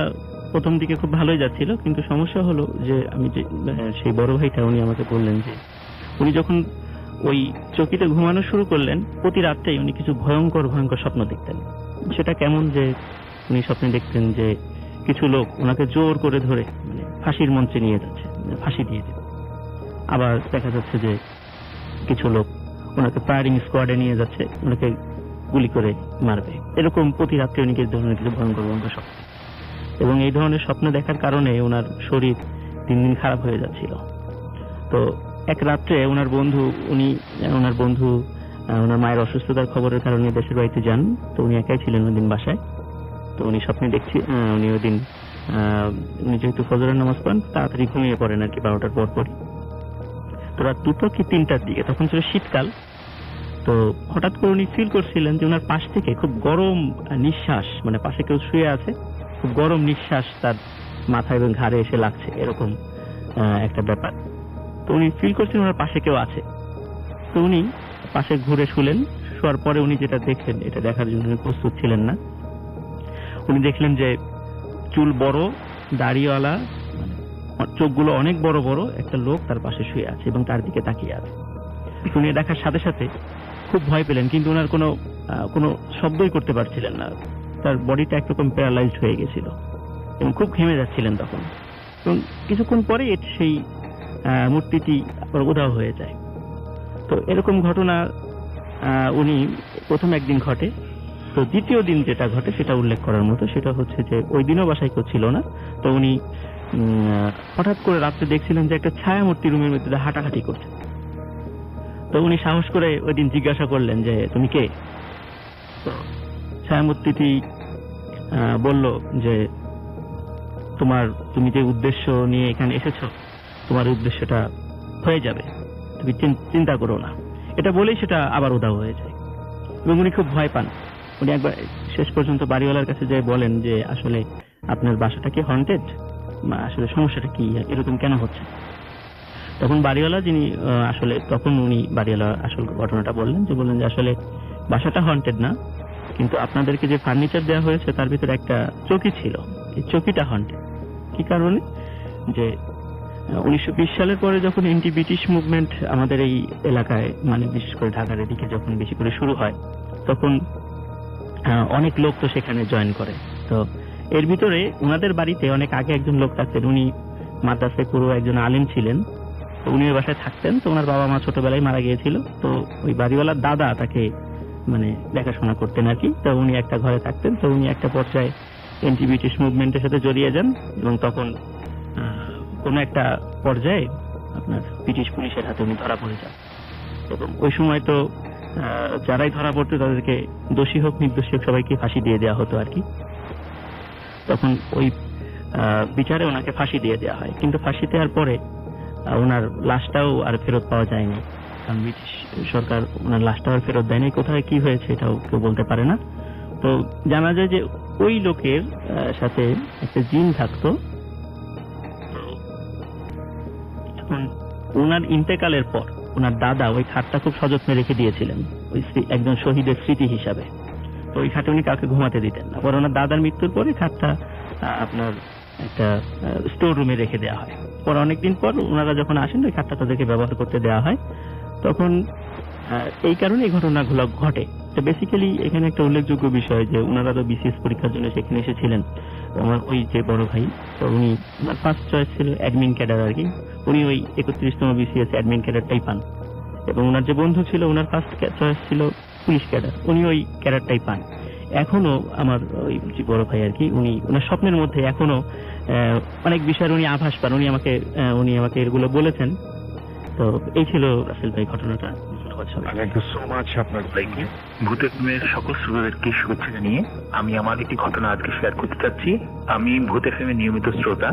প্রথম দিকে খুব ভালোই যাচ্ছিল, কিন্তু সমস্যা হলো যে আমি যে সেই বড় ভাইটা উনি আমাকে বললেন যে উনি যখন ওই চৌকিতে ঘুমানো শুরু করলেন, প্রতি রাত্রেই উনি কিছু ভয়ঙ্কর ভয়ঙ্কর স্বপ্ন দেখতেন। সেটা কেমন যে উনি স্বপ্নে দেখতেন যে কিছু লোক ওনাকে জোর করে ধরে মানে ফাঁসির মঞ্চে নিয়ে যাচ্ছে, ফাঁসি দিয়ে দেবে। আবার দেখা যাচ্ছে যে কিছু লোক ওনাকে ফায়ারিং স্কোয়াডে নিয়ে যাচ্ছে, ওনাকে গুলি করে মারবে। এরকম প্রতি রাত্রে উনি এই ধরনের কিছু ভয়ঙ্কর ভয়ঙ্কর স্বপ্ন, এবং এই ধরনের স্বপ্ন দেখার কারণে ওনার শরীর দিন দিন খারাপ হয়ে যাচ্ছিল। তো এক রাত্রে ওনার বন্ধু ওনার মায়ের অসুস্থতার খবরের কারণে দেশের বাড়িতে যান। তো উনি একাই ছিলেন ওদিন বাসায়। তো উনি স্বপ্নে দেখছি উনি ওদিন উনি যেহেতু ফজরের নামাজ পড়েন, তাড়াতাড়ি ঘুমিয়ে পড়েন আর কি 12টার পর পরই। তো রাত 2টা কি 3টার দিকে, তখন ছিল শীতকাল। তো হঠাৎ করে উনি ফিল করছিলেন যে ওনার পাশ থেকে খুব গরম নিঃশ্বাস, মানে পাশে কেউ শুয়ে আছে, খুব গরম নিঃশ্বাস তার মাথা এবং ঘাড়ে এসে লাগছে, এরকম একটা ব্যাপার। তো উনি ফিল করছেন ওনার পাশে কেউ আছে। তো উনি পাশে ঘুরে শুলেন। শোয়ার পরে উনি যেটা দেখলেন, এটা দেখার জন্য উনি প্রস্তুত ছিলেন না। উনি দেখলেন যে চুল বড়, দাড়িওয়ালা, চোখগুলো অনেক বড় বড় একটা লোক তার পাশে শুয়ে আছে এবং তার দিকে তাকিয়ে আছে। উনি দেখার সাথে সাথে খুব ভয় পেলেন, কিন্তু ওনার কোনো শব্দই করতে পারছিলেন না। তার বডিটা একরকম প্যারালাইজড হয়ে গেছিল এবং খুব ঘেমে যাচ্ছিলেন তখন। এবং কিছুক্ষণ পরে সেই মূর্তিটি উধাও হয়ে যায়। তো এরকম ঘটনা উনি প্রথম একদিন ঘটে। তো দ্বিতীয় দিন যেটা ঘটে সেটা উল্লেখ করার মতো, সেটা হচ্ছে যে ওই দিনও বাসায় কেউ ছিল না। তো উনি হঠাৎ করে রাত্রে দেখছিলেন যে একটা ছায়া মূর্তি রুমের মধ্যে হাঁটাহাঁটি করছে। তো উনি সাহস করে ওই দিন জিজ্ঞাসা করলেন যে তুমি কে? তো ছায়া মূর্তিটি বলল যে তুমি যে উদ্দেশ্য নিয়ে এখানে এসেছো, তোমার উদ্দেশ্যটা হয়ে যাবে, তুমি চিন্তা করো না। এটা বলেই সেটা আবার উধাও হয়ে যায় এবং উনি খুব ভয় পান। উনি একবার শেষ পর্যন্ত বাড়িওয়ালার কাছে যাই বলেন যে আসলে আপনার বাসাটা কি হন্টেড, আসলে সমস্যাটা কি, এরকম কেন হচ্ছে? তখন বাড়িওয়ালা যিনি আসলে তখন উনি বাড়িওয়ালা আসল ঘটনাটা বললেন যে আসলে বাসাটা হন্টেড না, কিন্তু আপনাদেরকে যে ফার্নিচার দেওয়া হয়েছে তার ভিতরে একটা চৌকি ছিল, এই চৌকিটা হন্টেড। কি কারণে? যে 1920 সালের পরে যখন এন্টি ব্রিটিশ মুভমেন্ট আমাদের এই এলাকায়, মানে বিশেষ করে ঢাকার এদিকে যখন বেশি করে শুরু হয়, তখন অনেক লোক তো সেখানে জয়েন করে। তো এর ভিতরে ওনাদের বাড়িতে অনেক আগে একজন লোক থাকতেন, উনি মাদ্রাসায় পুরো একজন আলেম ছিলেন। তো উনি ওই বাসায় থাকতেন। তো ওনার বাবা মা ছোটবেলায় মারা গিয়েছিল। তো ওই বাড়িওয়ালার দাদা তাকে মানে দেখাশোনা করতেন আর কি। তো উনি একটা ঘরে থাকতেন। তো উনি একটা পর্যায়ে এন্টি ব্রিটিশ মুভমেন্টের সাথে জড়িয়ে যান এবং তখন কোনো একটা পর্যায়ে আপনার ব্রিটিশ পুলিশের হাতে উনি ধরা পড়ে যান। এবং ওই সময় তো যারাই ধরা পড়তো তাদেরকে দোষী হোক নির্দোষী হোক সবাইকে ফাঁসি দিয়ে দেওয়া হতো আর কি। তখন ওই বিচারে ওনাকে ফাঁসি দিয়ে দেওয়া হয়, কিন্তু ফাঁসি দেওয়ার পরে ওনার লাশটাও আর ফেরত পাওয়া যায়নি, কারণ ব্রিটিশ সরকার ওনার লাশটাও আর ফেরত দেয়নি। কোথায় কি হয়েছে এটাও কেউ বলতে পারে না। তো জানা যায় যে ওই লোকের সাথে একটা জিন থাকতো। এখন ওনার ইন্তেকালের পর ওনার দাদা ওই খাটটা খুব সযত্নে রেখে দিয়েছিলেন ওই একজন শহীদের স্মৃতি হিসাবে। তো ওই খাটে উনি কাউকে ঘুমাতে দিতেন না। পরে ওনার দাদার মৃত্যুর পরে খাটটা আপনার একটা স্টোর রুমে রেখে দেওয়া হয়। পরে অনেকদিন পর ওনারা যখন আসেন ওই খাটটা তাদেরকে ব্যবহার করতে দেওয়া হয়। তখন এই কারণে এই ঘটনাগুলো ঘটে। তো বেসিক্যালি এখানে একটা উল্লেখযোগ্য বিষয় যে ওনারা তো বিসিএস পরীক্ষার জন্য সেখানে এসেছিলেন। আমার ওই যে বড় ভাই, তো উনি ওনার ফার্স্ট চয়েস ছিল অ্যাডমিন ক্যাডার আর কি। উনি ওই 31তম বিসিএস অ্যাডমিন ক্যাডারটাই পান। এবং ওনার যে বন্ধু ছিল ওনার ফার্স্ট চয়েস ছিল পুলিশ ক্যাডার, উনি ওই ক্যাডারটাই পান। এখনো আমার ওই যে বড় ভাই আর কি, উনি ওনার স্বপ্নের মধ্যে এখনো অনেক বিষয়ের উনি আভাস পান। উনি আমাকে এগুলো বলেছেন। তো এই ছিল রাসেল ভাই ঘটনাটা। ধন্যবাদ সবাই। থ্যাংক ইউ সো মাচ আপনার ভাইকে। ভূতের ফিল্মের সকল শ্রোতাদেরকে শুভেচ্ছা জানিয়ে আমি আমার একটি ঘটনা আজকে শেয়ার করতে চাচ্ছি। আমি ভূতের ফিল্মের নিয়মিত শ্রোতা।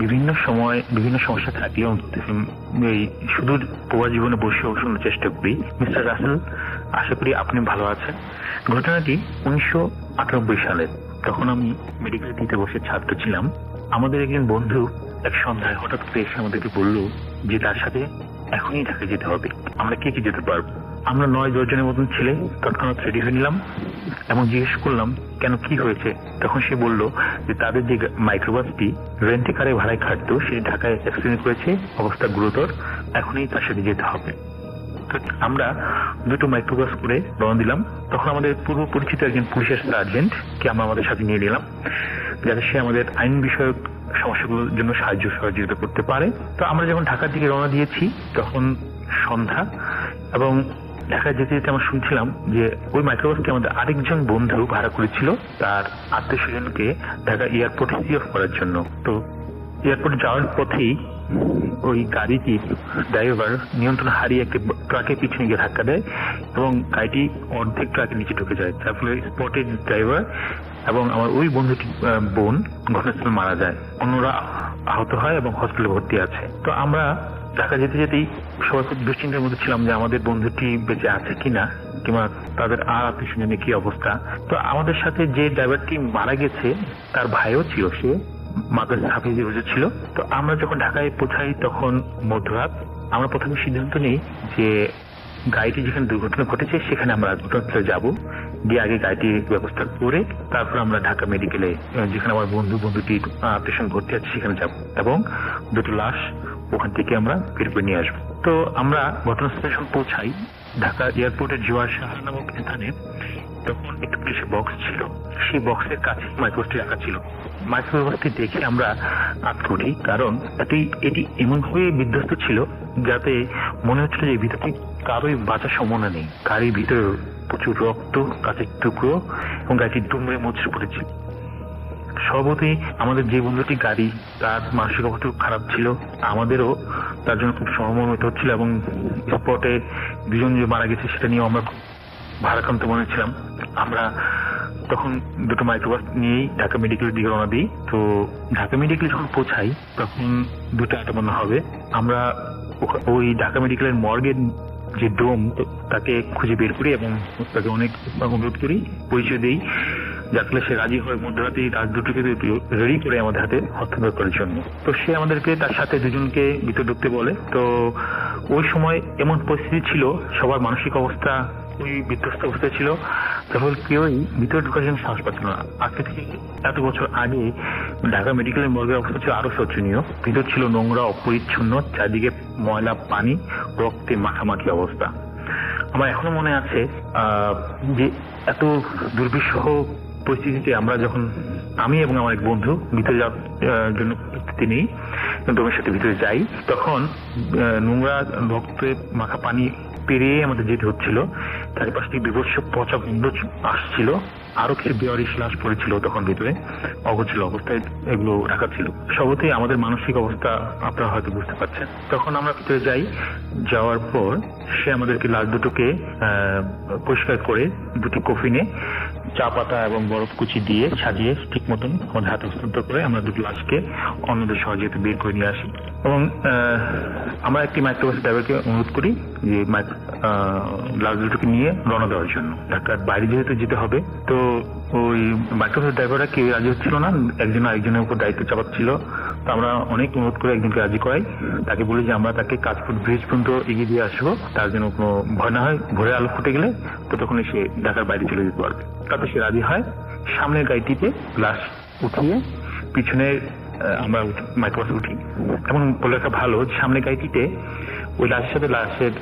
বিভিন্ন সময় বিভিন্ন সমস্যা থাকলেও এই সুদূর প্রবাস জীবনে বসেও শোনার চেষ্টা করি। মিস্টার রাসেল, আশা করি আপনি ভালো আছেন। ঘটনাটি 1998 সালের। তখন আমি মেডিকেল দিতে বসে ছাত্র ছিলাম। আমাদের একজন বন্ধু এক সন্ধ্যায় হঠাৎ করে এসে আমাদেরকে বলল যে তার সাথে এখনই ঢাকা যেতে হবে। আমরা কে যেতে পারবো? আমরা 9-10 জনের মতন ছেলে তৎক্ষণাৎ রেডি হয়ে নিলাম এবং জিজ্ঞেস করলাম কেন, কি হয়েছে? তখন সে বলল যে তাদের যে মাইক্রোবাসটি রেন্টে কারে ভাড়ায় খাটতো সে ঢাকায় অ্যাক্সিডেন্ট করেছে, অবস্থা গুরুতর, এখনই তার সাথে যেতে হবে। আমরা দুটো মাইক্রোবাস করে রওনা দিলাম। তখন আমাদের পূর্ব পরিচিত একজন পুলিশের সার্জেন্ট কে আমরা আমাদের সাথে নিয়ে নিলাম, যাতে সে আমাদের আইন বিষয়ক সমস্যাগুলোর জন্য সহযোগিতা করতে পারে। তো আমরা যখন ঢাকার দিকে রওনা দিয়েছি তখন সন্ধ্যা, এবং ঢাকায় যেতে যেতে আমরা শুনছিলাম যে ওই মাইক্রোবাসকে আমাদের আরেকজন বন্ধু ভাড়া করেছিল তার আত্মীয় স্বজনকে ঢাকা এয়ারপোর্টে রিসিভ করার জন্য। তো এয়ারপোর্টে যাওয়ার পথেই ওই গাড়িটির ড্রাইভার নিয়ন্ত্রণ হারিয়ে একটা ট্রাকের পিছনে গিয়ে ধাক্কা দেয় এবং গাড়িটি অর্ধেক ট্রাকের নিচে ঢুকে যায়। তার ফলে স্পটের ড্রাইভার এবং আমার ওই বন্ধুটির বোন ঘটনাস্থলে মারা যায়। অন্যরা আহত হয় এবং হসপিটালে ভর্তি আছে। তো আমরা ঢাকা যেতে যেতেই সবাই খুব দুশ্চিন্তার মধ্যে ছিলাম যে আমাদের বন্ধুটি বেঁচে আছে কিনা, কিংবা তাদের আর আত্মীয় স্বজনের কি অবস্থা। তো আমাদের সাথে যে ড্রাইভারটি মারা গেছে তার ভাইও ছিল, সে মাদ্রাসা হাফিজ ছিল। তো আমরা যখন ঢাকায় পৌঁছাই তখন মধ্যরাত। আমরা প্রথমে সিদ্ধান্ত নিই যে গাড়িটি যেখানে দুর্ঘটনা ঘটেছে সেখানে আমরা ঘটনাস্থলে যাবো, গিয়ে আগে গাড়িটির ব্যবস্থা করে তারপর আমরা ঢাকা মেডিকেলে, যেখানে আমার বন্ধুটির অপারেশন ভর্তি আছে সেখানে যাব এবং দুটো লাশ ওখান থেকে আমরা বের করে নিয়ে আসবো। তো আমরা ঘটনাস্থলে যখন পৌঁছাই ঢাকা এয়ারপোর্টের জোয়ার শাহর নামক স্থানে, তখন একটি পুলিশের বক্স ছিল। সেই বক্সের কাছে মাইক্রোবাসটি রাখা ছিল। মাইক্রোবাসটি দেখে আমরা আটকে উঠি, কারণ এটি এমন ভাবে বিধ্বস্ত ছিল যাতে মনে হচ্ছিল যে ভিতরে কারোই বাঁচার সম্ভাবনা নেই। গাড়ির ভিতরে প্রচুর রক্ত, কাঁচের টুকরো এবং গাড়িটি দুমড়ে মুচড়ে পড়েছিল। সর্বতই আমাদের যে বন্ধুটি গাড়ি, তার মানসিক অবস্থা খারাপ ছিল, আমাদেরও তার জন্য খুব সহমর্মিত হচ্ছিল এবং স্পটে দুজন যে মারা গেছে সেটা নিয়েও আমরা ভারাক্রান্ত মনে ছিলাম। আমরা তখন দুটো মাইক্রোবাস নিয়েই ঢাকা মেডিকেলের দিকে রওনা দিই। তো ঢাকা মেডিকেলে যখন পৌঁছাই তখন 2:58 হবে। আমরা ওই ঢাকা মেডিকেলের মর্গের যে ডোম তাকে খুঁজে বের করি এবং তাকে অনেক অনুরোধ করি, পরিচয় দিই যার ফলে সে রাজি হয় মধ্যরাতেই রাত দুটোকে রেডি করে আমাদের হাতে হস্তান্তর করার জন্য। তো সে আমাদেরকে তার সাথে দুজনকে ভিতরে ঢুকতে বলে। তো ওই সময় এমন পরিস্থিতি ছিল, সবার মানসিক অবস্থা ওই বিধ্বস্ত অবস্থায় ছিল, তারপর কেউই ভিতরে ঢোকার জন্য সাহস পাচ্ছিল না। আজকে থেকে এত বছর আগে ঢাকা মেডিকেলের মর্গের অবস্থা ছিল আরো শোচনীয়। ভিতর ছিল নোংরা, অপরিচ্ছন্ন, চারদিকে ময়লা, পানি, রক্তে মাখামাখি অবস্থা। আমার এখনো মনে আছে যে এত দুর্বিষহ পরিস্থিতিতে আমরা যখন আমি এবং আমার এক বন্ধু ভিতরে যাওয়ার জন্য প্রস্তুতি নিই, ডোমের সাথে ভিতরে যাই, তখন নোংরা রক্তে মাখা পানি পেরিয়ে আমাদের যেতে হচ্ছিল। চারিপাশ থেকে বিভৎস পচা গন্ধ আসছিল, আরো কিছু বেয়ারিশ লাশ পড়েছিল তখন ভিতরে, অগোছল অবস্থায় এগুলো রাখা ছিল। সবতেই আমাদের মানসিক অবস্থা আপনারা হয়তো বুঝতে পারছেন। তখন আমরা ভিতরে যাই, যাওয়ার পর সে আমাদেরকে লাশ দুটোকে পরিষ্কার করে দুটি কফিনে চা পাতা এবং বরফ কুচি দিয়ে সাজিয়ে ঠিক মতন আমাদের হাতে হস্তান্তর করে আমরা দুটো লাশকে অন্যদের সহযোগিতা বের করে নিয়ে আসি। এবং আমরা একটি মাইক্রোবাস ড্রাইভারকে অনুরোধ করি যে লাশ দুটোকে নিয়ে রওনা দেওয়ার জন্য। ঢাকার বাইরে যেহেতু যেতে হবে, তো ওই মাইক্রোবাস ড্রাইভাররা কেউ রাজি হচ্ছিল না, একজন আরেকজনের উপর দায়িত্ব চাপাচ্ছিল। তো আমরা অনেক অনুরোধ করে একজনকে রাজি করাই, তাকে বলি যে আমরা তাকে কাঁচপুর ব্রিজ পর্যন্ত এগিয়ে দিয়ে আসবো, তার জন্য কোনো ভয় না হয়, ভোরের আলো ফুটে গেলে ততক্ষণে সে ঢাকার বাইরে চলে যেতে পারবে। তাতে সে রাজি হয়। সামনের গাড়িটিতে লাশ উঠিয়ে পিছনে আমরা মাইক্রোবাসে উঠি। এবং বলে রাখা ভালো, সামনের গাড়িটিতে ওই লাশের সাথে লাশের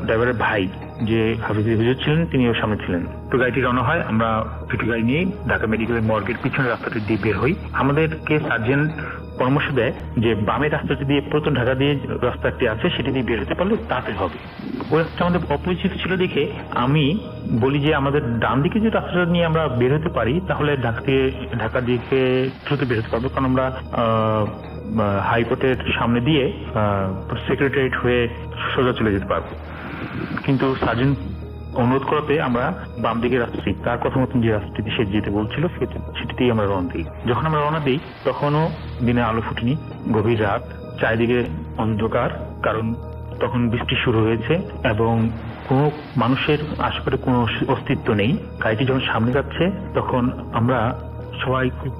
ড্রাইভারের ভাই যে হাফিজ হুজুর ছিলেন, তিনিও সামনে ছিলেন। তো গাড়িটি রওনা হয়, আমরা দুটি গাড়ি নিয়ে ঢাকা মেডিকেলের মর্গের পিছনের রাস্তাটি দিয়ে বের হই। আমাদেরকে সার্জেন্ট পরামর্শ দেয় যে বামের রাস্তাটি দিয়ে, প্রথম ঢাকা দিয়ে রাস্তাটি আছে সেটি দিয়ে বের হতে পারলে তাড়াতাড়ি হবে। ওই রাস্তা আমাদের অপরিচিত ছিল দেখে আমি বলি যে আমাদের ডান দিকে যে রাস্তাটা নিয়ে আমরা বের হতে পারি তাহলে ঢাকা দিকে দ্রুত বের হতে পারবো, কারণ আমরা হাইকোর্টের সামনে দিয়ে সেক্রেটারিয়েট হয়ে সোজা চলে যেতে পারবো। কিন্তু সার্জেন্ট অনুরোধ করাতে আমরা বাম দিকে রাস্তাটি, তার কথা মতন যে রাস্তাটি সে যেতে বলছিল সেটিতেই আমরা রওনা দিই। যখন আমরা রওনা দিই তখনও দিনে আলো ফুটেনি, গভীর রাত, চারিদিকে অন্ধকার, কারণ তখন বৃষ্টি শুরু হয়েছে এবং কোনো মানুষের আশেপাশে কোনো অস্তিত্ব নেই। গাড়িটি যখন সামনে যাচ্ছে তখন আমরা সবাই খুব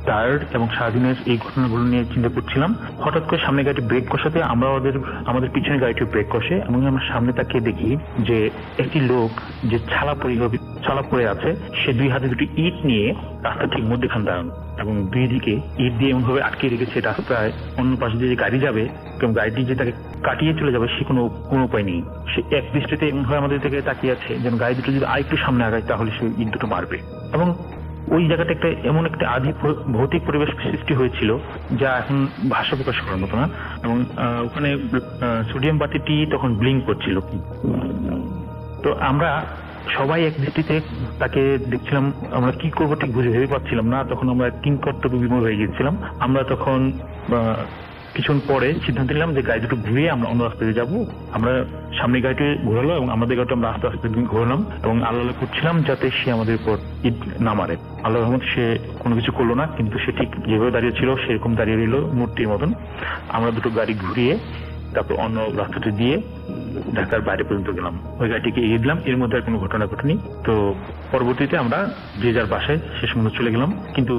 টায়ার্ড এবং সারাদিনের এই ঘটনাগুলো নিয়ে চিন্তা করছিলাম। হঠাৎ করে সামনে গাড়িটি ব্রেক কষাতে আমরা আমাদের পিছনে গাড়িটি ব্রেক কষে এবং আমরা সামনে তাকিয়ে দেখি যে একটি লোক যে ছালা পড়ে আছে, সে দুই হাতে দুটি ইট নিয়ে রাস্তা ঠিক মধ্যখান দাঁড়ানো এবং দুই দিকে ইট দিয়ে এমনভাবে আটকে রেখেছে রাস্তায়, অন্য পাশে দিয়ে যে গাড়ি যাবে এবং গাড়িটি যে তাকে কাটিয়ে চলে যাবে সে কোনো উপায় নেই। সে এক দৃষ্টিতে এমনভাবে আমাদের থেকে তাকিয়ে আছে যেন গাড়ি দুটো যদি আরেকটু সামনে আগায় তাহলে সে ইট দুটো মারবে। এবং ওই জায়গাটা এমন একটা আদি ভৌতিক পরিবেশ সৃষ্টি হয়েছিল যা এখন ভাষা প্রকাশ করার মতো না। এবং ওখানে সোডিয়াম বাতিটি তখন ব্লিঙ্ক করছিল। তো আমরা সবাই এক দৃষ্টিতে তাকে দেখছিলাম, আমরা কি করবো ঠিক ভেবে পাচ্ছিলাম না। তখন আমরা কিংকর্তব্য বিমূঢ় হয়ে গিয়েছিলাম। আমরা তখন কিছুক্ষণ পরে সিদ্ধান্ত নিলাম যে গাড়ি দুটো ঘুরিয়ে আমরা অন্য রাস্তায় যাবো। আমরা সামনে গাড়িটি ঘোরালো এবং আমাদের গাড়িটা আমরা আস্তে আস্তে ঘোরালাম এবং আল্লাহ করছিলাম যাতে সে আমাদের উপর ইট না মারে। আল্লাহ রহমত সে কোনো কিছু করলো না, কিন্তু সে ঠিক যেভাবে দাঁড়িয়ে ছিল সেরকম দাঁড়িয়ে রইল মূর্তির মতন। আমরা দুটো গাড়ি ঘুরিয়ে তারপর অন্য রাস্তাটি দিয়ে ঢাকার বাইরে পর্যন্ত গেলাম। ওই গাড়িটিকে এগিয়ে দিলাম, এর মধ্যে আর কোনো ঘটনা ঘটেনি। তো পরবর্তীতে আমরা যে যার বাসায় শেষ পর্যন্ত চলে গেলাম। কিন্তু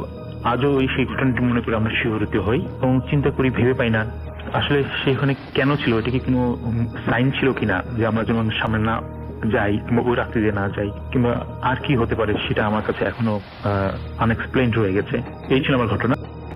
আজও সেই ঘটনাটি মনে করে আমরা শিহরিত হই এবং চিন্তা করি, ভেবে পাই না আসলে সেখানে কেন ছিল, এটা কি কোনো সাইন ছিল কিনা যে আমরা যেমন সামনে না যাই কিংবা ওই রাস্তা দিয়ে না যাই, কিংবা আর কি হতে পারে, সেটা আমার কাছে এখনো আনএক্সপ্লেইনড রয়ে গেছে। এই ছিল আমার ঘটনা।